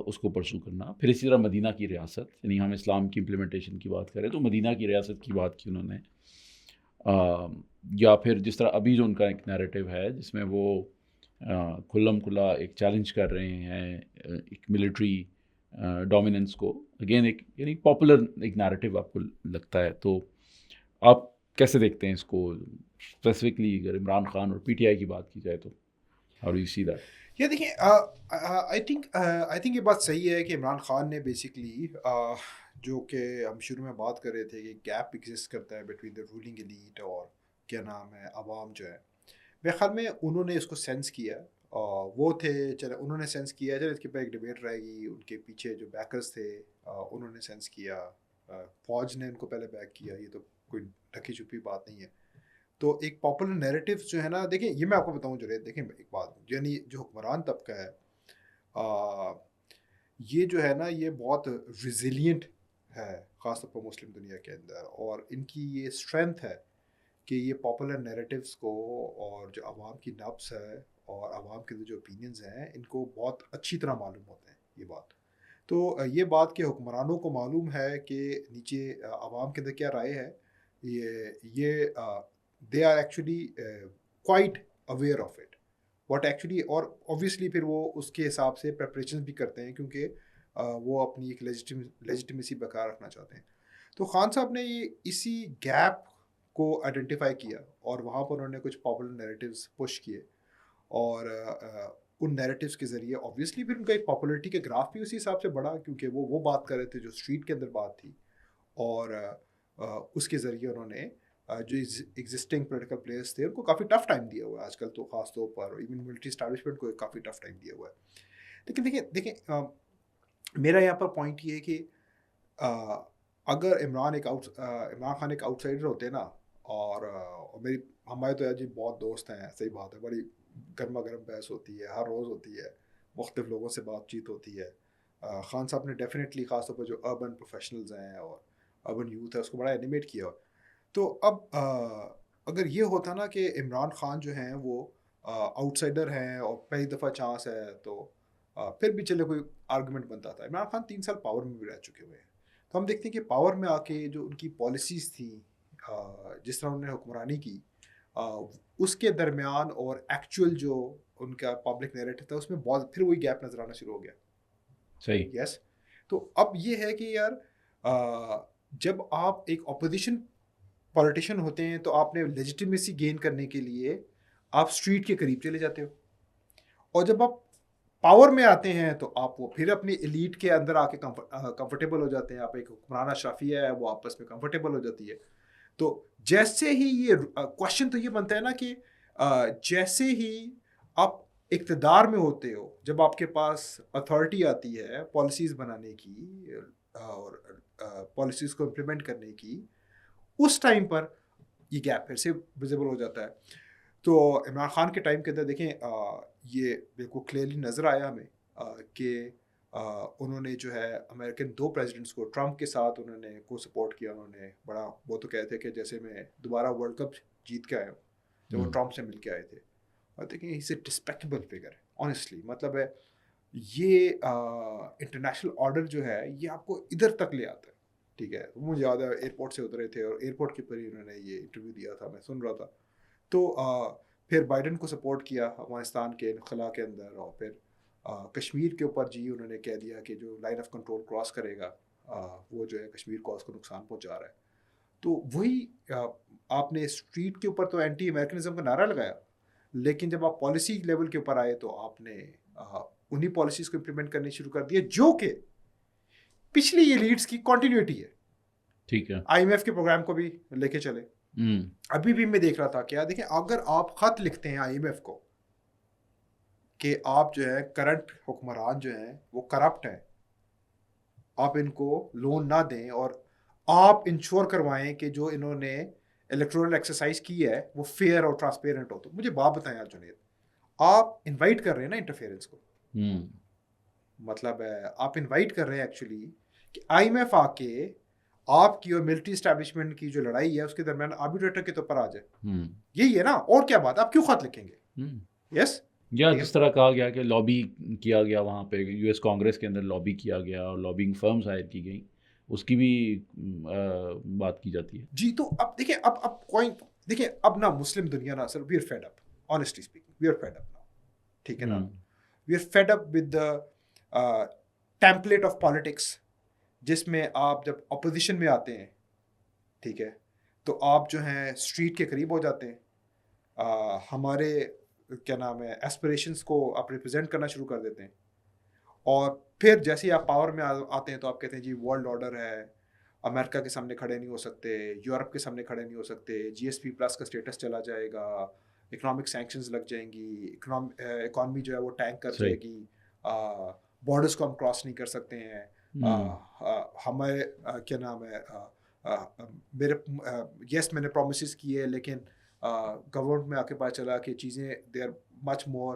اس کو پرسو کرنا. پھر اسی طرح مدینہ کی ریاست، یعنی ہم اسلام کی امپلیمنٹیشن کی بات کریں تو مدینہ کی ریاست کی بات کی انہوں نے. یا پھر جس طرح ابھی جو ان کا ایک نیریٹیو ہے جس میں وہ کھلم کھلا ایک چیلنج کر رہے ہیں ایک ملٹری ڈومیننس کو، اگین ایک یعنی پاپولر ایک نیریٹیو آپ کو لگتا ہے. تو آپ کیسے دیکھتے ہیں اس کو اسپیسیفکلی اگر عمران خان اور پی ٹی آئی کی بات کی جائے تو how do you see that? یہ دیکھیں آئی تھنک یہ بات صحیح ہے کہ عمران خان نے بیسکلی جو کہ ہم شروع میں بات کر رہے تھے کہ گیپ ایگزسٹ کرتا ہے بٹوین دا رولنگ ایلیٹ اور کیا نام ہے عوام جو ہے، میرے خیال میں انہوں نے اس کو سینس کیا. وہ تھے چلے انہوں نے سینس کیا، چلے اس کے اوپر ایک ڈبیٹ رہے گی، ان کے پیچھے جو بیکرز تھے انہوں نے سینس کیا، فوج نے ان کو پہلے بیک کیا، یہ تو کوئی ڈھکی چھپی بات نہیں ہے. تو ایک پاپولر نیریٹیو جو ہے نا، دیکھیں یہ میں آپ کو بتاؤں جنید، دیکھیں ایک بات، یعنی جو حکمران طبقہ ہے یہ جو ہے نا یہ بہت ریزیلینٹ ہے، خاص طور پر مسلم دنیا کے اندر، اور ان کی یہ اسٹرینتھ ہے کہ یہ پاپولر نیریٹیوز کو اور جو عوام کی نبض ہے اور عوام کے جو اوپینینز ہیں ان کو بہت اچھی طرح معلوم ہوتے ہیں یہ بات. تو یہ بات کہ حکمرانوں کو معلوم ہے کہ نیچے عوام کے اندر کیا رائے ہے، یہ they are actually quite aware of it what actually، اور obviously پھر وہ اس کے حساب سے پریپریشن بھی کرتے ہیں کیونکہ وہ اپنی ایک لیجیٹمیسی برقرار رکھنا چاہتے ہیں. تو خان صاحب نے یہ اسی گیپ کو آئیڈینٹیفائی کیا اور وہاں پر انہوں نے کچھ پاپولر نیریٹیوز پش کیے، اور ان نیریٹیوز کے ذریعے obviously پھر ان کا ایک پاپولرٹی کا گراف بھی اسی حساب سے بڑھا، کیونکہ وہ بات کر رہے تھے جو اسٹریٹ کے اندر بات تھی، اور اس کے ذریعے انہوں نے جو ایگزسٹنگ پولیٹیکل پلیئرس تھے ان کو کافی ٹف ٹائم دیا ہوا ہے آج کل تو، خاص طور پر ایون ملٹری اسٹیبلشمنٹ کو کافی ٹف ٹائم دیا ہوا ہے. لیکن دیکھیں میرا یہاں پر پوائنٹ یہ ہے کہ اگر عمران خان ایک آؤٹ سائڈر ہوتے نا، اور ہمارے تو جی بہت دوست ہیں، صحیح بات ہے، بڑی گرما گرم بحث ہوتی ہے، ہر روز ہوتی ہے، مختلف لوگوں سے بات چیت ہوتی ہے. خان صاحب نے ڈیفینیٹلی خاص طور پر جو اربن پروفیشنلز ہیں اور اربن یوتھ ہے اس کو بڑا اینیمیٹ کیا. تو اب اگر یہ ہوتا نا کہ عمران خان جو ہیں وہ آؤٹ سائڈر ہیں اور پہلی دفعہ چانس ہے تو پھر بھی چلے کوئی آرگومنٹ بنتا تھا. عمران خان 3 سال پاور میں بھی رہ چکے ہوئے ہیں، تو ہم دیکھتے ہیں کہ پاور میں آ کے جو ان کی پالیسیز تھیں، جس طرح انہوں نے حکمرانی کی، اس کے درمیان اور ایکچوئل جو ان کا پبلک نیریٹو تھا اس میں بہت پھر وہی گیپ نظر آنا شروع ہو گیا. صحیح. یس. تو اب یہ ہے کہ یار جب آپ ایک اپوزیشن پولیٹیشین ہوتے ہیں تو آپ نے لیجیٹیمیسی گین کرنے کے لیے آپ اسٹریٹ کے قریب چلے جاتے ہو، اور جب آپ پاور میں آتے ہیں تو آپ وہ پھر اپنی ایلیٹ کے اندر آ کے کمفرٹیبل ہو جاتے ہیں. آپ ایک حکمران اشرافیہ ہے وہ آپس میں کمفرٹیبل ہو جاتی ہے. تو جیسے ہی یہ کوشچن تو یہ بنتا ہے نا کہ جیسے ہی آپ اقتدار میں ہوتے ہو، جب آپ کے پاس اتھارٹی آتی ہے پالیسیز بنانے کی اور پالیسیز کو امپلیمنٹ کرنے کی، اس ٹائم پر یہ گیپ پھر سے ویزیبل ہو جاتا ہے. تو عمران خان کے ٹائم کے اندر دیکھیں یہ بالکل کلیئرلی نظر آیا ہمیں کہ انہوں نے جو ہے امریکن 2 پریزیڈنٹس کو، ٹرمپ کے ساتھ انہوں نے کو سپورٹ کیا. انہوں نے بڑا، وہ تو کہتے کہ جیسے میں دوبارہ ورلڈ کپ جیت کے آیا ہوں جب وہ ٹرمپ سے مل کے آئے تھے. اور دیکھیں ہی سے ڈسپیکٹیبل فگر ہے آنیسٹلی. مطلب ہے یہ انٹرنیشنل آرڈر جو ہے یہ آپ کو ادھر تک لے آتا ہے. ٹھیک ہے، مجھے یاد ہے ایئرپورٹ سے اترے تھے اور ایئرپورٹ کے اوپر ہی انہوں نے یہ انٹرویو دیا تھا، میں سن رہا تھا. تو پھر بائیڈن کو سپورٹ کیا افغانستان کے انخلا کے اندر، اور پھر کشمیر کے اوپر جی انہوں نے کہہ دیا کہ جو لائن آف کنٹرول کراس کرے گا وہ جو ہے کشمیر کو اس کو نقصان پہنچا رہا ہے. تو وہی آپ نے اسٹریٹ کے اوپر تو اینٹی امریکنزم کا نعرہ لگایا، لیکن جب آپ پالیسی لیول کے اوپر آئے تو آپ نے انہی پالیسیز کو امپلیمنٹ کرنے شروع کر دیے جو کہ پچھلی یہ لیڈس کی کنٹینیوٹی ہے. ٹھیک ہے. آئی ایم ایف کے پروگرام کو بھی لے کے چلے. ابھی بھی میں دیکھ رہا تھا کیا، دیکھیں اگر آپ خط لکھتے ہیں آئی ایم ایف کو کہ آپ جو ہے کرنٹ حکمران جو ہیں وہ کرپٹ ہیں، آپ ان کو لون نہ دیں اور آپ انشور کروائیں کہ جو انہوں نے الیکٹورل ایکسرسائز کی ہے وہ فیئر اور ٹرانسپیرنٹ ہو، تو مجھے بات بتائیں یار جنید، آپ انوائٹ کر رہے ہیں نا انٹرفیئرنس کو. مطلب ہے آپ انوائٹ کر رہے ہیں ایکچولی کہ آئی ایم ایف آ کے آپ کی اور ملٹری اسٹیبلشمنٹ کی جو لڑائی ہے اس کے درمیان آربیٹریٹر کے طور پر آ جائے. یہی ہے نا، اور کیا بات، آپ کیوں خط لکھیں گے؟ یس. یا جس طرح کہا گیا کہ لابی کیا گیا وہاں پہ یو ایس کانگریس کے اندر لابی کیا گیا اور لابنگ فرمز ہائر کی گئیں، اس کی بھی بات کی جاتی ہے. جی تو اب دیکھیں اب کوئی دیکھیں اب نا مسلم دنیا نا sir we are fed up, honestly speaking we are fed up نا. ٹھیک ہے نا، we are fed up with the template of politics, جس میں آپ جب اپوزیشن میں آتے ہیں، ٹھیک ہے، تو آپ جو ہیں اسٹریٹ کے قریب ہو جاتے ہیں، ہمارے کیا نام ہے ایسپریشنس کو آپ ریپرزینٹ کرنا شروع کر دیتے ہیں، اور پھر جیسے ہی آپ پاور میں آتے ہیں تو آپ کہتے ہیں جی ورلڈ آرڈر ہے، امریکہ کے سامنے کھڑے نہیں ہو سکتے، یورپ کے سامنے کھڑے نہیں ہو سکتے، جی ایس پی پلس کا اسٹیٹس چلا جائے گا، اکنامک سینکشنز لگ جائیں گی، اکانومی جو ہے وہ ٹینک کر جائے گی، بارڈرس کو ہم کراس نہیں کر سکتے ہیں، ہمارے کیا نام ہے میرے یس میں نے پرومسز کیے لیکن گورنمنٹ میں آ کے پتہ چلا کہ چیزیں دے آر مچ مور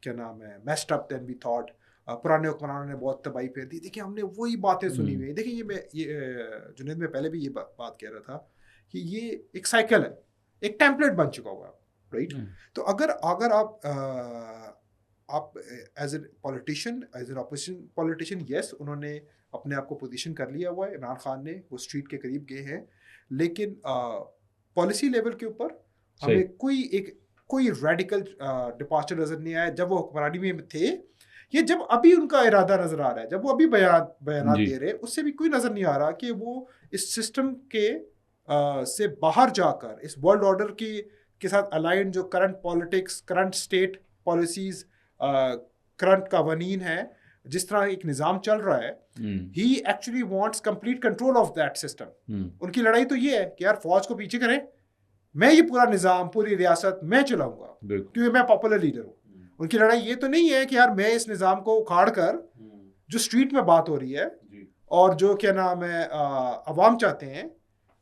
کیا نام ہے messed up then we thought, پرانے حکمرانوں نے بہت تباہی پھیر دی. دیکھیں ہم نے وہی باتیں سنی ہوئی ہیں. دیکھیں یہ جنید میں پہلے بھی یہ بات کہہ رہا تھا کہ یہ ایک سائیکل ہے، ایک ٹیمپلیٹ بن چکا ہوا ہے، رائٹ. تو اگر آپ as a politician, as an opposition politician, yes انہوں نے اپنے آپ کو پوزیشن کر لیا ہوا ہے، عمران خان نے، وہ اسٹریٹ کے قریب گئے ہیں، لیکن پالیسی لیول کے اوپر ہمیں کوئی ریڈیکل ڈپارچر نظر نہیں آیا جب وہ حکمرانی میں تھے، یہ جب ابھی ان کا ارادہ نظر آ رہا ہے، جب وہ ابھی بیانات دے رہے ہیں، اس سے بھی کوئی نظر نہیں آ رہا کہ وہ اس سسٹم کے سے باہر جا کر اس ورلڈ آرڈر کے ساتھ الائنڈ جو current politics, current state policies, current قوانین ہیں، جس طرح ایک نظام چل رہا ہے, he actually wants complete control of that system. ان کی لڑائی تو یہ ہے کہ یار فوج کو پیچھے کریں, میں یہ پورا نظام پوری ریاست میں چلاؤں گا کیونکہ میں پاپولر لیڈر ہوں. ان کی لڑائی یہ تو نہیں ہے کہ یار میں اس نظام کو اکھاڑ کر جو اسٹریٹ میں بات ہو رہی ہے اور جو کیا نام ہے عوام چاہتے ہیں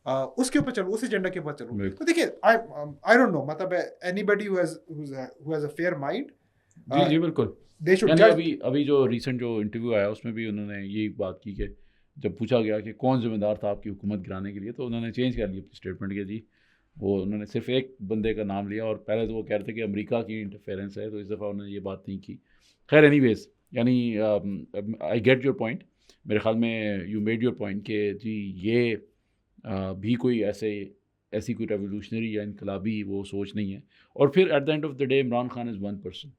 اس کے اوپر چلوں, اس ایجنڈا کے اوپر چلوں. تو دیکھیے I don't know, مطلب anybody who has a fair mind. جی بالکل. ابھی جو ریسنٹ جو انٹرویو آیا اس میں بھی انہوں نے یہی بات کی کہ جب پوچھا گیا کہ کون ذمہ دار تھا آپ کی حکومت گرانے کے لیے, تو انہوں نے چینج کر لی اپنی اسٹیٹمنٹ کہ جی وہ انہوں نے صرف ایک بندے کا نام لیا, اور پہلے تو وہ کہہ رہے تھے کہ امریکہ کی انٹرفیئرنس ہے, تو اس دفعہ انہوں نے یہ بات نہیں کی. خیر اینی ویز, یعنی آئی گیٹ یور پوائنٹ. میرے خیال میں یو میڈ یور پوائنٹ کہ جی یہ بھی کوئی ایسی کوئی ریولیوشنری یا انقلابی وہ سوچ نہیں ہے. اور پھر at the end of the day Imran Khan is one person.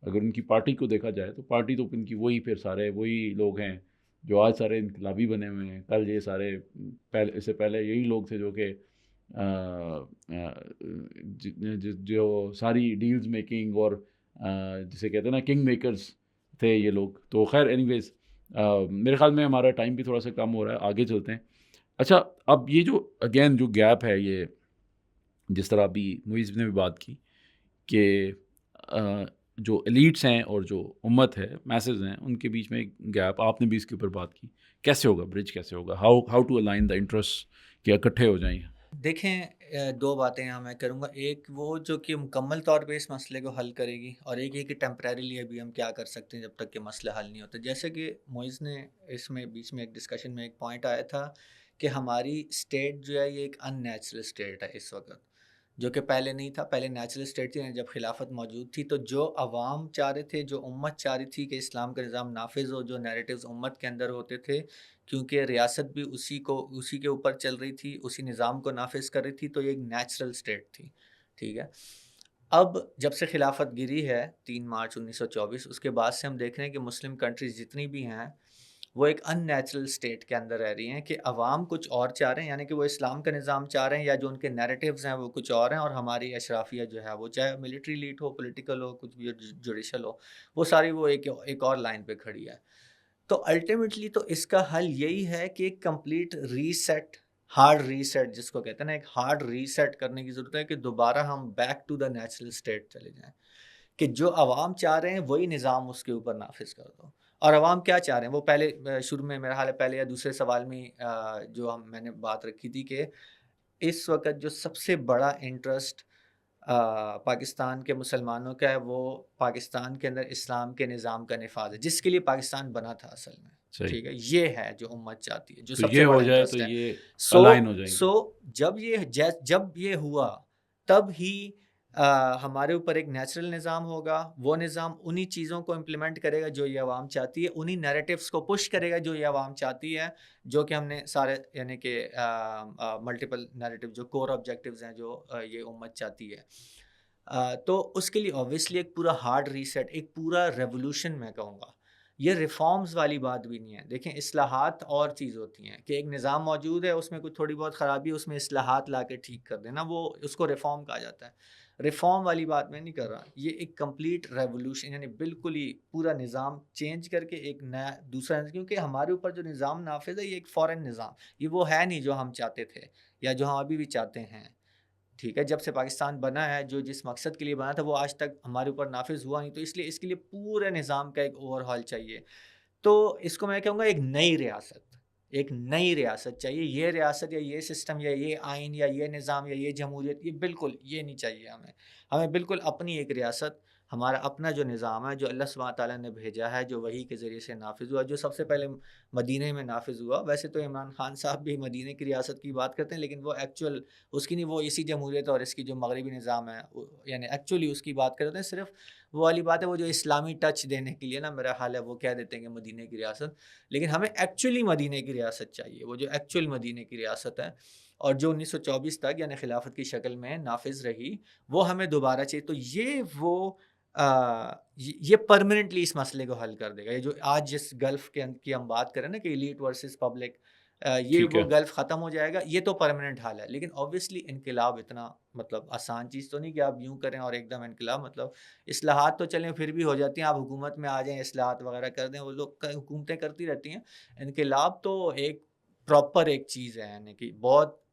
اگر ان کی پارٹی کو دیکھا جائے تو پارٹی تو ان کی وہی پھر سارے وہی لوگ ہیں جو آج سارے انقلابی بنے ہوئے ہیں. کل یہ سارے اس سے پہلے یہی لوگ تھے جو کہ جو ساری ڈیلز میکنگ اور جسے کہتے ہیں نا کنگ میکرز تھے یہ لوگ. تو خیر اینی ویز میرے خیال میں ہمارا ٹائم بھی تھوڑا سا کم ہو رہا ہے, آگے چلتے ہیں. اچھا, اب یہ جو اگین جو گیپ ہے, یہ جس طرح ابھی موئز نے بھی بات کی کہ جو ایلیٹس ہیں اور جو امت ہے, میسز ہیں, ان کے بیچ میں ایک گیپ, آپ نے بھی اس کے اوپر بات کی. کیسے ہوگا, برج کیسے ہوگا, how to align the interest کہ اکٹھے ہو جائیں؟ دیکھیں, دو باتیں یہاں میں کروں گا. ایک وہ جو کہ مکمل طور پہ اس مسئلے کو حل کرے گی, اور ایک یہ کہ ٹیمپریریلی ابھی ہم کیا کر سکتے ہیں جب تک کہ مسئلہ حل نہیں ہوتا. جیسے کہ موئز نے اس میں بیچ میں ایک ڈسکشن میں ایک پوائنٹ آیا تھا کہ ہماری اسٹیٹ جو ہے یہ ایک ان نیچرل اسٹیٹ ہے اس وقت, جو کہ پہلے نہیں تھا. پہلے نیچرل اسٹیٹ تھی جب خلافت موجود تھی, تو جو عوام چاہ رہے تھے, جو امت چاہ رہی تھی کہ اسلام کا نظام نافذ ہو, جو نیریٹیوز امت کے اندر ہوتے تھے, کیونکہ ریاست بھی اسی کے اوپر چل رہی تھی, اسی نظام کو نافذ کر رہی تھی, تو یہ ایک نیچرل اسٹیٹ تھی. ٹھیک ہے. اب جب سے خلافت گری ہے 3 مارچ 1924, اس کے بعد سے ہم دیکھ رہے ہیں کہ مسلم کنٹریز جتنی بھی ہیں وہ ایک ان نیچرل اسٹیٹ کے اندر رہ رہی ہیں کہ عوام کچھ اور چاہ رہے ہیں, یعنی کہ وہ اسلام کا نظام چاہ رہے ہیں, یا جو ان کے نیریٹیوز ہیں وہ کچھ اور ہیں, اور ہماری اشرافیہ جو ہے وہ چاہے ملٹری لیٹ ہو, پولیٹیکل ہو, کچھ بھی جوڈیشل ہو, وہ ساری وہ ایک اور لائن پہ کھڑی ہے. تو الٹیمیٹلی تو اس کا حل یہی ہے کہ ایک کمپلیٹ ریسیٹ, ہارڈ ریسیٹ جس کو کہتے ہیں نا, ایک ہارڈ ریسیٹ کرنے کی ضرورت ہے کہ دوبارہ ہم back to the natural state چلے جائیں, کہ جو عوام چاہ رہے ہیں وہی نظام اس کے اوپر نافذ کر دو. اور عوام کیا چاہ رہے ہیں, وہ پہلے شروع میں میرا حال ہے پہلے یا دوسرے سوال میں جو میں نے بات رکھی تھی کہ اس وقت جو سب سے بڑا انٹرسٹ پاکستان کے مسلمانوں کا ہے وہ پاکستان کے اندر اسلام کے نظام کا نفاذ ہے, جس کے لیے پاکستان بنا تھا اصل میں. ٹھیک ہے, یہ ہے جو امت چاہتی ہے, جو سب سے بڑا انٹرسٹ ہے. سو جب یہ ہوا تب ہی ہمارے اوپر ایک نیچرل نظام ہوگا. وہ نظام انہی چیزوں کو امپلیمنٹ کرے گا جو یہ عوام چاہتی ہے, انہی نیریٹیوز کو پش کرے گا جو یہ عوام چاہتی ہے, جو کہ ہم نے سارے یعنی کہ ملٹیپل نیریٹیو جو کور آبجیکٹیوز ہیں جو یہ امت چاہتی ہے. تو اس کے لیے اوبویسلی ایک پورا ہارڈ ریسیٹ, ایک پورا ریولوشن میں کہوں گا. یہ ریفارمز والی بات بھی نہیں ہے. دیکھیں, اصلاحات اور چیز ہوتی ہیں کہ ایک نظام موجود ہے, اس میں کچھ تھوڑی بہت خرابی, اس میں اصلاحات لا کے ٹھیک کر دینا, وہ اس کو ریفارم کہا جاتا ہے. ریفارم والی بات میں نہیں کر رہا, یہ ایک کمپلیٹ ریولوشن, یعنی بالکل ہی پورا نظام چینج کر کے ایک نیا دوسرا, کیونکہ ہمارے اوپر جو نظام نافذ ہے یہ ایک فارن نظام, یہ وہ ہے نہیں جو ہم چاہتے تھے یا جو ہم ابھی بھی چاہتے ہیں. ٹھیک ہے, جب سے پاکستان بنا ہے, جو جس مقصد کے لیے بنا تھا وہ آج تک ہمارے اوپر نافذ ہوا نہیں, تو اس لیے اس کے لیے پورے نظام کا ایک اوور ہال چاہیے. تو اس کو میں کہوں گا ایک نئی ریاست چاہیے. یہ ریاست یا یہ سسٹم یا یہ آئین یا یہ نظام یا یہ جمہوریت, یہ بالکل یہ نہیں چاہیے ہمیں بالکل اپنی ایک ریاست, ہمارا اپنا جو نظام ہے جو اللہ سبحانہ تعالیٰ نے بھیجا ہے, جو وحی کے ذریعے سے نافذ ہوا, جو سب سے پہلے مدینہ میں نافذ ہوا. ویسے تو عمران خان صاحب بھی مدینہ کی ریاست کی بات کرتے ہیں, لیکن وہ ایکچوئل اس کی نہیں, وہ اسی جمہوریت اور اس کی جو مغربی نظام ہے یعنی ایکچولی اس کی بات کرتے ہیں. صرف وہ والی بات ہے, وہ جو اسلامی ٹچ دینے کے لیے نا میرا حال ہے وہ کہہ دیتے ہیں کہ مدینہ کی ریاست, لیکن ہمیں ایکچولی مدینہ کی ریاست چاہیے, وہ جو ایکچوئل مدینہ کی ریاست ہے اور جو 1924 تک یعنی خلافت کی شکل میں نافذ رہی, وہ ہمیں دوبارہ چاہیے. تو یہ پرماننٹلی اس مسئلے کو حل کر دے گا. یہ جو آج جس گلف کی ہم بات کریں نا کہ ایلیٹ ورسز پبلک, یہ ٹھیک ہے. وہ گلف ختم ہو جائے گا، یہ تو پرماننٹ حال ہے. لیکن اوبویسلی انقلاب اتنا مطلب آسان چیز تو نہیں کہ آپ یوں کریں اور ایک دم انقلاب. مطلب اصلاحات تو چلیں پھر بھی ہو جاتی ہیں، آپ حکومت میں آ جائیں اصلاحات وغیرہ کر دیں، وہ لوگ حکومتیں کرتی رہتی ہیں. انقلاب تو ایک پراپر ایک چیز ہے، یعنی کہ بہت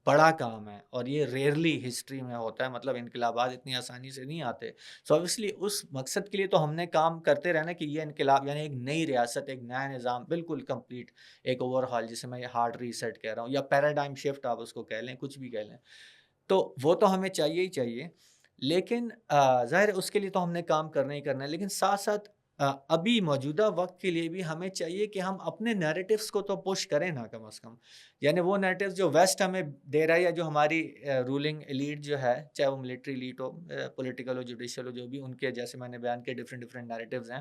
بڑا کام ہے، اور یہ ریئرلی ہسٹری میں ہوتا ہے. مطلب انقلابات اتنی آسانی سے نہیں آتے. سو اوبویسلی اس مقصد کے لیے تو ہم نے کام کرتے رہنا کہ یہ انقلاب یعنی ایک نئی ریاست، ایک نیا نظام، بالکل کمپلیٹ ایک اوور ہال، جسے میں یہ ہارڈ ریسیٹ کہہ رہا ہوں، یا پیراڈائم شفٹ آپ اس کو کہہ لیں، کچھ بھی کہہ لیں. تو وہ تو ہمیں چاہیے ہی چاہیے. لیکن ظاہر ہے اس کے لیے تو ہم نے کام کرنا ہی کرنا ہے. لیکن ساتھ ساتھ ابھی موجودہ وقت کے لیے بھی ہمیں چاہیے کہ ہم اپنے نیریٹیوز کو تو پش کریں نا، کم از کم. یعنی وہ نیریٹیوز جو ویسٹ ہمیں دے رہا ہے، یا جو ہماری رولنگ ایلیٹ جو ہے، چاہے وہ ملٹری ایلیٹ ہو، پولیٹیکل ہو، جوڈیشل ہو، جو بھی ان کے جیسے میں نے بیان کیا ڈفرینٹ نیریٹیوز ہیں،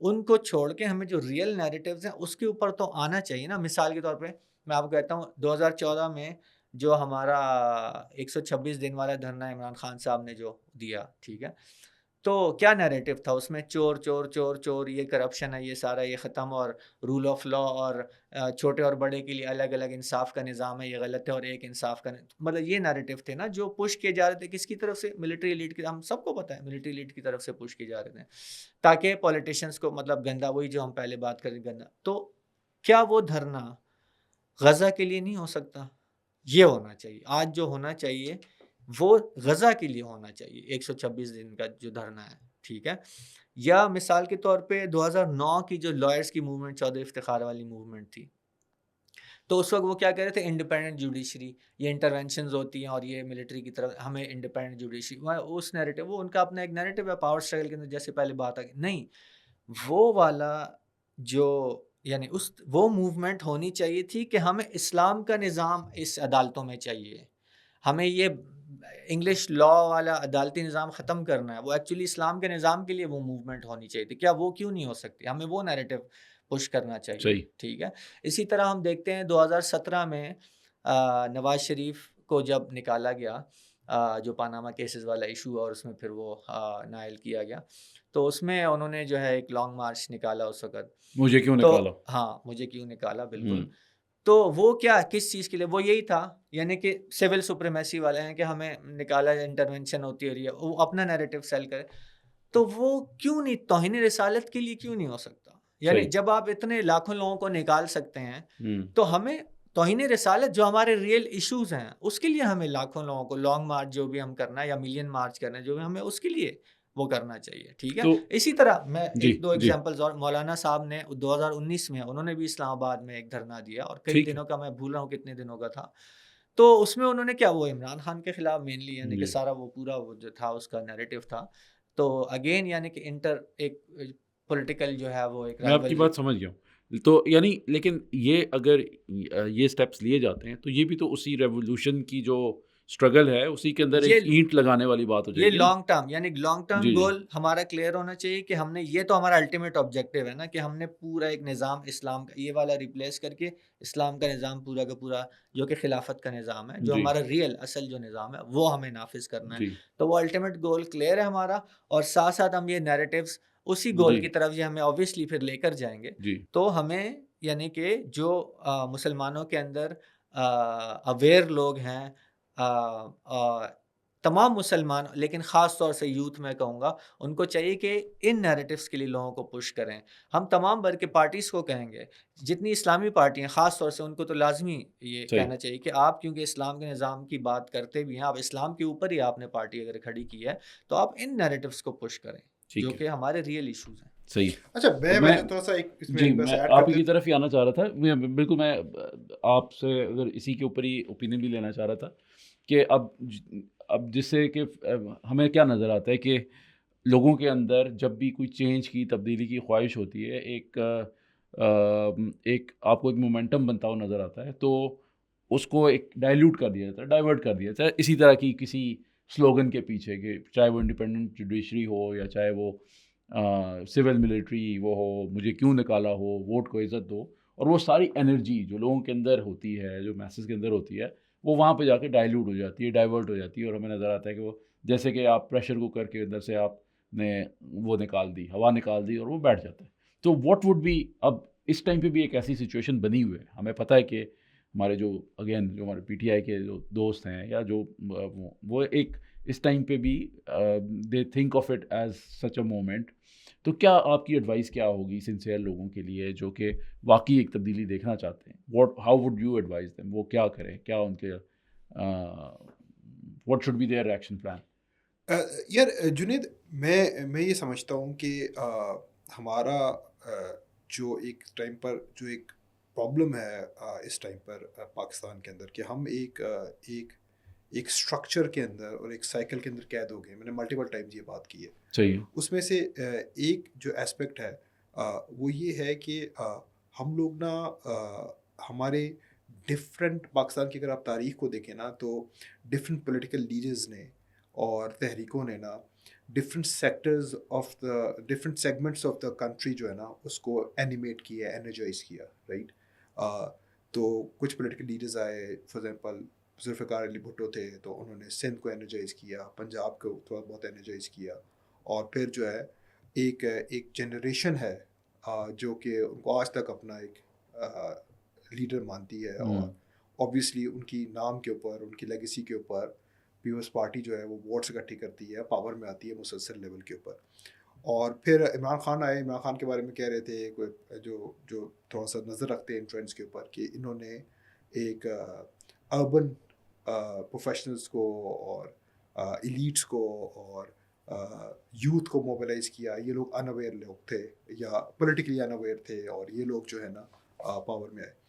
ان کو چھوڑ کے ہمیں جو ریئل نیریٹیوز ہیں اس کے اوپر تو آنا چاہیے نا. مثال کے طور پہ میں آپ کو کہتا ہوں 2014 میں جو ہمارا 126 دن والا دھرنا عمران خان صاحب نے جو دیا، ٹھیک ہے، تو کیا نیریٹو تھا اس میں؟ چور چور چور چور، یہ کرپشن ہے، یہ سارا یہ ختم، اور رول آف لا، اور چھوٹے اور بڑے کے لیے الگ الگ انصاف کا نظام ہے، یہ غلط ہے، اور ایک انصاف کا مطلب یہ نیریٹو تھے نا جو پش کیے جا رہے تھے. کس کی طرف سے؟ ملٹری ایلیٹ کی. ہم سب کو پتہ ہے ملٹری ایلیٹ کی طرف سے پش کیے جا رہے تھے تاکہ پولیٹیشینس کو مطلب گندا، وہی جو ہم پہلے بات کر رہے گندا. تو کیا وہ دھرنا غزہ کے لیے نہیں ہو سکتا؟ یہ ہونا چاہیے. آج جو ہونا چاہیے وہ غزہ کے لیے ہونا چاہیے، 126 دن کا جو دھرنا ہے، ٹھیک ہے. یا مثال کے طور پہ 2009 کی جو لائرز کی موومنٹ، چودھری افتخار والی موومنٹ تھی، تو اس وقت وہ کیا کہہ رہے تھے؟ انڈیپینڈنٹ جوڈیشری، یہ انٹرونشنز ہوتی ہیں اور یہ ملٹری کی طرف ہمیں انڈیپینڈنٹ جوڈیشری. اس نیریٹو، وہ ان کا اپنا ایک نیریٹو ہے پاور اسٹرگل کے اندر، جیسے پہلے بات آ گئی. نہیں، وہ والا جو یعنی وہ موومنٹ ہونی چاہیے تھی کہ ہمیں اسلام کا نظام اس عدالتوں میں چاہیے، ہمیں یہ انگلش لا والا عدالتی نظام ختم کرنا ہے. وہ ایکچولی اسلام کے نظام کے لیے وہ موومنٹ ہونی چاہیے تھی. کیا وہ کیوں نہیں ہو سکتی؟ ہمیں وہ نیریٹو پش کرنا چاہیے. صحیح. ٹھیک ہے. اسی طرح ہم دیکھتے ہیں 2017 میں نواز شریف کو جب نکالا گیا، جو پاناما کیسز والا ایشو، اور اس میں پھر وہ نائل کیا گیا، تو اس میں انہوں نے جو ہے ایک لانگ مارچ نکالا اس وقت. مجھے کیوں نکالا؟ ہاں، مجھے کیوں نکالا، بالکل. تو وہ کیا، کس چیز کے لیے؟ وہ یہی تھا یعنی کہ سول سپریمیسی والے ہیں کہ ہمیں نکالا، انٹرونشن ہوتی ہو رہی ہے، وہ اپنا نیریٹو سیل کرے. تو وہ کیوں نہیں توہین رسالت کے لیے کیوں نہیں ہو سکتا؟ یعنی جب آپ اتنے لاکھوں لوگوں کو نکال سکتے ہیں تو ہمیں توہین رسالت جو ہمارے ریئل ایشوز ہیں اس کے لیے ہمیں لاکھوں لوگوں کو لانگ مارچ جو بھی ہم کرنا ہے، یا ملین مارچ کرنا ہے جو بھی، ہمیں اس کے لیے وہ کرنا چاہیے. ٹھیک ہے. اسی طرح میں ایک دو ایگزامپلز اور، مولانا صاحب نے 2019 میں انہوں نے بھی اسلام آباد میں ایک دھرنا دیا، اور کئی دنوں کا، میں بھول رہا ہوں کتنے دنوں کا تھا. تو اس میں انہوں نے کیا، وہ عمران خان کے خلاف مینلی، یعنی کہ سارا وہ پورا وہ جو تھا اس کا نیریٹو تھا. تو اگین یعنی کہ ایک پولیٹیکل جو ہے وہ ایک، میں آپ کی بات سمجھ گیا ہوں. تو یعنی لیکن یہ اگر یہ سٹیپس لیے جاتے ہیں تو یہ بھی تو اسی ریولوشن کی جو اسٹرگل ہے اسی کے اندر ایک اینٹ لگانے والی بات ہو جائے گی. یہ لانگ ٹرم، یعنی لانگ ٹرم گول ہمارا کلیئر ہونا چاہیے کہ ہم نے، یہ تو ہمارا الٹیمیٹ آبجیکٹیو ہے نا کہ ہم نے پورا ایک نظام اسلام کا یہ والا ریپلیس کر کے اسلام کا نظام پورا کا پورا جو کہ خلافت کا نظام ہے، جو ہمارا ریئل اصل جو نظام ہے وہ ہمیں نافذ کرنا ہے. تو وہ الٹیمیٹ گول کلیئر ہے ہمارا، اور ساتھ ساتھ ہم یہ نیریٹیوز اسی گول کی طرف یہ ہمیں اوبویسلی پھر لے کر جائیں گے. تو ہمیں یعنی کہ جو مسلمانوں کے اندر اویئر لوگ ہیں، تمام مسلمان، لیکن خاص طور سے یوتھ میں کہوں گا، ان کو چاہیے کہ ان نیریٹیوز کے لیے لوگوں کو پش کریں. ہم تمام بھر کے پارٹیز کو کہیں گے، جتنی اسلامی پارٹی ہیں خاص طور سے، ان کو تو لازمی یہ کہنا چاہیے کہ آپ کیونکہ اسلام کے نظام کی بات کرتے بھی ہیں، آپ اسلام کے اوپر ہی آپ نے پارٹی اگر کھڑی کی ہے تو آپ ان نیریٹیوز کو پش کریں جو کہ ہمارے ریئل ایشوز ہیں. صحیح. اچھا، میں تھوڑا سا میں آپ کی طرف ہی آنا چاہ رہا تھا. بالکل، میں آپ سے اگر اسی کے اوپر ہی اوپینین بھی لینا چاہ رہا تھا کہ اب جس سے کہ ہمیں کیا نظر آتا ہے کہ لوگوں کے اندر جب بھی کوئی چینج کی، تبدیلی کی خواہش ہوتی ہے، ایک آپ کو ایک مومنٹم بنتا ہوا نظر آتا ہے، تو اس کو ایک ڈائلیوٹ کر دیا جاتا ہے، ڈائیورٹ کر دیا جاتا ہے اسی طرح کی کسی سلوگن کے پیچھے، کہ چاہے وہ انڈیپینڈنٹ جوڈیشری ہو، یا چاہے وہ سول ملٹری وہ ہو، مجھے کیوں نکالا ہو، ووٹ کو عزت دو. اور وہ ساری انرجی جو لوگوں کے اندر ہوتی ہے، جو میسز کے اندر ہوتی ہے، وہ وہاں پہ جا کے ڈائلیوٹ ہو جاتی ہے، ڈائیورٹ ہو جاتی ہے. اور ہمیں نظر آتا ہے کہ وہ جیسے کہ آپ پریشر کوکر کے اندر سے آپ نے وہ نکال دی، ہوا نکال دی، اور وہ بیٹھ جاتا ہے. تو واٹ وڈ بی، اب اس ٹائم پہ بھی ایک ایسی سچویشن بنی ہوئی ہے. ہمیں پتہ ہے کہ ہمارے جو ہمارے پی ٹی آئی کے جو دوست ہیں یا جو وہ ایک اس ٹائم پہ بھی they think of it as such a moment. تو کیا آپ کی ایڈوائس کیا ہوگی سنسیئر لوگوں کے لیے جو کہ واقعی ایک تبدیلی دیکھنا چاہتے ہیں؟ How would you advise them? وہ کیا کریں؟ کیا ان کے what should be their action plan? یار جنید، میں یہ سمجھتا ہوں کہ ہمارا جو ایک ٹائم پر جو ایک پرابلم ہے اس ٹائم پر پاکستان کے اندر، کہ ہم ایک اسٹرکچر کے اندر اور ایک سائیکل کے اندر قید ہو گئے. میں نے ملٹیپل ٹائمز یہ بات کی ہے. صحیح. اس میں سے ایک جو اسپیکٹ ہے وہ یہ ہے کہ ہم لوگ نا ہمارے ڈفرینٹ پاکستان کی اگر آپ تاریخ کو دیکھیں نا تو ڈفرینٹ پولیٹیکل لیڈرز نے اور تحریکوں نے نا different sectors of the different segments of the country جو ہے نا اس کو اینیمیٹ کیا، انرجائز کیا، رائٹ. تو کچھ پولیٹیکل لیڈرز آئے، فار ایگزامپل ذوالفقار علی بھٹو تھے، تو انہوں نے سندھ کو انرجائز کیا، پنجاب کو تھوڑا بہت انرجائز کیا، اور پھر جو ہے ایک جنریشن ہے جو کہ ان کو آج تک اپنا ایک لیڈر مانتی ہے، اور اوبویسلی ان کی نام کے اوپر، ان کی لیگیسی کے اوپر پیپلز پارٹی جو ہے وہ ووٹس اکٹھی کرتی ہے، پاور میں آتی ہے مسلسل لیول کے اوپر. اور پھر عمران خان آئے. عمران خان کے بارے میں کہہ رہے تھے کوئی جو تھوڑا سا نظر رکھتے ہیں ان ٹرینڈس کے اوپر، کہ انہوں نے ایک اربن پروفیشنلز کو اور ایلیٹس کو اور یوتھ کو موبلائز کیا. یہ لوگ ان اویئر لوگ تھے یا پولیٹیکلی ان اویئر تھے، اور یہ لوگ جو ہے نا پاور میں آئے.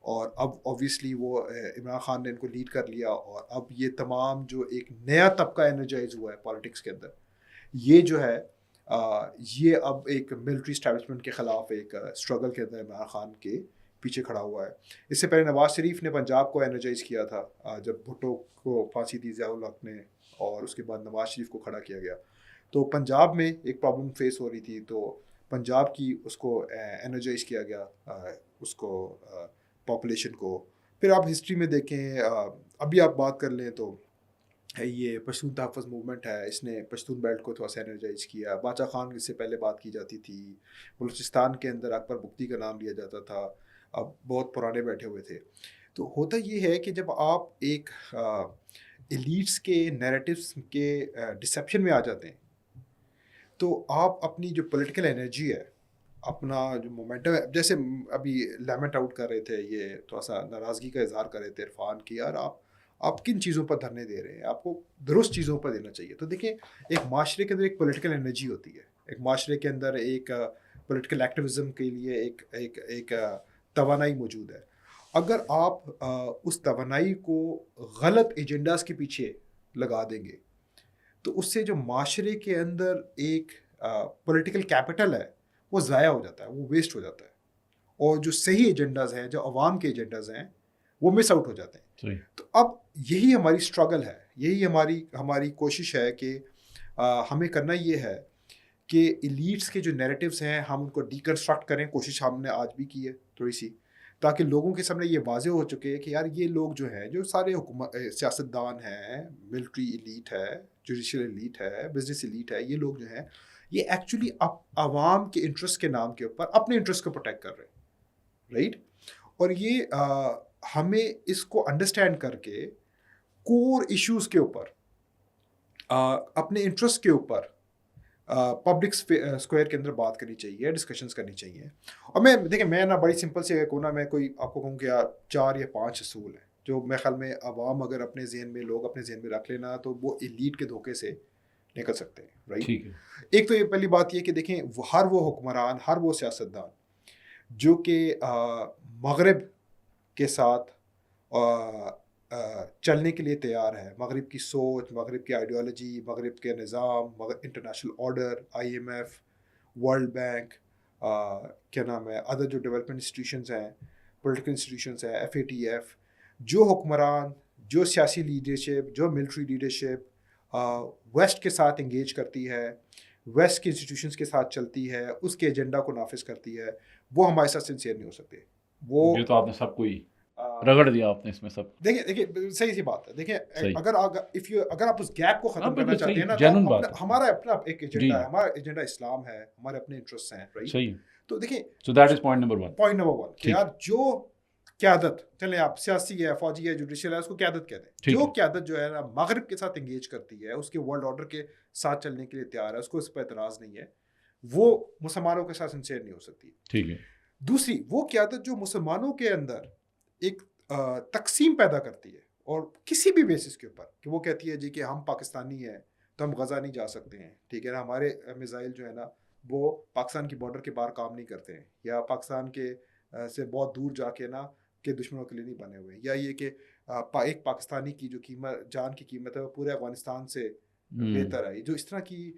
اور اب اوبویسلی وہ عمران خان نے ان کو لیڈ کر لیا، اور اب یہ تمام جو ایک نیا طبقہ انرجائز ہوا ہے پالیٹکس کے اندر، یہ جو ہے یہ اب ایک ملٹری اسٹیبلشمنٹ کے خلاف ایک اسٹرگل کے اندر عمران خان کے پیچھے کھڑا ہوا ہے. اس سے پہلے نواز شریف نے پنجاب کو انرجائز کیا تھا جب بھٹو کو پھانسی دی ضیاء الحق نے، اور اس کے بعد نواز شریف کو کھڑا کیا گیا. تو پنجاب میں ایک پرابلم فیس ہو رہی تھی، تو پنجاب کی اس کو انرجائز کیا گیا، اس کو پاپولیشن کو. پھر آپ ہسٹری میں دیکھیں، ابھی آپ بات کر لیں تو یہ پشتون تحفظ موومنٹ ہے، اس نے پشتون بیلٹ کو تھوڑا سا انرجائز کیا. باچا خان اس سے پہلے بات کی جاتی تھی. بلوچستان کے اندر اکبر بگٹی کا نام لیا جاتا تھا، اب بہت پرانے بیٹھے ہوئے تھے. تو ہوتا یہ ہے کہ جب آپ ایک ایلیٹس کے نیریٹیوز کے ڈسیپشن میں آ جاتے ہیں، تو آپ اپنی جو پولیٹیکل انرجی ہے، اپنا جو مومنٹم ہے، جیسے ابھی لیمنٹ آؤٹ کر رہے تھے، یہ تھوڑا سا ناراضگی کا اظہار کر رہے تھے عرفان کی، یار آپ کن چیزوں پر دھرنے دے رہے ہیں، آپ کو درست چیزوں پر دینا چاہیے. تو دیکھیں، ایک معاشرے کے اندر ایک پولیٹیکل انرجی ہوتی ہے، ایک معاشرے کے اندر ایک پولیٹیکل ایکٹیویزم کے لیے ایک توانائی موجود ہے. اگر آپ اس توانائی کو غلط ایجنڈاز کے پیچھے لگا دیں گے تو اس سے جو معاشرے کے اندر ایک پولیٹیکل کیپٹل ہے وہ ضائع ہو جاتا ہے، وہ ویسٹ ہو جاتا ہے، اور جو صحیح ایجنڈاز ہیں، جو عوام کے ایجنڈاز ہیں، وہ مس آؤٹ ہو جاتے ہیں. تو اب یہی ہماری اسٹرگل ہے، یہی ہماری کوشش ہے کہ ہمیں کرنا یہ ہے کہ ایلیٹس کے جو نیریٹیوز ہیں ہم ان کو ڈیکنسٹرکٹ کریں. کوشش ہم نے آج بھی کی ہے تھوڑی سی، تاکہ لوگوں کے سامنے یہ واضح ہو چکے کہ یار یہ لوگ جو ہیں، جو سارے سیاستدان ہیں، ملٹری ایلیٹ ہے، جوڈیشل ایلیٹ ہے، بزنس ایلیٹ ہے، یہ لوگ جو ہیں یہ ایکچولی عوام کے انٹرسٹ کے نام کے اوپر اپنے انٹرسٹ کو پروٹیکٹ کر رہے ہیں، رائٹ. اور یہ ہمیں اس کو انڈرسٹینڈ کر کے کور ایشوز کے اوپر، اپنے انٹرسٹ کے اوپر پبلک اسکوائر کے اندر بات کرنی چاہیے، ڈسکشنز کرنی چاہیے. اور میں نا بڑی سمپل سے کونا میں کوئی آپ کو کہوں کہ 4 یا 5 اصول ہیں جو میرے خیال میں عوام اگر اپنے ذہن میں رکھ لینا تو وہ ایلیٹ کے دھوکے سے نکل سکتے ہیں، رائٹ. ایک تو یہ پہلی بات یہ کہ دیکھیں، ہر وہ حکمران، ہر وہ سیاستدان جو کہ مغرب کے ساتھ چلنے کے لیے تیار ہے، مغرب کی سوچ، مغرب کی آئیڈیالوجی، مغرب کے نظام، international order, IMF، world bank, کیا نام ہے، ادر جو ڈیولپمنٹ انسٹیٹیوشنز ہیں، پولیٹیکل انسٹیٹیوشنز ہیں، FATF، جو حکمران، جو سیاسی لیڈرشپ، جو ملٹری لیڈرشپ ویسٹ کے ساتھ انگیج کرتی ہے، ویسٹ کے انسٹیٹیوشنز کے ساتھ چلتی ہے، اس کے ایجنڈا کو نافذ کرتی ہے، وہ ہمارے ساتھ سنسیئر نہیں ہو سکتے. وہ یہ تو آپ نے سب کو ہی رگڑ دیا آپ نے اس میں سب. دیکھیں صحیح سی بات ہے. دیکھیں اگر آپ اس گیپ کو ختم کرنا چاہتے ہیں نا، تو ہمارا اپنا ایک ایجنڈا ہے، ہمارا ایجنڈا اسلام ہے، ہمارے اپنے انٹرسٹ ہیں، رائٹ. تو دیکھیں So that is point number 1. Point number 1 کہ ٹھیک. یار جو قیادت, چلیں آپ سیاسی ہے, فوجی ہے, جوڈیشل ہے, اس کو قیادت کہتے ہیں, ٹھیک جو ہے. قیادت جو ہے نا مغرب کے ساتھ انگیج کرتی ہے, اس کے ورلڈ آرڈر کے ساتھ چلنے کے لیے تیار ہے, اس کو اس پہ اعتراض نہیں ہے, وہ مسلمانوں کے ساتھ سنسیئر نہیں ہو سکتی. ٹھیک ہے. دوسری وہ قیادت جو مسلمانوں کے اندر ایک تقسیم پیدا کرتی ہے, اور کسی بھی بیسس کے اوپر, کہ وہ کہتی ہے جی کہ ہم پاکستانی ہیں تو ہم غزہ نہیں جا سکتے ہیں, ٹھیک ہے نا, ہمارے میزائل جو ہے نا وہ پاکستان کی بارڈر کے باہر کام نہیں کرتے ہیں, یا پاکستان کے سے بہت دور جا کے نا کہ دشمنوں کے لیے نہیں بنے ہوئے, یا یہ کہ ایک پاکستانی کی جو قیمت, جان کی قیمت ہے, وہ پورے افغانستان سے بہتر ہے. جو اس طرح کی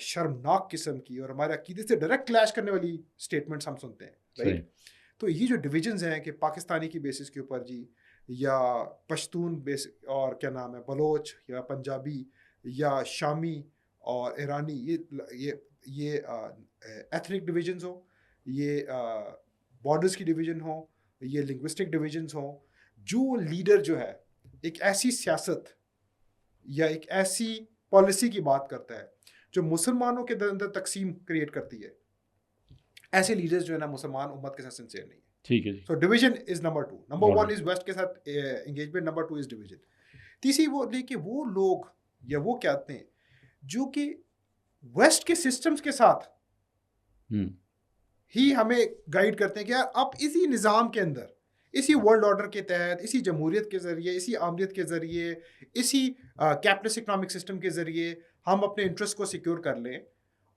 شرمناک قسم کی اور ہمارے عقیدے سے ڈائریکٹ کلیش کرنے والی اسٹیٹمنٹس ہم سنتے ہیں, رائٹ. تو یہ جو ڈویژنز ہیں کہ پاکستانی کی بیسس کے اوپر جی, یا پشتون بیس, اور کیا نام ہے, بلوچ یا پنجابی یا شامی اور ایرانی, یہ ایتھنک ڈویژنز ہوں, یہ بارڈرز کی ڈویژن ہوں, یہ لنگوسٹک ڈویژنز ہوں, جو لیڈر جو ہے ایک ایسی سیاست یا ایک ایسی پالیسی کی بات کرتا ہے جو مسلمانوں کے اندر تقسیم کریٹ کرتی ہے, ایسے لیڈرز جو ہے نا مسلمان امت کے ساتھ سنسیئر نہیں ہے. ٹھیک ہے جی. So division is number 2. Number 1 is West کے ساتھ انگیجمنٹ, نمبر 2 از ڈویژن. تیسری وہ لے کہ وہ لوگ یا وہ کہتے ہیں جو کہ ویسٹ کے سسٹمز کے ساتھ ہی ہمیں گائیڈ کرتے ہیں کہ یار آپ اسی نظام کے اندر, اسی ورلڈ آرڈر کے تحت, اسی جمہوریت کے ذریعے, اسی آمریت کے ذریعے, اسی کیپٹلسٹ اکنامک سسٹم کے ذریعے ہم اپنے انٹرسٹ کو سیکیور کر لیں,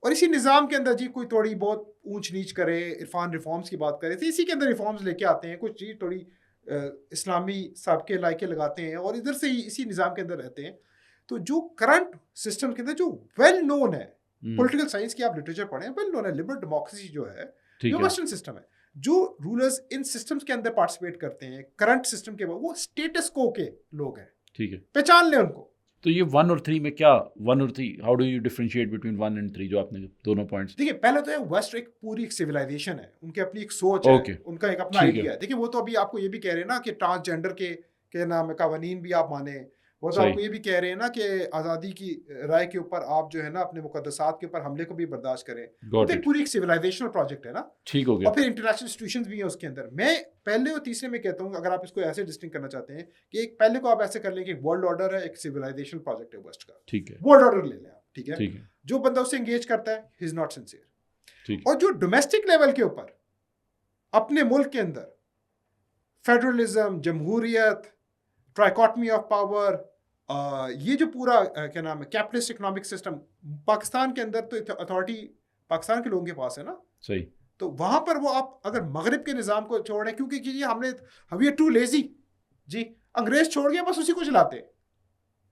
اور اسی نظام کے اندر جی کوئی تھوڑی بہت اونچ نیچ کرے, عرفان ریفارمز کی بات کرے, تو اسی کے اندر ریفارمز لے کے آتے ہیں, کچھ چیز تھوڑی اسلامی سابقے لائقے لگاتے ہیں, اور ادھر سے ہی اسی نظام کے اندر رہتے ہیں. تو جو کرنٹ سسٹم کے اندر جو ویل نون ہے, پولیٹیکل سائنس کی آپ لٹریچر پڑھیں, ویل نون ہے, لبرل ڈیموکریسی جو ہے جو ویسٹرن سسٹم ہے, جو رولرز ان سسٹمز کے اندر پارٹیسپیٹ کرتے ہیں کرنٹ سسٹم کے, وہ اسٹیٹس کو کے لوگ ہیں. ٹھیک ہے, پہچان لیں ان کو. تو یہ 1 اور 3 میں کیا 1 اور 3 how do you differentiate between 1 and 3 جو آپ نے دونوں پوائنٹس؟ دیکھیے پہلے تو ہے ویسٹ ایک پوری ایک سویلائزیشن ہے, ان کی اپنی ایک سوچ ہے, ان کا ایک اپنا آئیڈیا ہے. دیکھیے وہ تو ابھی آپ کو یہ بھی کہہ رہے ہیں نا کہ ٹرانسجینڈر کے نام قوانین بھی آپ مانیں, وہ تو آپ کو یہ بھی کہہ رہے ہیں نا کہ آزادی کی رائے کے اوپر آپ جو ہے نا اپنے مقدسات کے اوپر حملے کو بھی برداشت کریں. تو ایک پوری ایک سویلائزیشنل پروجیکٹ ہے نا. ٹھیک ہو گیا. اور پھر انٹرنیشنل انسٹیٹیوشنز بھی ہیں اس کے اندر. میں پہلے اور تیسرے میں کہتا ہوں اگر آپ اس کو ایسے ڈسٹنگ کرنا چاہتے ہیں کہ ایک پہلے کو آپ ایسے کر لیں کہ ایک ورلڈ آرڈر ہے, ایک سویلائزیشنل پروجیکٹ ہے ویسٹ کا, ٹھیک ہے, ورلڈ آرڈر لے لیں آپ, ٹھیک ہے. ٹھیک ہے, جو بندہ اس سے انگیج کرتا ہے ہی از ناٹ سنسیئر. ٹھیک. اور جو ڈومیسٹک لیول کے اوپر اپنے ملک کے اندر فیڈرلزم, جمہوریت, ٹرائیکاٹمی آف پاور, یہ جو پورا کیا نام ہے کیپٹلسٹ اکنامک سسٹم پاکستان کے اندر, تو اتھارٹی پاکستان کے لوگوں کے پاس ہے نا. صحیح. تو وہاں پر وہ آپ اگر مغرب کے نظام کو چھوڑیں, کیونکہ جی ہم آر ٹو لیزی, جی انگریز چھوڑ گئے بس اسی کو چلاتے ہیں,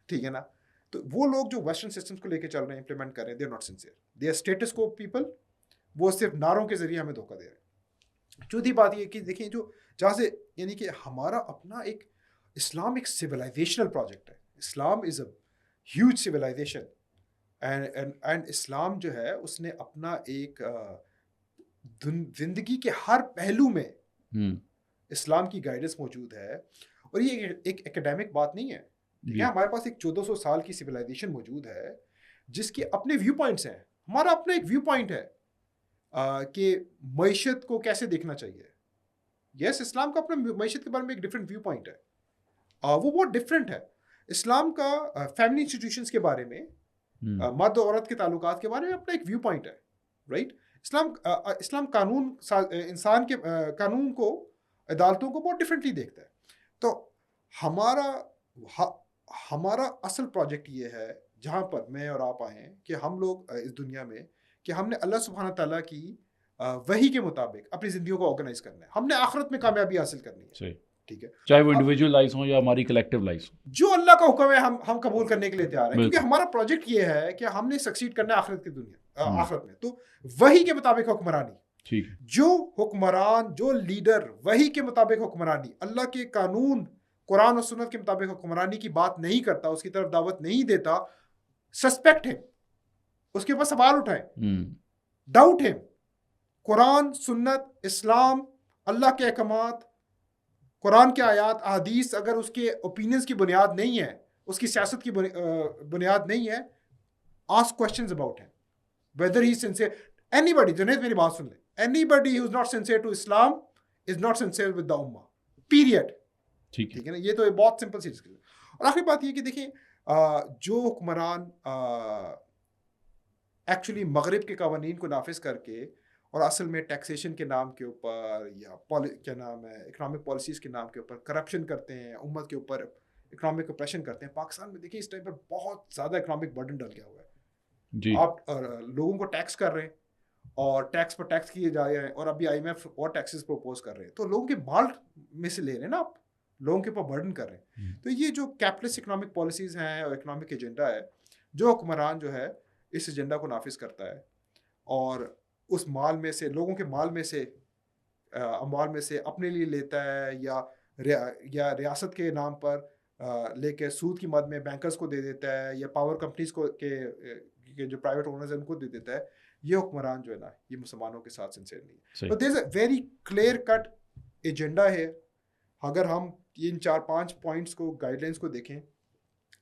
ٹھیک ہے نا. تو وہ لوگ جو ویسٹرن سسٹمس کو لے کے چل رہے ہیں, امپلیمنٹ کر رہے ہیں, they are not sincere, they are status quo people. وہ صرف نعروں کے ذریعے ہمیں دھوکہ دے رہے ہیں. چوتھی بات یہ کہ دیکھیں جو جہاں سے یعنی کہ ہمارا اپنا ایک اسلام ایک سویلائزیشنل پروجیکٹ ہے. اسلام از اے ہیوج سویلائزیشن, اینڈ اسلام جو ہے اس نے اپنا ایک زندگی کے ہر پہلو میں اسلام کی گائیڈنس موجود ہے. اور یہ ایک ایکیڈیمک بات نہیں ہے, ہمارے پاس ایک 1400 سال کی سویلائزیشن موجود ہے جس کے اپنے ویو پوائنٹس ہیں. ہمارا اپنا ایک ویو پوائنٹ ہے کہ معیشت کو کیسے دیکھنا چاہیے. یس, اسلام کا اپنا معیشت کے بارے میں ایک ڈفرینٹ ویو پوائنٹ ہے, وہ بہت ڈفرینٹ ہے. اسلام کا فیملی انسٹیٹیوشنس کے بارے میں, مرد و عورت کے تعلقات کے بارے میں اپنا ایک ویو پوائنٹ ہے, رائٹ. اسلام قانون انسان کے قانون کو, عدالتوں کو بہت ڈفرینٹلی دیکھتا ہے. تو ہمارا اصل پروجیکٹ یہ ہے جہاں پر میں اور آپ آئے ہیں کہ ہم لوگ اس دنیا میں کہ ہم نے اللہ سبحانہ تعالیٰ کی وحی کے مطابق اپنی زندگیوں کو آرگنائز کرنا ہے. ہم نے آخرت میں کامیابی حاصل کرنی ہے, ٹھیک ہے, چاہے وہ انڈیویجول لائف ہوں یا ہماری کلیکٹیو لائف ہوں. جو اللہ کا حکم ہے ہم قبول کرنے کے لیے تیار ہیں, کیونکہ ہمارا پروجیکٹ یہ ہے کہ ہم نے سکسیڈ کرنا ہے آخرت کی دنیا, آخرت میں. تو وحی کے مطابق حکمرانی, ٹھیک, جو حکمران, جو لیڈر وحی کے مطابق حکمرانی, اللہ کے قانون قرآن و سنت کے مطابق حکمرانی کی بات نہیں کرتا, اس کی طرف دعوت نہیں دیتا, سسپیکٹ ہے, اس کے اوپر سوال اٹھائیں, ڈاؤٹ ہے. قرآن, سنت, اسلام, اللہ کے احکامات, قرآن کے آیات, احادیث اگر اس کے اوپینینز کی بنیاد نہیں ہے, اس کی سیاست کی بنیاد نہیں ہے, آسک کوسچنز اباؤٹ ہم whether he sincere. Any body, Junaid میری بات سن لیں, anybody who's not sincere to Islam is not sincere with the ummah, period. ٹھیک ہے. ٹھیک ہے نا, یہ تو بہت سمپل سی چیز ہے. اور آخری بات یہ کہ دیکھیں جو حکمران ایکچولی مغرب کے قوانین کو نافذ کر کے اور اصل میں ٹیکسیشن کے نام کے اوپر یا کیا نام ہے اکنامک پالیسیز کے نام کے اوپر کرپشن کرتے ہیں, امت کے اوپر اکنامک اپریشن کرتے ہیں, پاکستان میں دیکھیں اس ٹائم پر بہت زیادہ اکنامک برڈن ڈل گیا ہوا ہے جی. آپ لوگوں کو ٹیکس کر رہے ہیں اور ٹیکس پر ٹیکس کیے جا رہے ہیں, اور ابھی آئی ایم ایف اور ٹیکسز پروپوز کر رہے ہیں, تو لوگوں کے مال میں سے لے رہے ہیں نا آپ, لوگوں کے اوپر برڈن کر رہے ہیں. تو یہ جو کیپٹلسٹ اکنامک پالیسیز ہیں اور اکنامک ایجنڈا ہے, جو حکمران جو ہے اس ایجنڈا کو نافذ کرتا ہے اور اس مال میں سے, لوگوں کے مال میں سے, اموال میں سے اپنے لیے لیتا ہے یا ریاست کے نام پر لے کے سود کی مد میں بینکرز کو دے دیتا ہے یا پاور کمپنیز کو کے جو پرائیویٹ اونرز ہیں ان کو دے دیتا ہے, یہ حکمران جو ہے نا یہ مسلمانوں کے ساتھ سنسیئر نہیں ہے. But there is a very clear cut agenda ہے. اگر ہم ان 4-5 پوائنٹس کو گائیڈ لائنس کو دیکھیں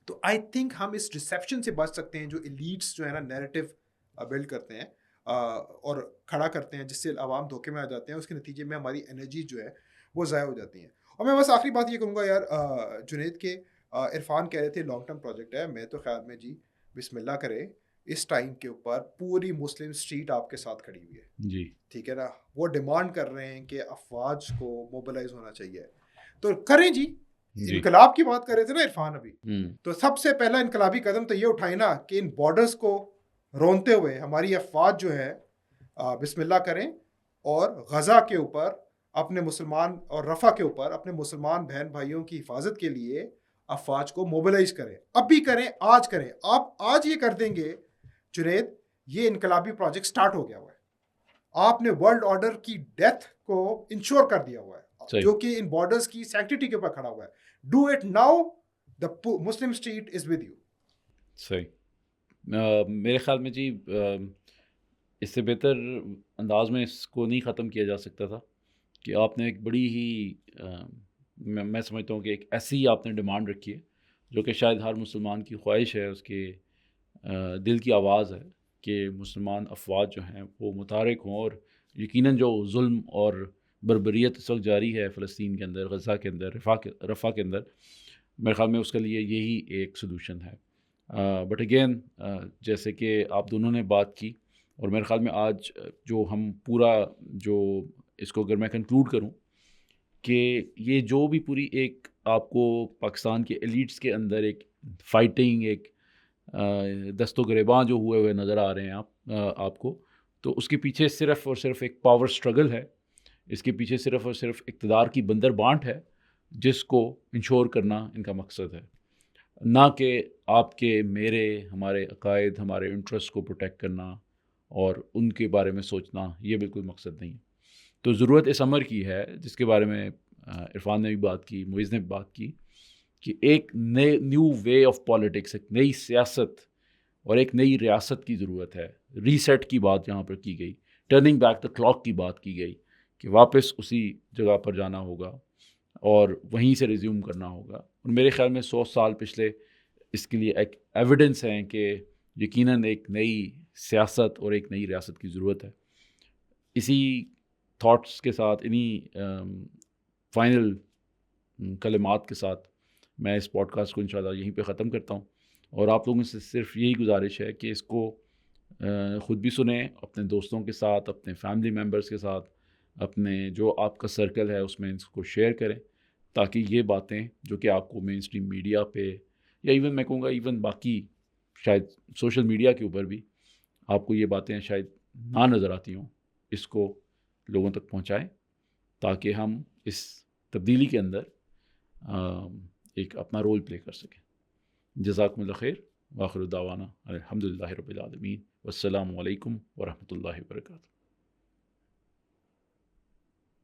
تو آئی تھنک ہم اس ریسیپشن سے بچ سکتے ہیں جو ایلیٹس جو ہے نا نیریٹو بلڈ کرتے ہیں اور کھڑا کرتے ہیں, جس سے عوام دھوکے میں آ جاتے ہیں, اس کے نتیجے میں ہماری انرجی جو ہے وہ ضائع ہو جاتی ہیں. اور میں بس آخری بات یہ کہوں گا یار, جنید کے عرفان کہہ رہے تھے لانگ ٹرم پروجیکٹ ہے, میں تو خیال میں جی بسم اللہ کرے, اس ٹائم کے اوپر پوری مسلم اسٹریٹ آپ کے ساتھ کھڑی ہوئی ہے جی. ٹھیک ہے نا, وہ ڈیمانڈ کر رہے ہیں کہ افواج کو موبلائز ہونا چاہیے, تو کریں جی. انقلاب کی بات کر رہے تھے نا عرفان ابھی, تو سب سے پہلا انقلابی قدم تو یہ اٹھائے نا کہ ان بارڈرز کو رونتے ہوئے ہماری افواج جو ہے بسم اللہ کریں اور غزہ کے اوپر اپنے مسلمان اور رفح کے اوپر اپنے مسلمان بہن بھائیوں کی حفاظت کے لیے افواج کو موبلائز کریں. اب بھی کریں, آج کریں. آپ آج یہ کر دیں گے جنید, یہ انقلابی پروجیکٹ سٹارٹ ہو گیا ہوا ہے. آپ نے ورلڈ آرڈر کی ڈیتھ کو انشور کر دیا ہوا ہے, جو کہ ان بارڈرز کی سینکٹیٹی کے اوپر کھڑا ہوا ہے. Do it now, the Muslim street is with you. صحیح. میرے خیال میں جی اس سے بہتر انداز میں اس کو نہیں ختم کیا جا سکتا تھا کہ آپ نے ایک بڑی ہی میں سمجھتا ہوں کہ ایک ایسی آپ نے ڈیمانڈ رکھی ہے جو کہ شاید ہر مسلمان کی خواہش ہے, اس کے دل کی آواز ہے کہ مسلمان افواج جو ہیں وہ متحرک ہوں. اور یقیناً جو ظلم اور بربریت اس وقت جاری ہے فلسطین کے اندر, غزہ کے اندر, رفح کے اندر, میرے خیال میں اس کے لیے یہی ایک سلوشن ہے. بٹ اگین جیسے کہ آپ دونوں نے بات کی, اور میرے خیال میں آج جو ہم پورا جو اس کو اگر میں کنکلوڈ کروں کہ یہ جو بھی پوری ایک آپ کو پاکستان کے ایلیٹس کے اندر ایک فائٹنگ, ایک دست و گریباں جو ہوئے نظر آ رہے ہیں آپ کو, تو اس کے پیچھے صرف اور صرف ایک پاور سٹرگل ہے. اس کے پیچھے صرف اور صرف اقتدار کی بندر بانٹ ہے جس کو انشور کرنا ان کا مقصد ہے, نہ کہ آپ کے, میرے, ہمارے عقائد, ہمارے انٹرسٹ کو پروٹیکٹ کرنا اور ان کے بارے میں سوچنا. یہ بالکل مقصد نہیں ہے. تو ضرورت اس امر کی ہے جس کے بارے میں عرفان نے بھی بات کی, معیز نے بھی بات کی, کہ ایک نیو وے آف پالیٹکس, ایک نئی سیاست اور ایک نئی ریاست کی ضرورت ہے. ریسیٹ کی بات یہاں پر کی گئی, ٹرننگ بیک دا کلاک کی بات کی گئی کہ واپس اسی جگہ پر جانا ہوگا اور وہیں سے ریزیوم کرنا ہوگا. اور میرے خیال میں 100 سال پچھلے اس کے لیے ایک ایویڈنس ہیں کہ یقیناً ایک نئی سیاست اور ایک نئی ریاست کی ضرورت ہے. اسی تھاٹس کے ساتھ, انہی فائنل کلمات کے ساتھ میں اس پوڈ کاسٹ کو انشاءاللہ یہیں پہ ختم کرتا ہوں. اور آپ لوگوں سے صرف یہی گزارش ہے کہ اس کو خود بھی سنیں, اپنے دوستوں کے ساتھ, اپنے فیملی ممبرس کے ساتھ, اپنے جو آپ کا سرکل ہے اس میں اس کو شیئر کریں, تاکہ یہ باتیں جو کہ آپ کو مین اسٹریم میڈیا پہ یا ایون میں کہوں گا ایون باقی شاید سوشل میڈیا کے اوپر بھی آپ کو یہ باتیں شاید نہ نظر آتی ہوں, اس کو لوگوں تک پہنچائیں تاکہ ہم اس تبدیلی کے اندر ایک اپنا رول پلے کر سکیں. جزاکم اللہ خیر. وآخر دعوانا الحمدللہ رب العالمین. والسلام علیکم ورحمۃ اللہ وبرکاتہ.